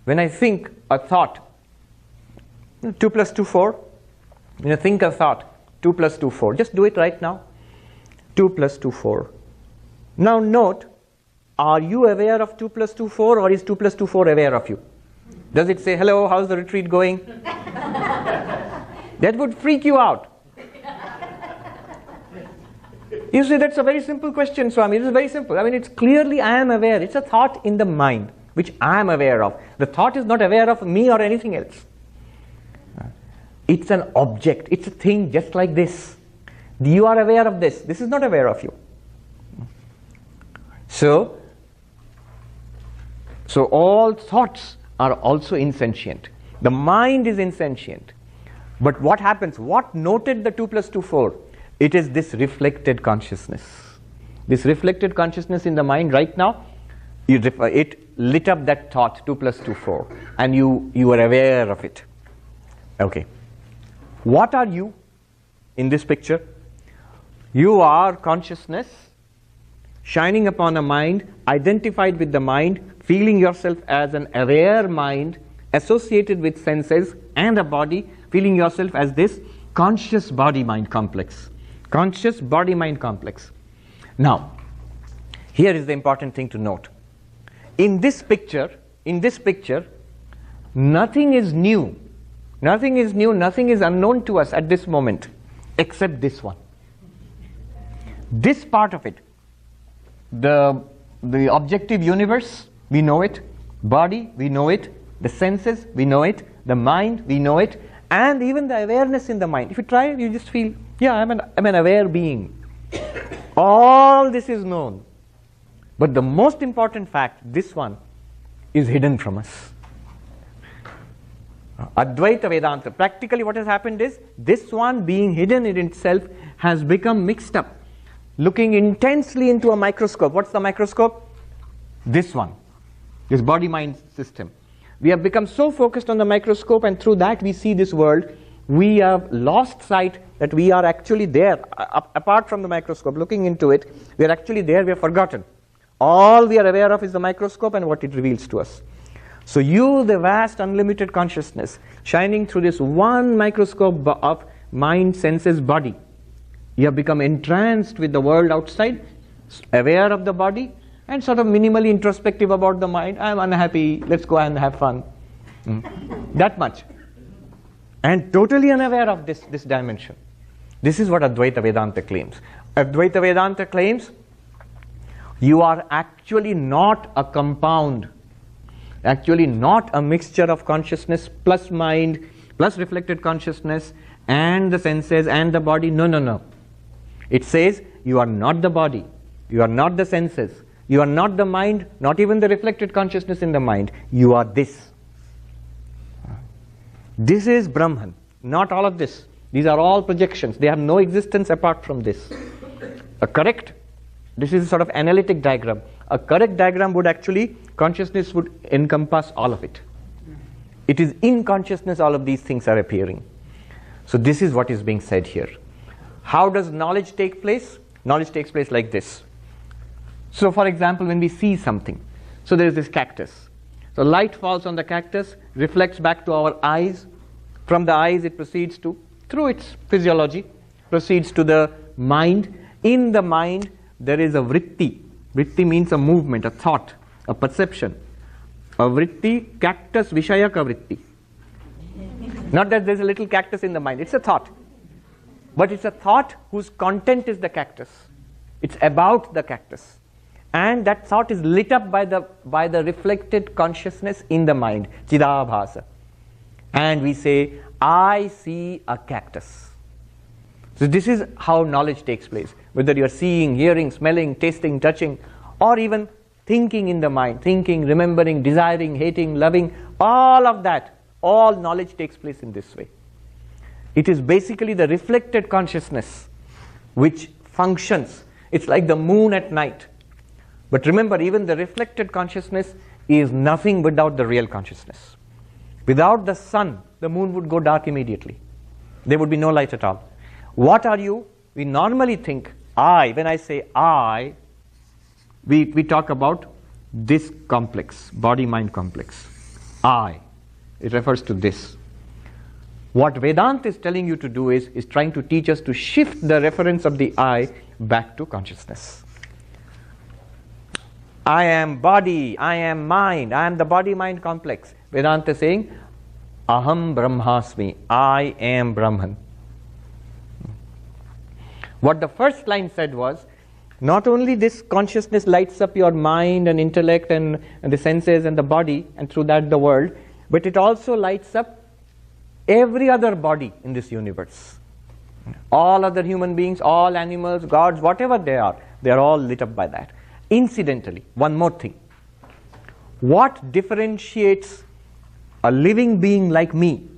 When I think a thought, 2 plus 2, 4. When I think a thought, 2 plus 2, 4. Just do it right now. 2 plus 2, 4. Now note, are you aware of 2 plus 2, 4, or is 2 plus 2, 4 aware of you? Does it say, hello, how's the retreat going? That would freak you out. You see, that's a very simple question, Swami. It is very simple. I mean, it's clearly I am aware. It's a thought in the mind, which I am aware of. The thought is not aware of me or anything else. It's an object. It's a thing just like this. You are aware of this. This is not aware of you. So all thoughts are also insentient. The mind is insentient. But what happens? What noted the 2 plus 2, 4? It is this reflected consciousness. This reflected consciousness in the mind right now, it lit up that thought, 2 plus 2, 4. And you are aware of it. Okay. What are you in this picture? You are consciousness shining upon a mind, identified with the mind, feeling yourself as an aware mind associated with senses and a body, feeling yourself as this conscious body-mind complex. Conscious body-mind complex. Now, here is the important thing to note. In this picture, nothing is new. Nothing is new, nothing is unknown to us at this moment, except this one. This part of it, the objective universe, we know it. Body, we know it. The senses, we know it. The mind, we know it. And even the awareness in the mind. If you try it, you just feel, yeah, I'm an aware being. All this is known. But the most important fact, this one, is hidden from us. Advaita Vedanta. Practically what has happened is, this one being hidden in itself has become mixed up. Looking intensely into a microscope. What's the microscope? This one. This body-mind system. We have become so focused on the microscope, and through that we see this world. We have lost sight that we are actually there. Apart from the microscope, looking into it, we are actually there, we have forgotten. All we are aware of is the microscope and what it reveals to us. So you, the vast unlimited consciousness, shining through this one microscope of mind, senses, body, you have become entranced with the world outside, aware of the body, and sort of minimally introspective about the mind. I'm unhappy, let's go and have fun. That much. And totally unaware of this dimension. This is what Advaita Vedanta claims. Advaita Vedanta claims you are actually not a compound, actually not a mixture of consciousness plus mind, plus reflected consciousness, and the senses and the body. No, no, no. It says you are not the body, you are not the senses, You are not the mind, not even the reflected consciousness in the mind. You are this. This is Brahman, not all of this. These are all projections. They have no existence apart from this. This is a sort of analytic diagram. A correct diagram would actually, consciousness would encompass all of it. It is in consciousness all of these things are appearing. So this is what is being said here. How does knowledge take place? Knowledge takes place like this. So for example, when we see something, so there is this cactus. So light falls on the cactus, reflects back to our eyes. From the eyes it proceeds to, through its physiology, proceeds to the mind. In the mind there is a vritti. Vritti means a movement, a thought, a perception. A vritti, cactus vishayaka vritti. Not that there's a little cactus in the mind, it's a thought. But it's a thought whose content is the cactus. It's about the cactus. And that thought is lit up by the reflected consciousness in the mind, chidabhasa. And we say, I see a cactus. So this is how knowledge takes place. Whether you're seeing, hearing, smelling, tasting, touching, or even thinking in the mind, thinking, remembering, desiring, hating, loving, all of that, all knowledge takes place in this way. It is basically the reflected consciousness which functions. It's like the moon at night. But remember, even the reflected consciousness is nothing without the real consciousness. Without the sun, the moon would go dark immediately. There would be no light at all. What are you? We normally think, I, when I say I, we talk about this complex, body-mind complex. I. It refers to this. What Vedanta is telling you to do is trying to teach us to shift the reference of the I back to consciousness. I am body, I am mind, I am the body-mind complex. Vedanta is saying, Aham Brahmasmi, I am Brahman. What the first line said was, not only this consciousness lights up your mind and intellect and the senses and the body, and through that the world, but it also lights up every other body in this universe. All other human beings, all animals, gods, whatever they are all lit up by that. Incidentally, one more thing. What differentiates a living being like me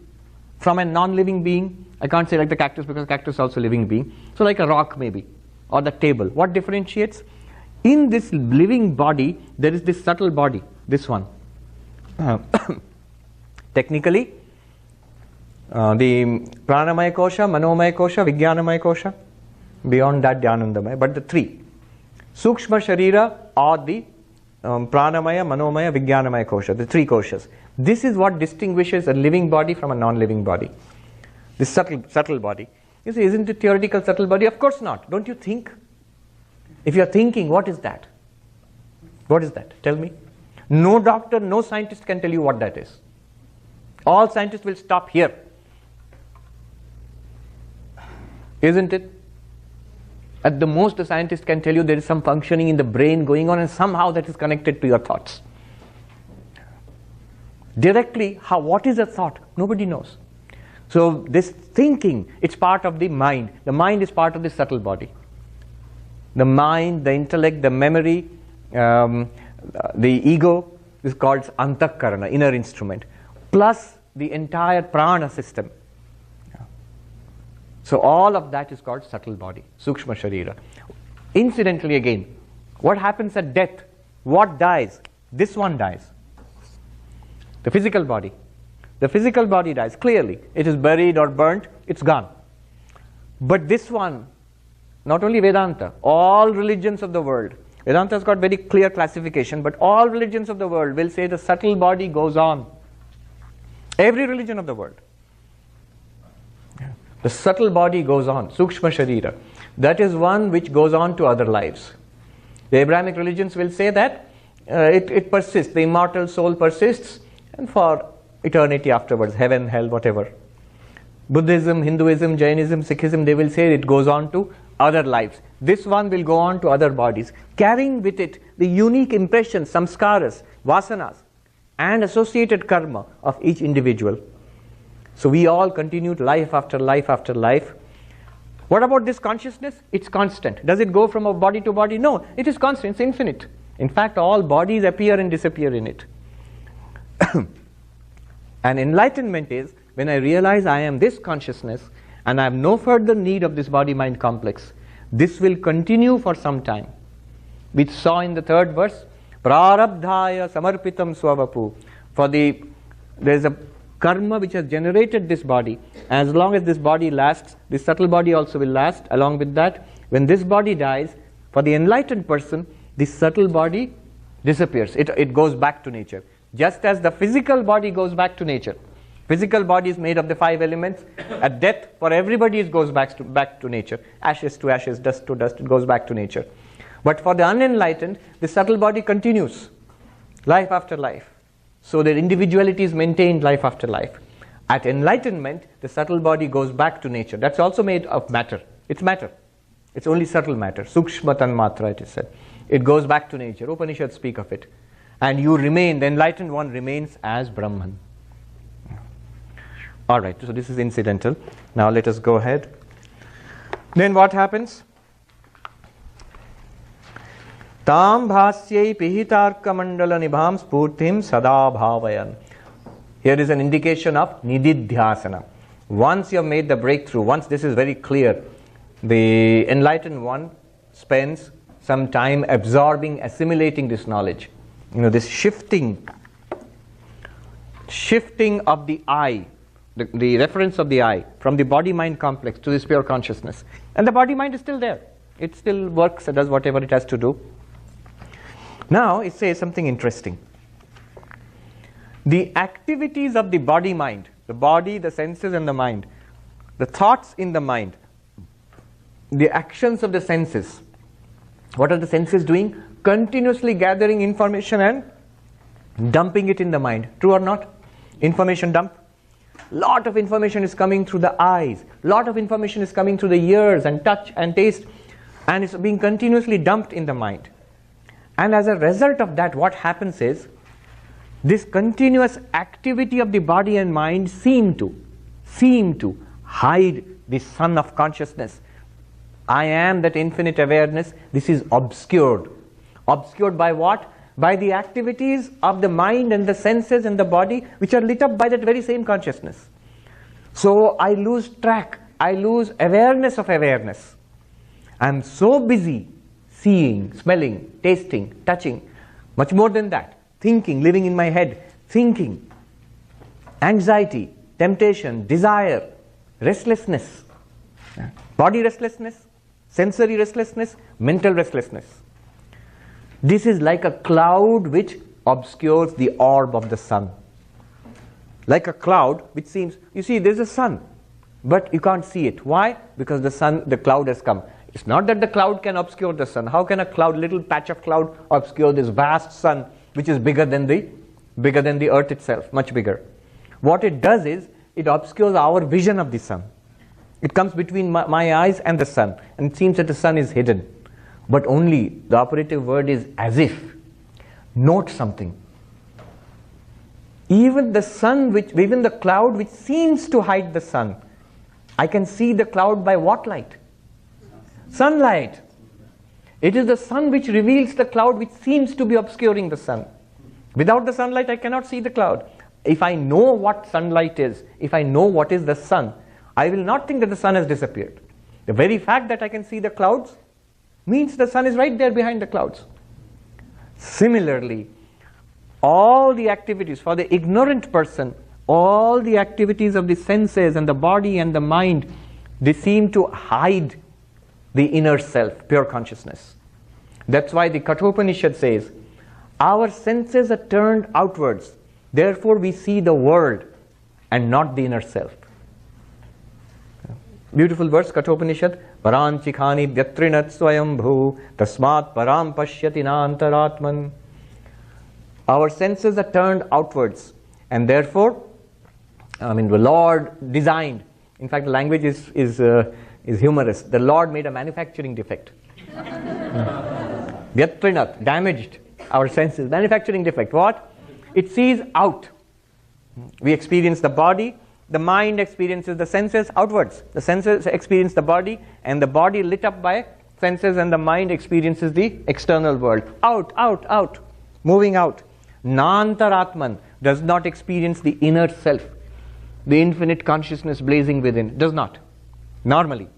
from a non-living being? I can't say like the cactus because cactus is also a living being. So like a rock maybe, or the table. What differentiates? In this living body, there is this subtle body, this one. Technically, the pranamaya kosha, manomaya kosha, vijnanamaya kosha, beyond that dhyanandamaya, but the three. Sukshma sharira or the pranamaya, manomaya, vijnanamaya kosha, the three koshas. This is what distinguishes a living body from a non-living body. This subtle body. You say, isn't it theoretical subtle body? Of course not. Don't you think? If you are thinking, what is that? What is that? Tell me. No doctor, no scientist can tell you what that is. All scientists will stop here. Isn't it? At the most, the scientist can tell you there is some functioning in the brain going on and somehow that is connected to your thoughts. Directly, what is a thought? Nobody knows. So this thinking, it's part of the mind. The mind is part of the subtle body. The mind, the intellect, the memory, the ego is called antakarana, inner instrument, plus the entire prana system. So all of that is called subtle body, sukshma sharira. Incidentally again, what happens at death? What dies? This one dies. The physical body. The physical body dies, clearly. It is buried or burnt, it's gone. But this one, not only Vedanta, all religions of the world, Vedanta has got very clear classification, but all religions of the world will say the subtle body goes on. Every religion of the world. The subtle body goes on, sukshma sharira. That is one which goes on to other lives. The Abrahamic religions will say that it persists, the immortal soul persists, and for eternity afterwards, heaven, hell, whatever. Buddhism, Hinduism, Jainism, Sikhism, they will say it goes on to other lives. This one will go on to other bodies, carrying with it the unique impressions, samskaras, vasanas, and associated karma of each individual. So we all continued life after life after life. What about this consciousness? It's constant. Does it go from a body to body? No, it is constant, it's infinite. In fact, all bodies appear and disappear in it. And enlightenment is when I realize I am this consciousness and I have no further need of this body-mind complex. This will continue for some time. We saw in the third verse, prarabdhaya samarpitam swavapu. There is a karma which has generated this body. As long as this body lasts, this subtle body also will last. Along with that, when this body dies, for the enlightened person, this subtle body disappears. It goes back to nature. Just as the physical body goes back to nature. Physical body is made of the 5 elements. At death, for everybody, it goes back to nature. Ashes to ashes, dust to dust, it goes back to nature. But for the unenlightened, the subtle body continues, life after life. So their individuality is maintained life after life. At enlightenment, the subtle body goes back to nature. That's also made of matter. It's matter. It's only subtle matter. Sukshma tanmatra, it is said. It goes back to nature. Upanishads speak of it. And you remain, the enlightened one remains as Brahman. Alright, so this is incidental. Now let us go ahead. Then what happens? Tam bhasyai pihitarka mandala nibham spurtim sada bhavayan. Here is an indication of nididhyasana. Once you have made the breakthrough, once this is very clear, the enlightened one spends some time absorbing, assimilating this knowledge. This shifting of the I, the reference of the I from the body-mind complex to this pure consciousness. And the body-mind is still there. It still works, it does whatever it has to do. Now it says something interesting. The activities of the body-mind, the body, the senses and the mind, the thoughts in the mind, the actions of the senses. What are the senses doing? Continuously gathering information and dumping it in the mind. True or not? Information dump. Lot of information is coming through the eyes. Lot of information is coming through the ears and touch and taste. And it's being continuously dumped in the mind. And as a result of that, what happens is, this continuous activity of the body and mind seem to hide the sun of consciousness. I am that infinite awareness. This is obscured. Obscured by what? By the activities of the mind and the senses and the body, which are lit up by that very same consciousness. So I lose track. I lose awareness of awareness. I'm so busy seeing, smelling, tasting, touching. Much more than that. Thinking, living in my head. Thinking. Anxiety, temptation, desire, restlessness. Body restlessness, sensory restlessness, mental restlessness. This is like a cloud which obscures the orb of the sun. Like a cloud which seems, you see, there's a sun, but you can't see it. Why? Because the cloud has come. It's not that the cloud can obscure the sun. How can a cloud, little patch of cloud, obscure this vast sun, which is bigger than the earth itself, much bigger? What it does is, it obscures our vision of the sun. It comes between my eyes and the sun, and it seems that the sun is hidden. But only, the operative word is as if. Note something. Even the cloud which seems to hide the sun, I can see the cloud by what light? Sunlight. It is the sun which reveals the cloud which seems to be obscuring the sun. Without the sunlight, I cannot see the cloud. If I know what sunlight is, if I know what is the sun, I will not think that the sun has disappeared. The very fact that I can see the clouds means the sun is right there behind the clouds. Similarly, all the activities, for the ignorant person, all the activities of the senses and the body and the mind, they seem to hide the inner self, pure consciousness. That's why the Kathopanishad says, our senses are turned outwards, therefore we see the world and not the inner self. Beautiful verse, Kathopanishad. Paranchikhani vyatrinat swayambhu tasmat param pashyati na antaratman. Our senses are turned outwards, and therefore, the Lord designed. In fact, the language is humorous. The Lord made a manufacturing defect. Vyatrinat, damaged our senses. Manufacturing defect. What? It sees out. We experience the body. The mind experiences the senses outwards. The senses experience the body, and the body lit up by senses and the mind experiences the external world. Out, out, out, moving out. Nantaratman does not experience the inner self, the infinite consciousness blazing within. Does not. Normally.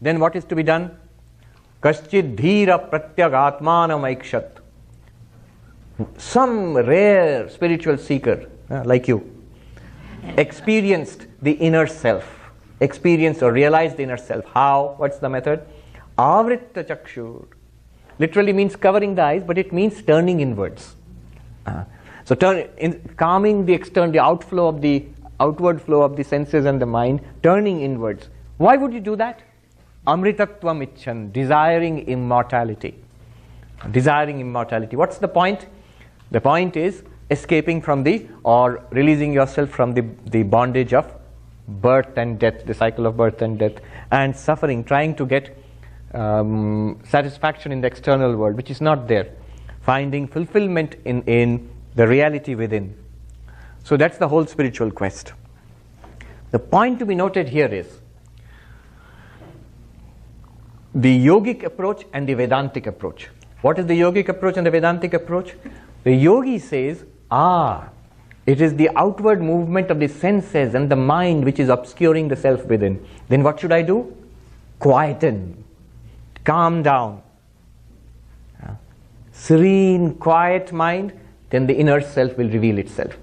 Then what is to be done? Kaschid dhira pratyagatmanam aikshat. Some rare spiritual seeker, like you, experienced the inner self, experienced or realized the inner self. How? What's the method? Avritta chakshur. Literally means covering the eyes, but it means turning inwards. So calming the external, the outward flow of the senses and the mind, turning inwards. Why would you do that? Amritatvam icchan, desiring immortality. Desiring immortality. What's the point? The point is escaping from or releasing yourself from the bondage of birth and death, the cycle of birth and death, and suffering, trying to get satisfaction in the external world, which is not there. Finding fulfillment in the reality within. So that's the whole spiritual quest. The point to be noted here is the yogic approach and the Vedantic approach. What is the yogic approach and the Vedantic approach? The yogi says, it is the outward movement of the senses and the mind which is obscuring the self within. Then what should I do? Quieten, calm down. Serene, quiet mind, then the inner self will reveal itself.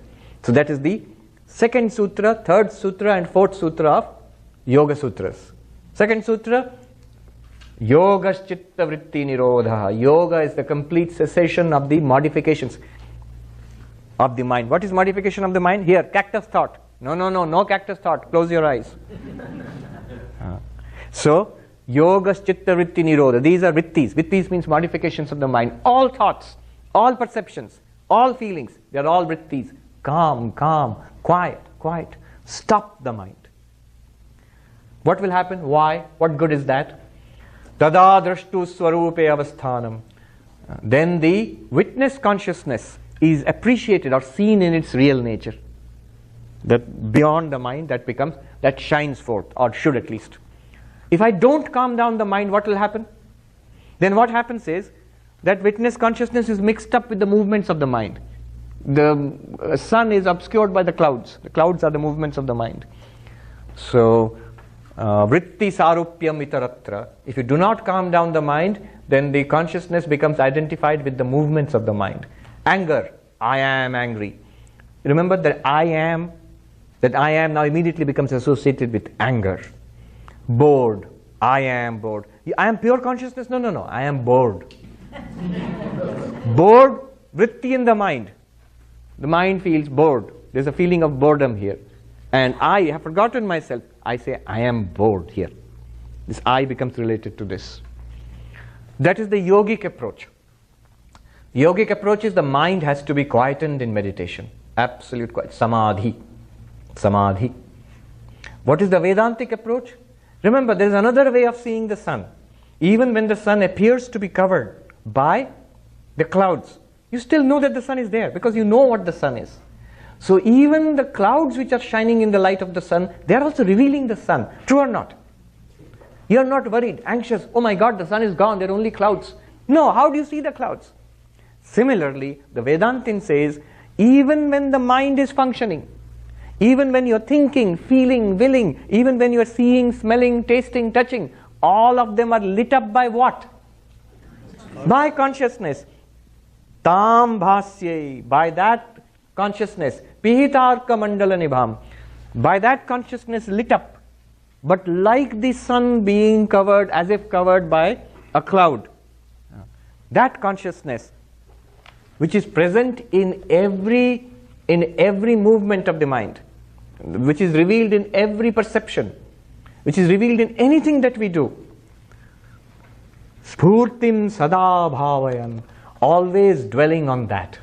So that is the second sutra, third sutra and fourth sutra of Yoga Sutras. Second sutra, Yogaschitta vritti nirodha. Yoga is the complete cessation of the modifications of the mind. What is modification of the mind? Here, cactus thought. No cactus thought. Close your eyes. So, Yogaschitta vritti nirodha. These are vrittis. Vrittis means modifications of the mind. All thoughts, all perceptions, all feelings, they are all vrittis. Calm, calm, quiet, quiet. Stop the mind. What will happen? Why? What good is that? Tada drashtu swarupe avasthanam. Then the witness consciousness is appreciated or seen in its real nature. That beyond the mind, that shines forth, or should at least. If I don't calm down the mind, what will happen? Then what happens is that witness consciousness is mixed up with the movements of the mind. The sun is obscured by the clouds. The clouds are the movements of the mind. So, vritti sarupyam itaratra. If you do not calm down the mind, then the consciousness becomes identified with the movements of the mind. Anger, I am angry. Remember that I am now immediately becomes associated with anger. Bored, I am bored. I am pure consciousness? No, I am bored. Bored, vritti in the mind. The mind feels bored. There's a feeling of boredom here. And I have forgotten myself. I say, I am bored here. This I becomes related to this. That is the yogic approach. The yogic approach is the mind has to be quietened in meditation. Absolute quiet. Samadhi. Samadhi. What is the Vedantic approach? Remember, there is another way of seeing the sun. Even when the sun appears to be covered by the clouds, you still know that the sun is there because you know what the sun is. So even the clouds which are shining in the light of the sun, they are also revealing the sun. True or not? You are not worried, anxious, oh my God, the sun is gone, there are only clouds. No, how do you see the clouds? Similarly, the Vedantin says, even when the mind is functioning, even when you are thinking, feeling, willing, even when you are seeing, smelling, tasting, touching, all of them are lit up by what? By consciousness. Tam bhasye, by that consciousness, pihitarka mandala nibham, by that consciousness lit up, but like the sun being covered, as if covered by a cloud. That consciousness, which is present in every movement of the mind, which is revealed in every perception, which is revealed in anything that we do. Spurtim sada bhavayan, always dwelling on that.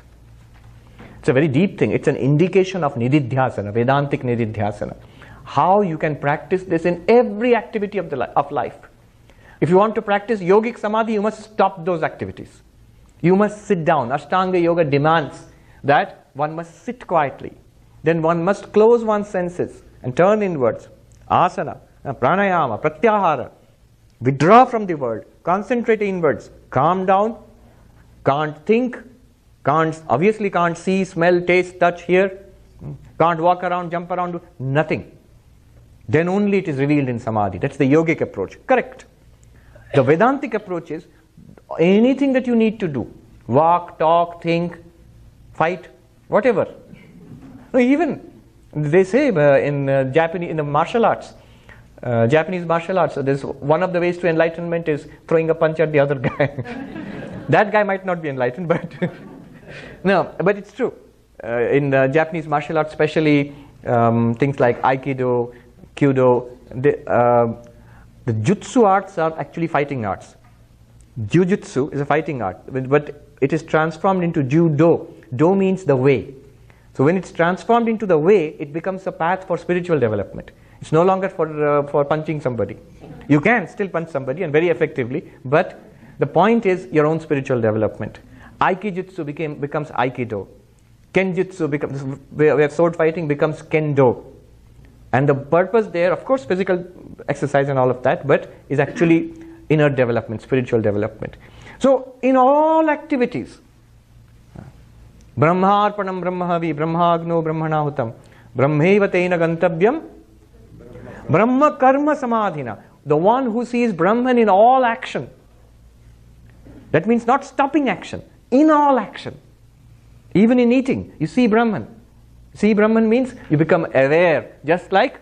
It's a very deep thing. It's an indication of nididhyasana, Vedantic nididhyasana. How you can practice this in every activity of life. If you want to practice yogic samadhi, you must stop those activities. You must sit down. Ashtanga yoga demands that one must sit quietly. Then one must close one's senses and turn inwards. Asana, pranayama, pratyahara. Withdraw from the world. concentrate inwards, calm down, can't think, obviously can't see, smell, taste, touch, hear, can't walk around, jump around, nothing. Then only it is revealed in samadhi. That's the yogic approach. Correct. The Vedantic approach is anything that you need to do, walk, talk, think, fight, whatever. No, even they say in the martial arts, Japanese martial arts, there's one of the ways to enlightenment is throwing a punch at the other guy. That guy might not be enlightened, but no, but it's true. In Japanese martial arts, especially things like Aikido, Kyudo, the jutsu arts are actually fighting arts. Jujutsu is a fighting art, but it is transformed into judo. Do means the way. So when it's transformed into the way, it becomes a path for spiritual development. It's no longer for punching somebody. You can still punch somebody and very effectively, but the point is your own spiritual development. Aikijutsu becomes Aikido. Kenjutsu becomes, where sword fighting becomes Kendo. And the purpose there, of course, physical exercise and all of that, but is actually inner development, spiritual development. So in all activities, Brahmarpanam Brahmahavi, Brahmagno Brahmanahutam, Brahmeva Tena Gantavyam, Brahma Karma Samadhina, the one who sees Brahman in all action. That means not stopping action, in all action. Even in eating, you see Brahman. See Brahman means you become aware, just like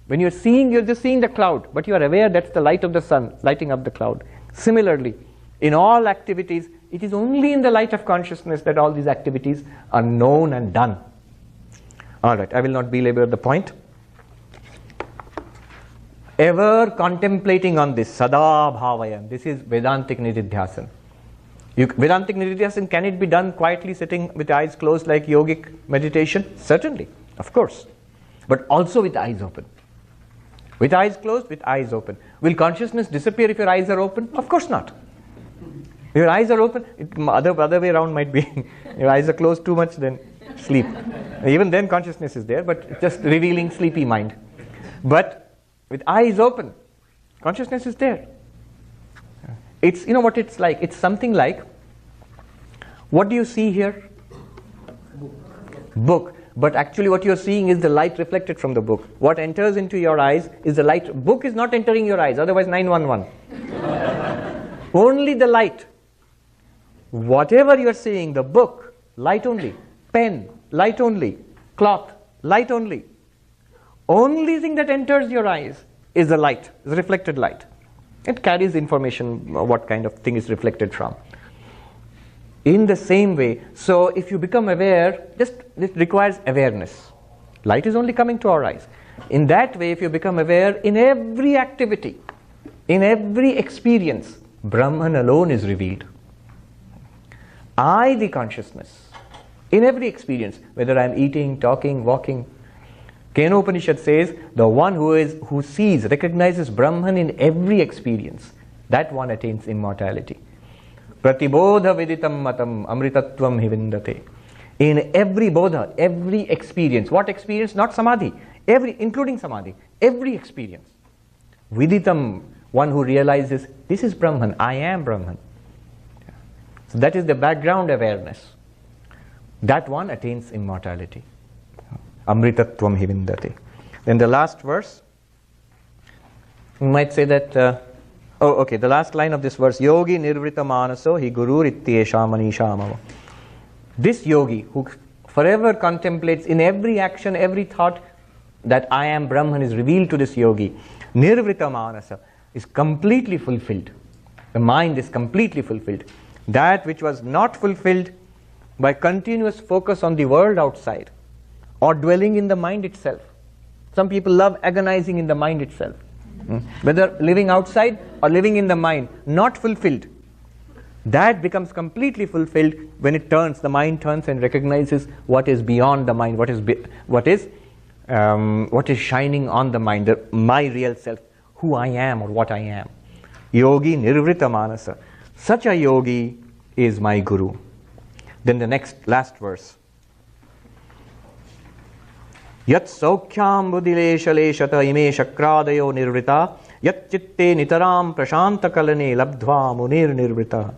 when you're just seeing the cloud, but you are aware that's the light of the sun lighting up the cloud. Similarly, in all activities, it is only in the light of consciousness that all these activities are known and done. Alright, I will not belabor the point. Ever contemplating on this, sada bhavayam, this is Vedantic Nididhyasan. Vedantic Nididhyasan, can it be done quietly sitting with eyes closed like yogic meditation? Certainly, of course. But also with eyes open. With eyes closed, with eyes open. Will consciousness disappear if your eyes are open? Of course not. If your eyes are open, other way around might be, your eyes are closed too much, then sleep. Even then consciousness is there, but just revealing sleepy mind. But with eyes open, consciousness is there. It's, you know what it's like? It's something like, what do you see here? Book. But actually what you're seeing is the light reflected from the book. What enters into your eyes is the light. Book is not entering your eyes, otherwise 911. Only the light. Whatever you're seeing, the book, light only. Pen, light only. Cloth, light only. Only thing that enters your eyes is the light, is reflected light. It carries information, what kind of thing is reflected from. In the same way, so if you become aware, it requires awareness. Light is only coming to our eyes. In that way, if you become aware, in every activity, in every experience, Brahman alone is revealed. I, the consciousness, in every experience, whether I am eating, talking, walking. Kena Upanishad says, the one who sees, recognizes Brahman in every experience, that one attains immortality. Pratibodha viditam matam amritatvam hivindate. In every bodha, every experience. What experience? Not samadhi. Including samadhi. Every experience. Viditam, one who realizes, this is Brahman, I am Brahman. So that is the background awareness. That one attains immortality. Amritatvam hivindate. Then the last verse, you might say that, the last line of this verse, Yogi nirvrita manaso hi guru rityesha manishamava. This yogi who forever contemplates in every action, every thought that I am Brahman is revealed to this yogi. Nirvrita manasa is completely fulfilled. The mind is completely fulfilled. That which was not fulfilled by continuous focus on the world outside or dwelling in the mind itself. Some people love agonizing in the mind itself. Whether living outside or living in the mind, not fulfilled. That becomes completely fulfilled when the mind turns and recognizes what is beyond the mind, what is shining on the mind, my real self, who I am or what I am. Yogi nirvrita manasa. Such a yogi is my guru. Then the last verse. Yat saukhyam buddhilesha leshata ime shakradayo nirvrita yat chitte nitaram prashanta kalane labdhva munir nirvrita.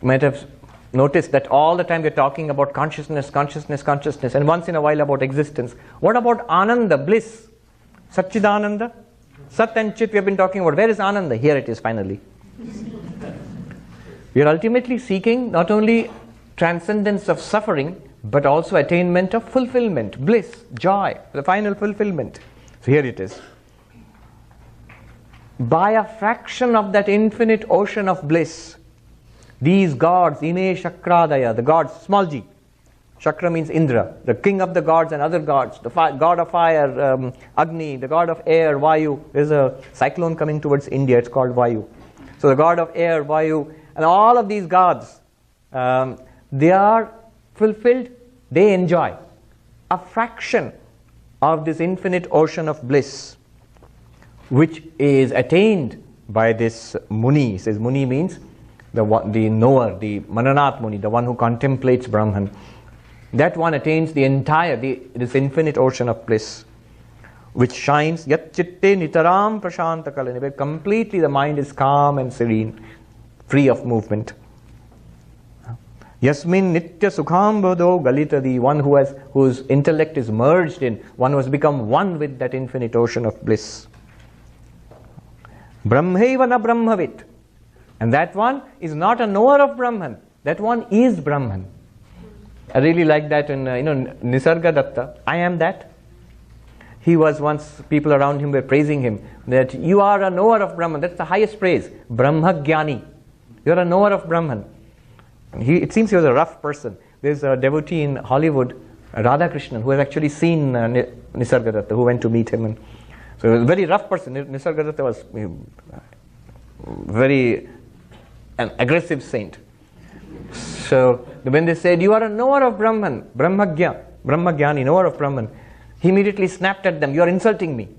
You might have noticed that all the time we're talking about consciousness, consciousness, consciousness, and once in a while about existence. What about Ananda, bliss? Satchidananda? Sat and Chit we have been talking about. Where is Ananda? Here it is finally. We are ultimately seeking not only transcendence of suffering, but also attainment of fulfillment, bliss, joy, the final fulfillment. So here it is. By a fraction of that infinite ocean of bliss, these gods, Ime Shakradaya, the gods, small g. Shakra means Indra, the king of the gods and other gods, the god of fire, Agni, the god of air, Vayu. There's a cyclone coming towards India, it's called Vayu. So the god of air, Vayu, and all of these gods, they are fulfilled, they enjoy a fraction of this infinite ocean of bliss, which is attained by this Muni. He says Muni means the knower, the Mananat Muni, the one who contemplates Brahman. That one attains the entire, this infinite ocean of bliss, which shines, yat chitte nitaram prashanta kalane, where completely the mind is calm and serene, free of movement. Yasmin nitya sukham bodho galitadi, one whose intellect is merged in, one who has become one with that infinite ocean of bliss. Brahmaiva na brahmavit, and that one is not a knower of Brahman, that one is Brahman. I really like that in Nisargadatta. I am that. He was once, people around him were praising him, that you are a knower of Brahman. That's the highest praise. Brahmagyani. You are a knower of Brahman. It seems he was a rough person. There's a devotee in Hollywood, Radhakrishnan, who has actually seen Nisargadatta, who went to meet him. And so he was a very rough person. Nisargadatta was very an aggressive saint. So when they said, you are a knower of Brahman, Brahmagyani, knower of Brahman, he immediately snapped at them, you are insulting me.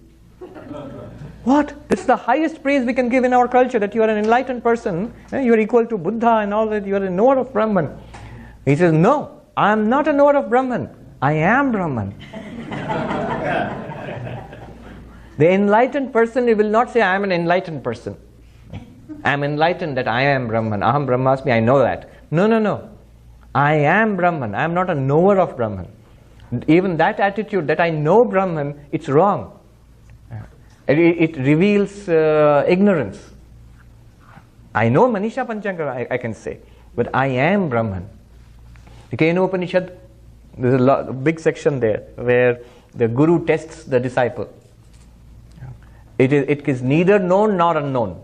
What? It's the highest praise we can give in our culture, that you are an enlightened person, you are equal to Buddha and all that, you are a knower of Brahman. He says, no, I am not a knower of Brahman, I am Brahman. The enlightened person will not say, I am an enlightened person. I am enlightened that I am Brahman. Aham Brahmasmi, I know that. No. I am Brahman. I am not a knower of Brahman. Even that attitude that I know Brahman, it's wrong. It reveals ignorance. I know Manisha Panchanga, I can say, but I am Brahman. The Kena Upanishad, there's a big section there where the Guru tests the disciple. It is neither known nor unknown.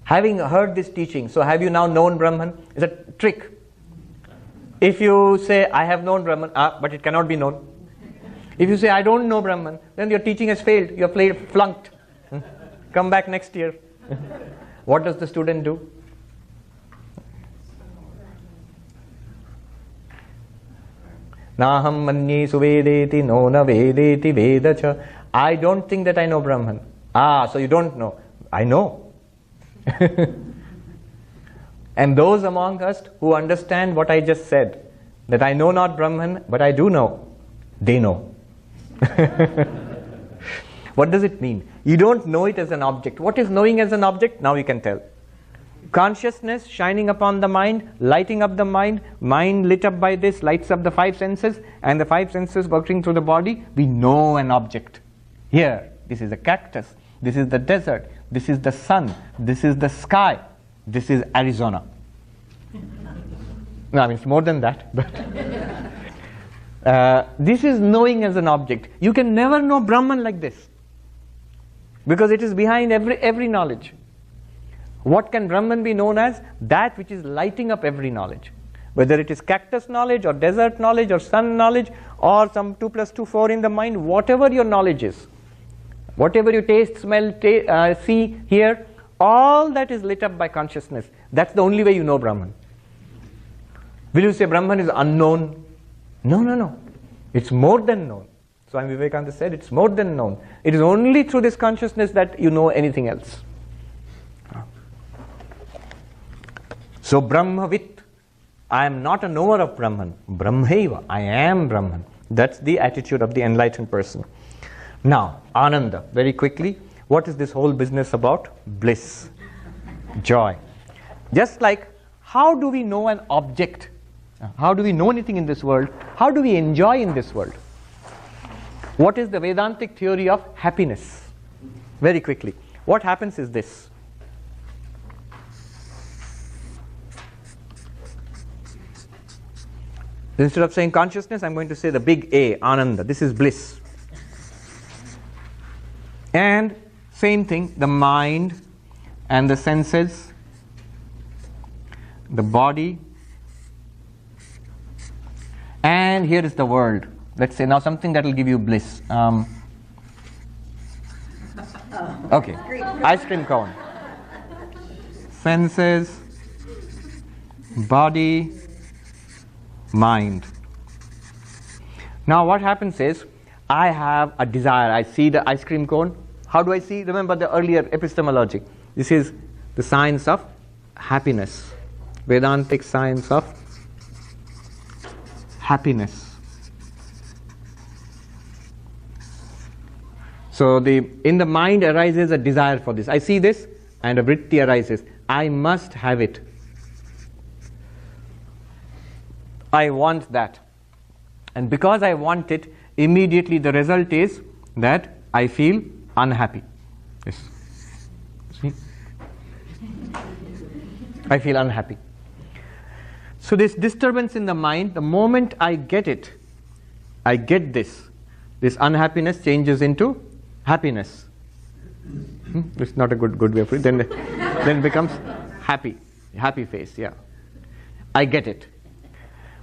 Having heard this teaching, so have you now known Brahman? It's a trick. If you say, I have known Brahman, but it cannot be known. If you say, I don't know Brahman, then your teaching has failed. You have flunked. Come back next year. What does the student do? Naham manye suvedeti no na vedeti vedacha. I don't think that I know Brahman. So you don't know. I know. And those among us who understand what I just said, that I know not Brahman, but I do know, they know. What does it mean? You don't know it as an object. What is knowing as an object? Now you can tell. Consciousness shining upon the mind, lighting up the mind lit up by this, lights up the five senses, and the five senses working through the body, we know an object. Here, this is a cactus, this is the desert, this is the sun, this is the sky, this is Arizona. No, I mean, it's more than that, but this is knowing as an object. You can never know Brahman like this, because it is behind every knowledge. What can Brahman be known as? That which is lighting up every knowledge. Whether it is cactus knowledge, or desert knowledge, or sun knowledge, or some 2 + 2 = 4 in the mind, whatever your knowledge is, whatever you taste, smell, see, hear, all that is lit up by consciousness. That's the only way you know Brahman. Will you say Brahman is unknown? No. It's more than known. Swami Vivekananda said it's more than known. It is only through this consciousness that you know anything else. So Brahmavit, I am not a knower of Brahman. Brahmaiva, I am Brahman. That's the attitude of the enlightened person. Now, Ananda, very quickly, what is this whole business about? Bliss, joy. Just like, how do we know an object? How do we know anything in this world? How do we enjoy in this world? What is the Vedantic theory of happiness? Very quickly. What happens is this. Instead of saying consciousness, I'm going to say the big A, Ananda. This is bliss. And same thing, the mind and the senses, the body, and here is the world. Let's say now something that will give you bliss. Okay, ice cream cone. Senses, body, mind. Now what happens is, I have a desire. I see the ice cream cone. How do I see? Remember the earlier epistemology. This is the science of happiness. Vedantic science of happiness. So in the mind arises a desire for this. I see this and a vritti arises. I must have it. I want that. And because I want it, immediately the result is that I feel unhappy. Yes. See? I feel unhappy. So this disturbance in the mind, the moment I get it, I get this unhappiness changes into happiness. It's not a good way of it. Then it becomes happy face, yeah. I get it.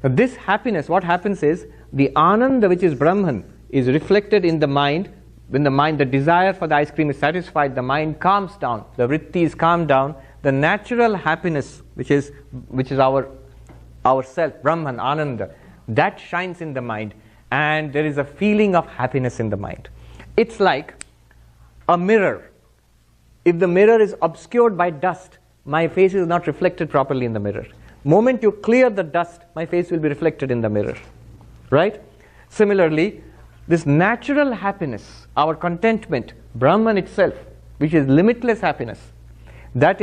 Now this happiness, what happens is, the Ananda, which is Brahman, is reflected in the mind. When the desire for the ice cream is satisfied, the mind calms down, the vrittis calm down, the natural happiness, which is our self, Brahman, Ananda, that shines in the mind, and there is a feeling of happiness in the mind. It's like a mirror. If the mirror is obscured by dust, my face is not reflected properly in the mirror. Moment you clear the dust, my face will be reflected in the mirror. Right? Similarly, this natural happiness, our contentment, Brahman itself, which is limitless happiness, that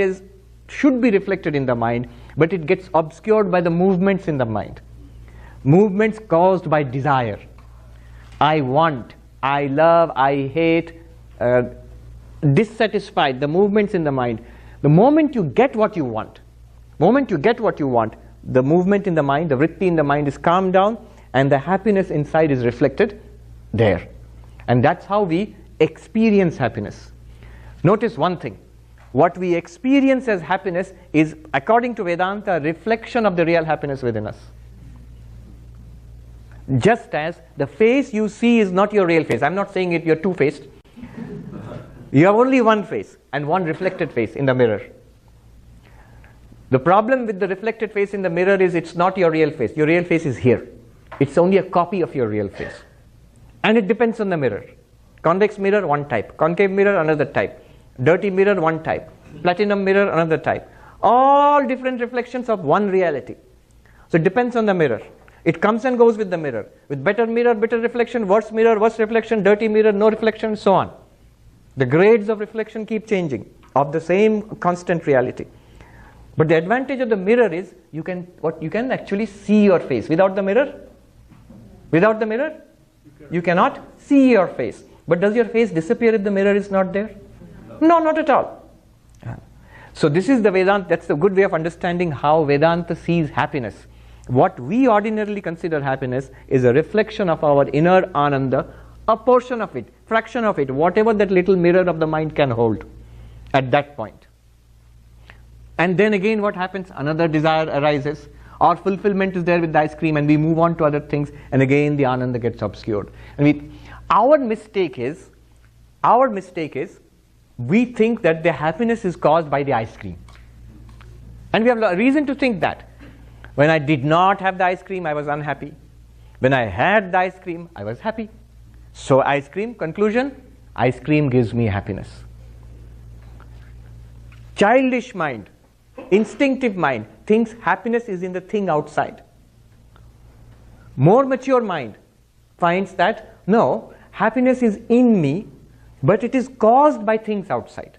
should be reflected in the mind, but it gets obscured by the movements in the mind. Movements caused by desire. I want, I love, I hate, dissatisfied, the movements in the mind. The moment you get what you want, the movement in the mind, the vritti in the mind is calmed down, and the happiness inside is reflected there. And that's how we experience happiness. Notice one thing. What we experience as happiness is, according to Vedanta, a reflection of the real happiness within us. Just as the face you see is not your real face. I'm not saying you're two-faced. You have only one face and one reflected face in the mirror. The problem with the reflected face in the mirror is it's not your real face. Your real face is here. It's only a copy of your real face. And it depends on the mirror. Convex mirror, one type. Concave mirror, another type. Dirty mirror, one type. Platinum mirror, another type. All different reflections of one reality. So it depends on the mirror. It comes and goes with the mirror. With better mirror, better reflection, worse mirror, worse reflection, dirty mirror, no reflection, so on. The grades of reflection keep changing of the same constant reality. But the advantage of the mirror is you can actually see your face. Without the mirror, you cannot see your face. But does your face disappear if the mirror is not there? No, not at all. So this is the Vedanta. That's a good way of understanding how Vedanta sees happiness. What we ordinarily consider happiness is a reflection of our inner Ananda, a portion of it, fraction of it, whatever that little mirror of the mind can hold at that point. And then again what happens? Another desire arises, or fulfillment is there with the ice cream, and we move on to other things, and again the Ananda gets obscured. And our mistake is we think that the happiness is caused by the ice cream. And we have a reason to think that. When I did not have the ice cream, I was unhappy. When I had the ice cream, I was happy. So ice cream, conclusion, ice cream gives me happiness. Childish mind, instinctive mind thinks happiness is in the thing outside. More mature mind finds that, no, happiness is in me, but it is caused by things outside.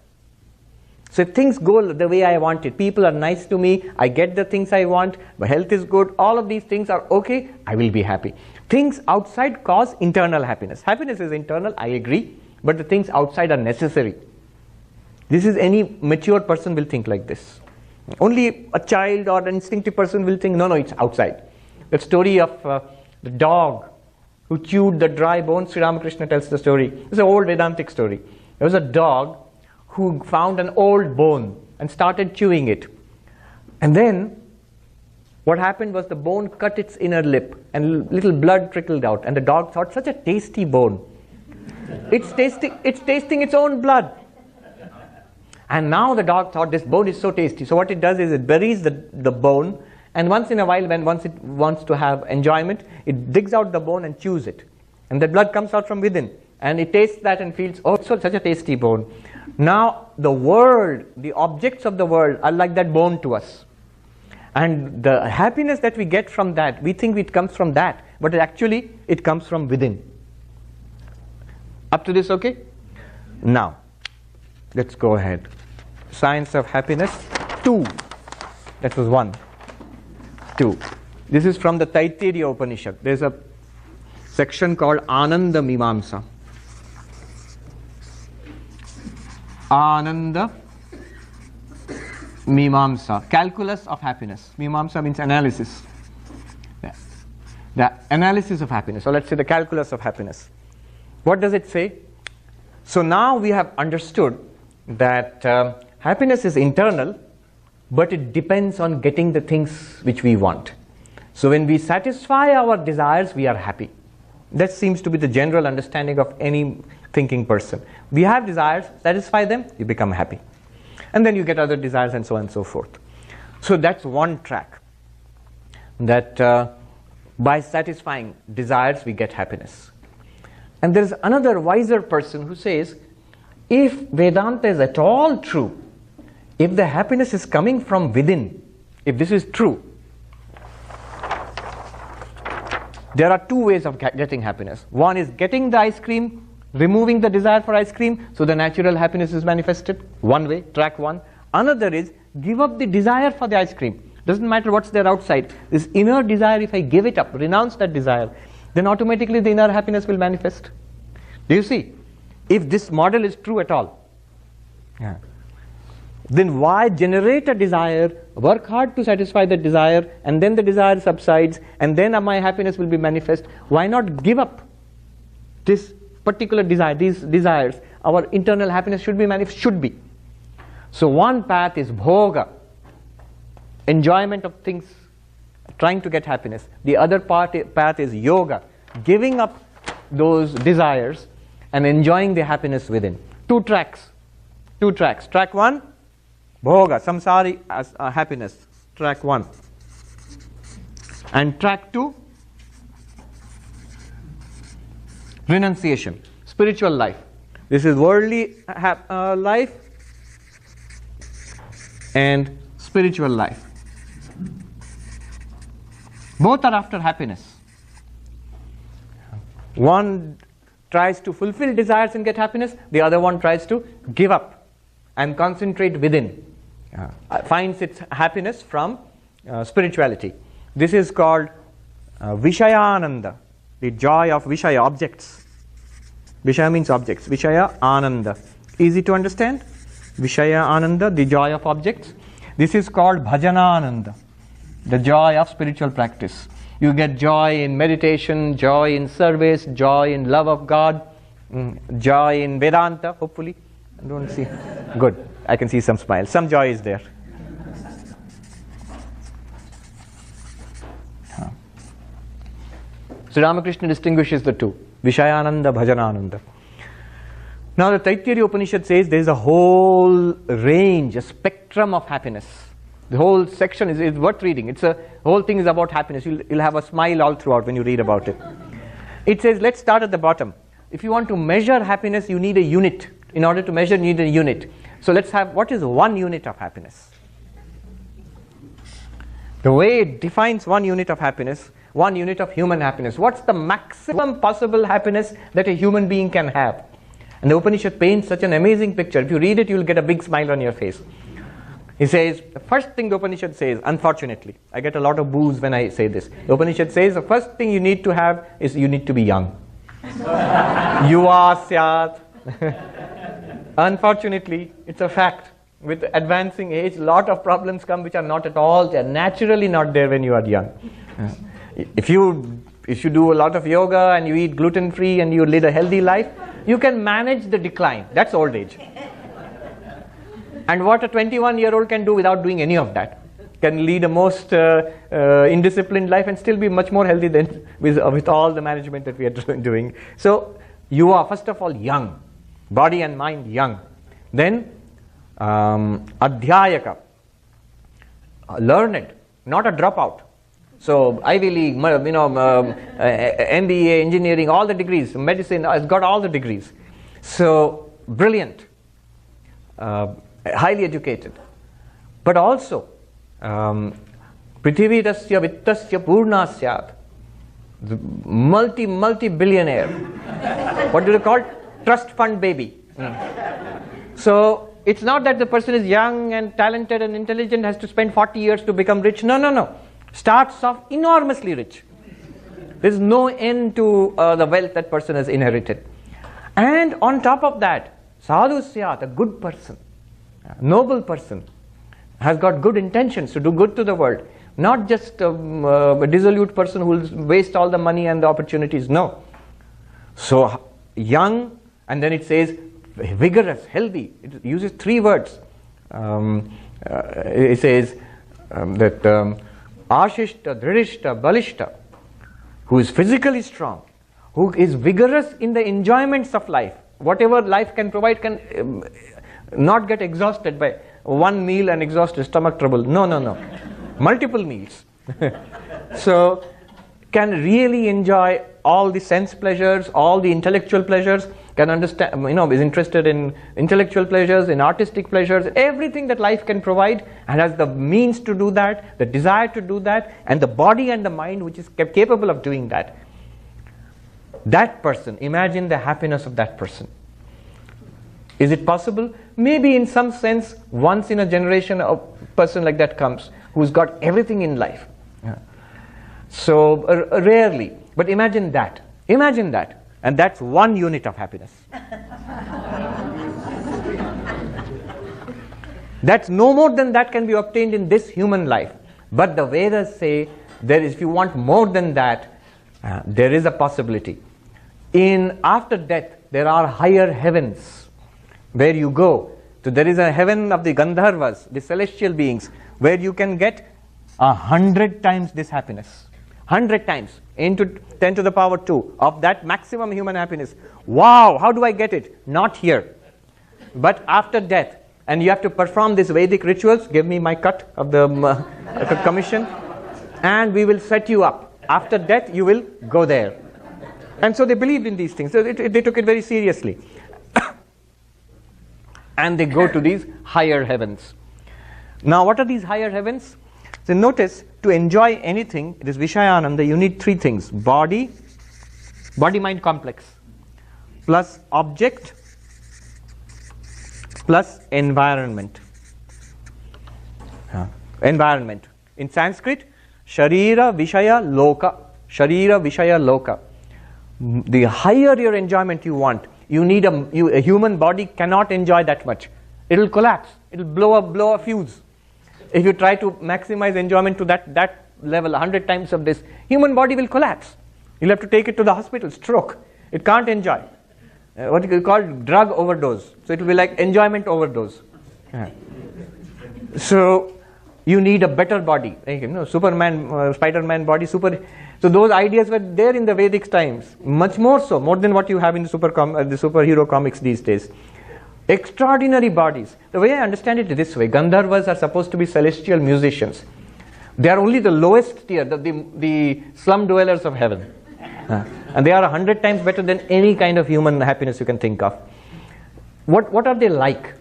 So if things go the way I want it, people are nice to me, I get the things I want, my health is good, all of these things are okay, I will be happy. Things outside cause internal happiness. Happiness is internal, I agree, but the things outside are necessary. This is any mature person will think like this. Only a child or an instinctive person will think, no, it's outside. The story of the dog who chewed the dry bones, Sri Ramakrishna tells the story. It's an old Vedantic story. There was a dog who found an old bone and started chewing it. And then what happened was the bone cut its inner lip and little blood trickled out. And the dog thought, such a tasty bone. It's tasting its own blood. And now the dog thought, this bone is so tasty. So what it does is it buries the bone, and once in a while, once it wants to have enjoyment, it digs out the bone and chews it. And the blood comes out from within. And it tastes that and feels, oh, it's such a tasty bone. Now the world, the objects of the world are like that bone to us. And the happiness that we get from that, we think it comes from that, but actually it comes from within. Up to this, okay? Now, let's go ahead. Science of Happiness 2. That was 1. 2. This is from the Taittiriya Upanishad. There's a section called Ananda Mimamsa. Ananda Mimamsa, calculus of happiness. Mimamsa means analysis. The analysis of happiness, or let's say the calculus of happiness. What does it say? So now we have understood that happiness is internal, but it depends on getting the things which we want. So when we satisfy our desires, we are happy. That seems to be the general understanding of any thinking person. We have desires, satisfy them, you become happy. And then you get other desires and so on and so forth. So that's one track. That by satisfying desires, we get happiness. And there is another wiser person who says, if Vedanta is at all true, if the happiness is coming from within, if this is true, there are two ways of getting happiness. One is getting the ice cream, removing the desire for ice cream, so the natural happiness is manifested. One way, track one. Another is give up the desire for the ice cream. Doesn't matter what's there outside. This inner desire, if I give it up, renounce that desire, then automatically the inner happiness will manifest. Do you see? If this model is true at all, then why generate a desire, work hard to satisfy the desire, and then the desire subsides, and then my happiness will be manifest? Why not give up this particular desire, these desires? Our internal happiness should be manifest, should be. So one path is bhoga, enjoyment of things, trying to get happiness. The other path is yoga, giving up those desires and enjoying the happiness within. Two tracks. Track one, bhoga, samsari as happiness, track one. And track two, renunciation, spiritual life. This is worldly life and spiritual life. Both are after happiness. One tries to fulfill desires and get happiness, the other one tries to give up and concentrate within, finds its happiness from spirituality. This is called Vishayananda, the joy of Vishaya, objects. Vishaya means objects. Vishaya Ananda. Easy to understand? Vishaya Ananda, the joy of objects. This is called Bhajanananda, the joy of spiritual practice. You get joy in meditation, joy in service, joy in love of God, joy in Vedanta, hopefully. I don't see. Good. I can see some smiles. Some joy is there. So Ramakrishna distinguishes the two, Vishayananda, Bhajanananda. Now the Taittiriya Upanishad says there is a whole range, a spectrum of happiness. The whole section is worth reading. The whole thing is about happiness. You'll have a smile all throughout when you read about it. It says, let's start at the bottom. If you want to measure happiness, you need a unit. In order to measure, you need a unit. So let's have, what is 1 unit of happiness? The way it defines one unit of happiness, one unit of human happiness. What's the maximum possible happiness that a human being can have? And the Upanishad paints such an amazing picture. If you read it, you'll get a big smile on your face. He says, the first thing the Upanishad says, unfortunately, I get a lot of boos when I say this. The Upanishad says the first thing you need to have is you need to be young. Yuva syat. Unfortunately, it's a fact. With advancing age, a lot of problems come which are not at all, they are naturally not there when you are young. If you do a lot of yoga and you eat gluten-free and you lead a healthy life, you can manage the decline. That's old age. And what a 21-year-old can do without doing any of that, can lead a most indisciplined life and still be much more healthy than with all the management that we are doing. So you are first of all young, body and mind young. Then adhyayaka, learned, not a dropout. So Ivy League, MBA, engineering, all the degrees, medicine, has got all the degrees. So brilliant, highly educated, but also prithivittasya vittasya purna syat, multi-billionaire. What do they call? Trust fund baby. So it's not that the person is young and talented and intelligent, has to spend 40 years to become rich. No. Starts off enormously rich. There's no end to the wealth that person has inherited. And on top of that, sadhu syat, a good person, a noble person, has got good intentions to do good to the world. Not just a dissolute person who will waste all the money and the opportunities. No. So young, and then it says vigorous, healthy. It uses 3 words. It says that ashishta, dridishta, balishta, who is physically strong, who is vigorous in the enjoyments of life. Whatever life can provide, can not get exhausted by one meal and exhaust his stomach trouble. No. Multiple meals. So can really enjoy all the sense pleasures, all the intellectual pleasures, can understand, is interested in intellectual pleasures, in artistic pleasures, everything that life can provide, and has the means to do that, the desire to do that, and the body and the mind which is capable of doing that. That person, imagine the happiness of that person. Is it possible? Maybe in some sense, once in a generation a person like that comes, who's got everything in life. So rarely, but imagine that. And that's one unit of happiness. That's no more than that can be obtained in this human life. But the Vedas say, if you want more than that, there is a possibility. After death, there are higher heavens where you go. So there is a heaven of the Gandharvas, the celestial beings, where you can get 100 times this happiness. 100 times into 10 to the power 2 of that maximum human happiness. Wow, how do I get it? Not here, but after death. And you have to perform these Vedic rituals. Give me my cut of the commission, and we will set you up. After death, you will go there. And so they believed in these things. So they took it very seriously. And they go to these higher heavens. Now, what are these higher heavens? So notice, to enjoy anything, it is Vishayananda, you need 3 things. Body-mind complex, plus object, plus environment. Environment. In Sanskrit, Sharira Vishaya Loka. Sharira Vishaya Loka. The higher your enjoyment you want, you need a human body cannot enjoy that much. It will collapse. It will blow a fuse. If you try to maximize enjoyment to that level, 100 times of this, human body will collapse. You'll have to take it to the hospital, stroke. It can't enjoy. What you call drug overdose. So it will be like enjoyment overdose. So you need a better body. Superman, Spider-Man body, So those ideas were there in the Vedic times. Much more so, more than what you have in the superhero comics these days. Extraordinary bodies. The way I understand it is this way. Gandharvas are supposed to be celestial musicians. They are only the lowest tier, the slum dwellers of heaven. And they are 100 times better than any kind of human happiness you can think of. What are they like?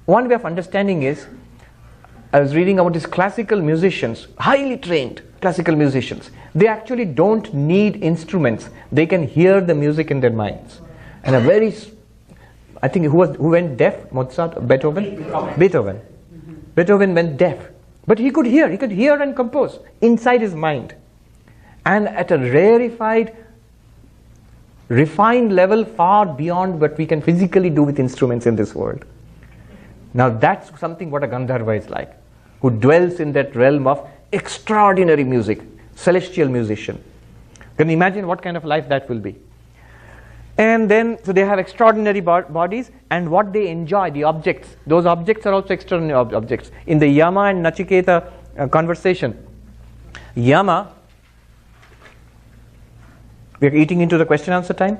One way of understanding is, I was reading about these classical musicians, highly trained classical musicians. They actually don't need instruments. They can hear the music in their minds. And I think who went deaf? Mozart? Beethoven? Beethoven. Beethoven went deaf. But he could hear and compose inside his mind. And at a rarefied, refined level far beyond what we can physically do with instruments in this world. Now that's something what a Gandharva is like, who dwells in that realm of extraordinary music, celestial musician. Can you imagine what kind of life that will be? And then, so they have extraordinary bodies, and what they enjoy, the objects, those objects are also extraordinary objects. In the Yama and Nachiketa conversation, Yama, we are eating into the question answer time?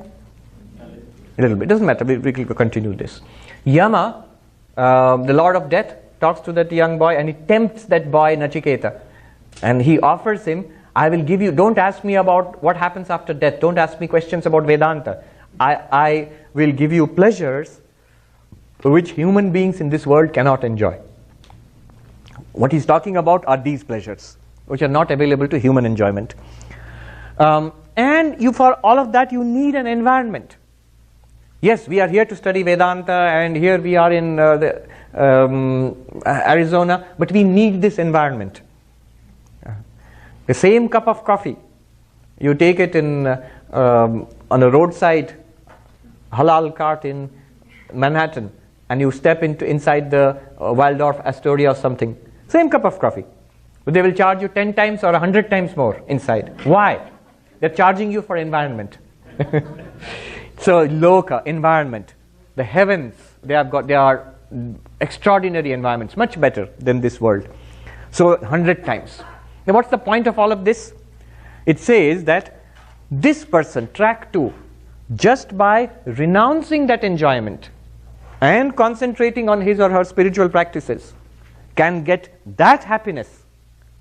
A little bit, doesn't matter, we will continue this. Yama, the Lord of Death, talks to that young boy and he tempts that boy Nachiketa. And he offers him, I will give you, don't ask me about what happens after death, don't ask me questions about Vedanta. I will give you pleasures which human beings in this world cannot enjoy. What he's talking about are these pleasures, which are not available to human enjoyment. And for all of that you need an environment. Yes, we are here to study Vedanta, and here we are in Arizona, but we need this environment. The same cup of coffee, you take it in on a roadside halal cart in Manhattan, and you step inside the Waldorf Astoria or something. Same cup of coffee, but they will charge you 10 times or 100 times more inside. Why? They're charging you for environment. So loka, environment, the heavens, they are extraordinary environments, much better than this world. So 100 times. Now what's the point of all of this? It says that this person, track 2, just by renouncing that enjoyment and concentrating on his or her spiritual practices, can get that happiness,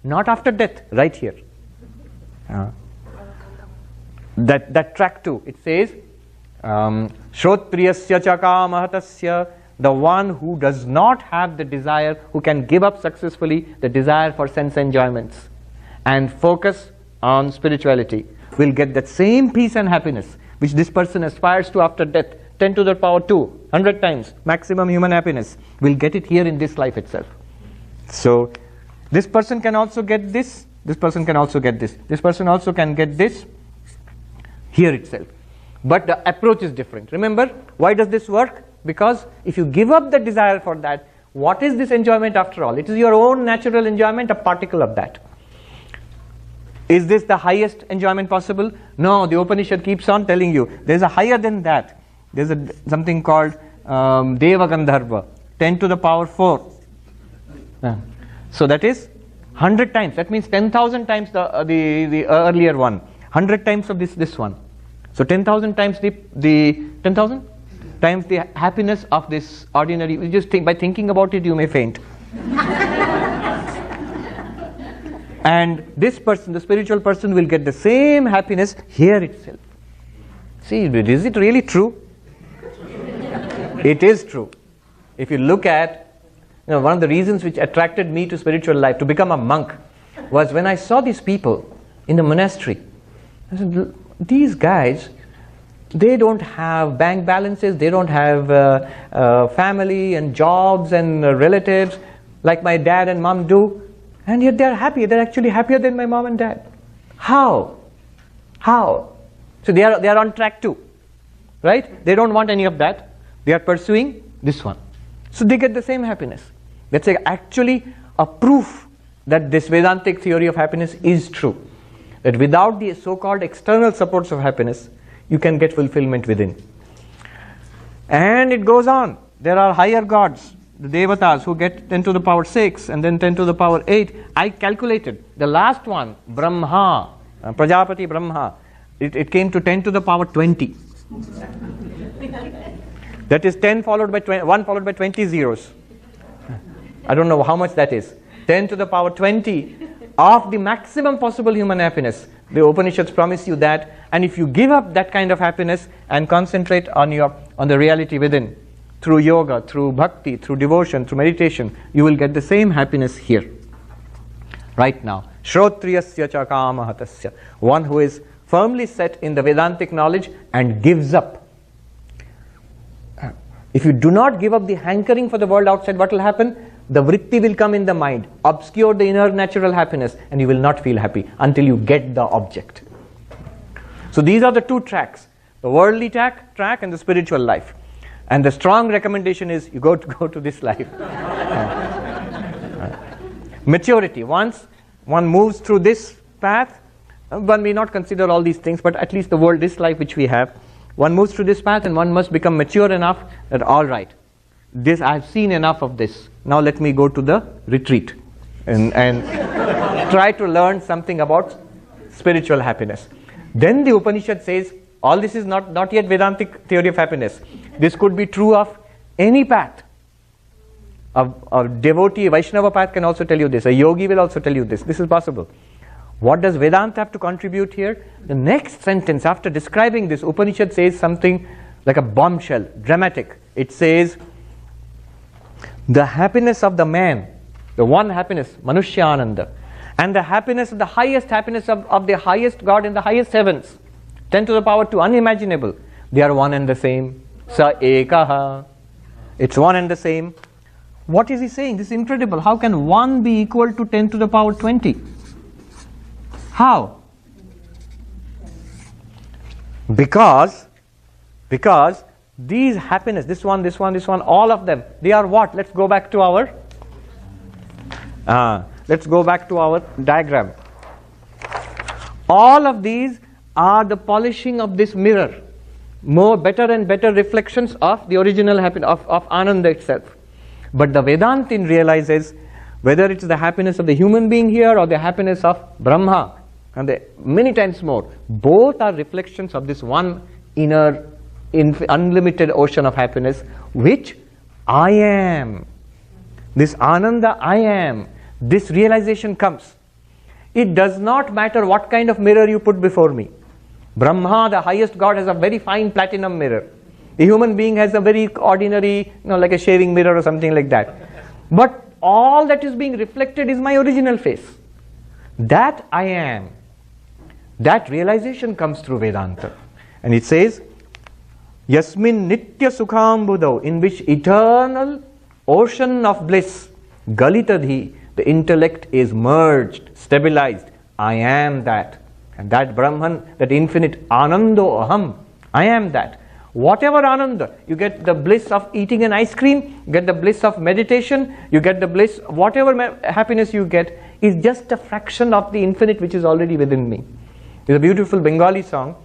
not after death, right here. That track 2, it says, Shrotriyasya chakamahatasya, the one who does not have the desire, who can give up successfully the desire for sense enjoyments and focus on spirituality, will get that same peace and happiness which this person aspires to after death, 10 to the power 2, 100 times maximum human happiness, will get it here in this life itself. So this person can also get this person can also get this person also can get this here itself. But the approach is different. Remember, why does this work? Because if you give up the desire for that, what is this enjoyment after all? It is your own natural enjoyment, a particle of that. Is this the highest enjoyment possible? No, the Upanishad keeps on telling you, there is a higher than that. There is something called Deva Gandharva, 10 to the power 4. So that is 100 times. That means 10,000 times the earlier one. 100 times of this one. So 10,000 times the 10,000 times the happiness of this ordinary. You just think, by thinking about it, you may faint. And this person, the spiritual person, will get the same happiness here itself. See, is it really true? It is true. If you look at, one of the reasons which attracted me to spiritual life, to become a monk, was when I saw these people in the monastery. I said, these guys, they don't have bank balances, they don't have family and jobs and relatives like my dad and mom do, and yet they're happy. They're actually happier than my mom and dad. How? So they are on track 2, right? They don't want any of that. They are pursuing this one. So they get the same happiness. That's actually a proof that this Vedantic theory of happiness is true. That without the so-called external supports of happiness, you can get fulfillment within. And it goes on. There are higher gods, the Devatas, who get 10 to the power 6 and then 10 to the power 8. I calculated the last one, Brahma, Prajapati Brahma, it came to 10 to the power 20. That is 10 followed by 20, 1 followed by 20 zeros. I don't know how much that is. 10 to the power 20 of the maximum possible human happiness. The Upanishads promise you that, and if you give up that kind of happiness and concentrate on the reality within, through yoga, through bhakti, through devotion, through meditation, you will get the same happiness here, right now. Shrotriyasya cha kamahatasya. One who is firmly set in the Vedantic knowledge and gives up. If you do not give up the hankering for the world outside, what will happen? The vritti will come in the mind, obscure the inner natural happiness, and you will not feel happy until you get the object. So these are the two tracks, the worldly track and the spiritual life. And the strong recommendation is you go to this life. Maturity. Once one moves through this path, one may not consider all these things, but at least the world, this life which we have, one moves through this path and one must become mature enough that, all right, this I've seen enough of this. Now let me go to the retreat and try to learn something about spiritual happiness. Then the Upanishad says, all this is not yet Vedantic theory of happiness. This could be true of any path. A devotee, Vaishnava path can also tell you this. A yogi will also tell you this. This is possible. What does Vedanta have to contribute here? The next sentence, after describing this, Upanishad says something like a bombshell, dramatic. It says, the happiness of the man, the one happiness, Manushyananda, and the happiness of the highest happiness of the highest God in the highest heavens, 10 to the power 2, unimaginable. They are one and the same. Sa ekaha. It's one and the same. What is he saying? This is incredible. How can 1 be equal to 10 to the power 20? How? Because these happiness, this one, all of them, they are what? Let's go back to our diagram. All of these are the polishing of this mirror, more better and better reflections of the original happiness of Ananda itself. But the Vedantin realizes whether it's the happiness of the human being here or the happiness of Brahma, and many times more, both are reflections of this one inner unlimited ocean of happiness, which I am. This Ananda I am. This realization comes. It does not matter what kind of mirror you put before me. Brahma, the highest God, has a very fine platinum mirror. The human being has a very ordinary, like a shaving mirror or something like that. But all that is being reflected is my original face. That I am. That realization comes through Vedanta. And it says, Yasmin Nitya Sukham Buddho, in which eternal ocean of bliss, Galitadhi, the intellect is merged, stabilized. I am that. And that Brahman, that infinite Anando Aham, I am that. Whatever Ananda, you get the bliss of eating an ice cream, you get the bliss of meditation, you get the bliss, whatever happiness you get is just a fraction of the infinite which is already within me. There's a beautiful Bengali song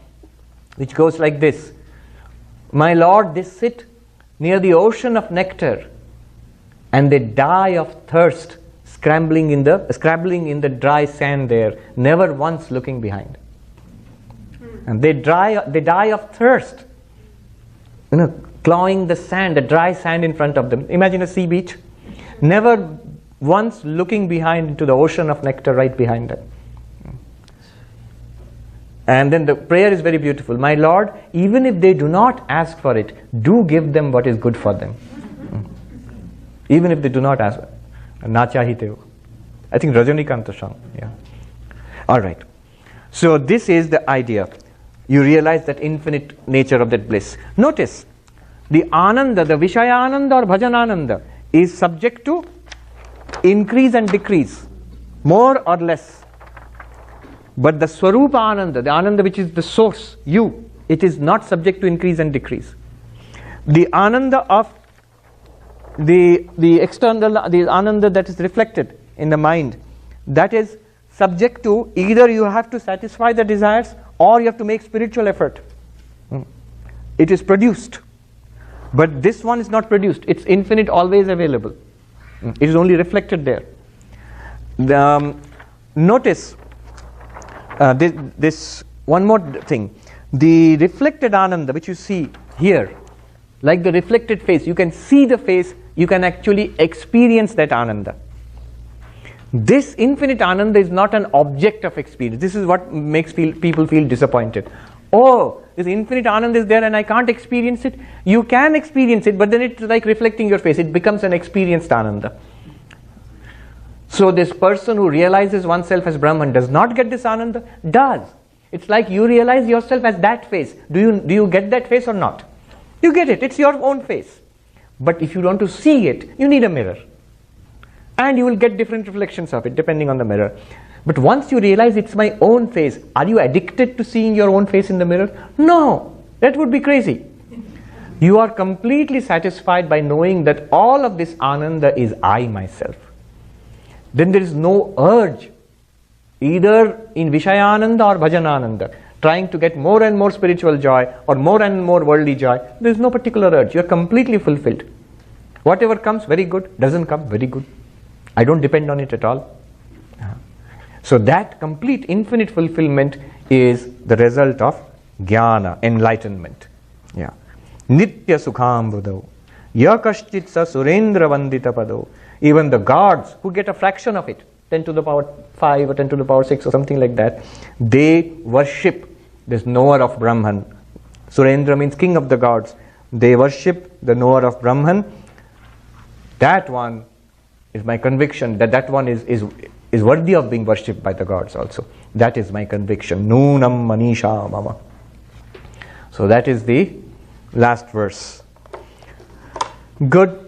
which goes like this. My Lord, they sit near the ocean of nectar and they die of thirst, scrambling in the dry sand there, never once looking behind. And they die of thirst, clawing the sand, the dry sand in front of them. Imagine a sea beach, never once looking behind into the ocean of nectar right behind them. And then the prayer is very beautiful. My Lord, even if they do not ask for it, do give them what is good for them. Even if they do not ask. Na chahite ho. I think Rajanikanta song. Yeah. All right. So this is the idea. You realize that infinite nature of that bliss. Notice, the Ananda, the Vishayananda or Bhajanananda is subject to increase and decrease, more or less. But the Swarupa Ananda, the Ananda which is the source, you, it is not subject to increase and decrease. The Ananda of the external, the Ananda that is reflected in the mind, that is subject to either you have to satisfy the desires or you have to make spiritual effort. It is produced. But this one is not produced. It's infinite, always available. It is only reflected there. Notice this one more thing. The reflected Ananda which you see here, like the reflected face, you can see the face, you can actually experience that Ananda. This infinite Ananda is not an object of experience. This is what makes people feel disappointed. Oh, this infinite Ananda is there and I can't experience it. You can experience it, but then it's like reflecting your face. It becomes an experienced Ananda. So this person who realizes oneself as Brahman does not get this Ananda? Does. It's like you realize yourself as that face. Do you get that face or not? You get it. It's your own face. But if you want to see it, you need a mirror. And you will get different reflections of it depending on the mirror. But once you realize it's my own face, are you addicted to seeing your own face in the mirror? No, that would be crazy. You are completely satisfied by knowing that all of this Ananda is I myself. Then there is no urge, either in Vishayananda or Bhajanananda, trying to get more and more spiritual joy or more and more worldly joy. There is no particular urge. You are completely fulfilled. Whatever comes, very good. Doesn't come, very good. I don't depend on it at all. So that complete infinite fulfillment is the result of jnana, enlightenment. Yeah. Nitya sukham budau. Yakaschit sa surendra vandita padau. Even the gods who get a fraction of it, 10 to the power 5 or 10 to the power 6 or something like that, they worship this knower of Brahman. Surendra means king of the gods. They worship the knower of Brahman. That one is my conviction, that one is worthy of being worshipped by the gods also. That is my conviction. Nunam manisha mama. So that is the last verse. Good.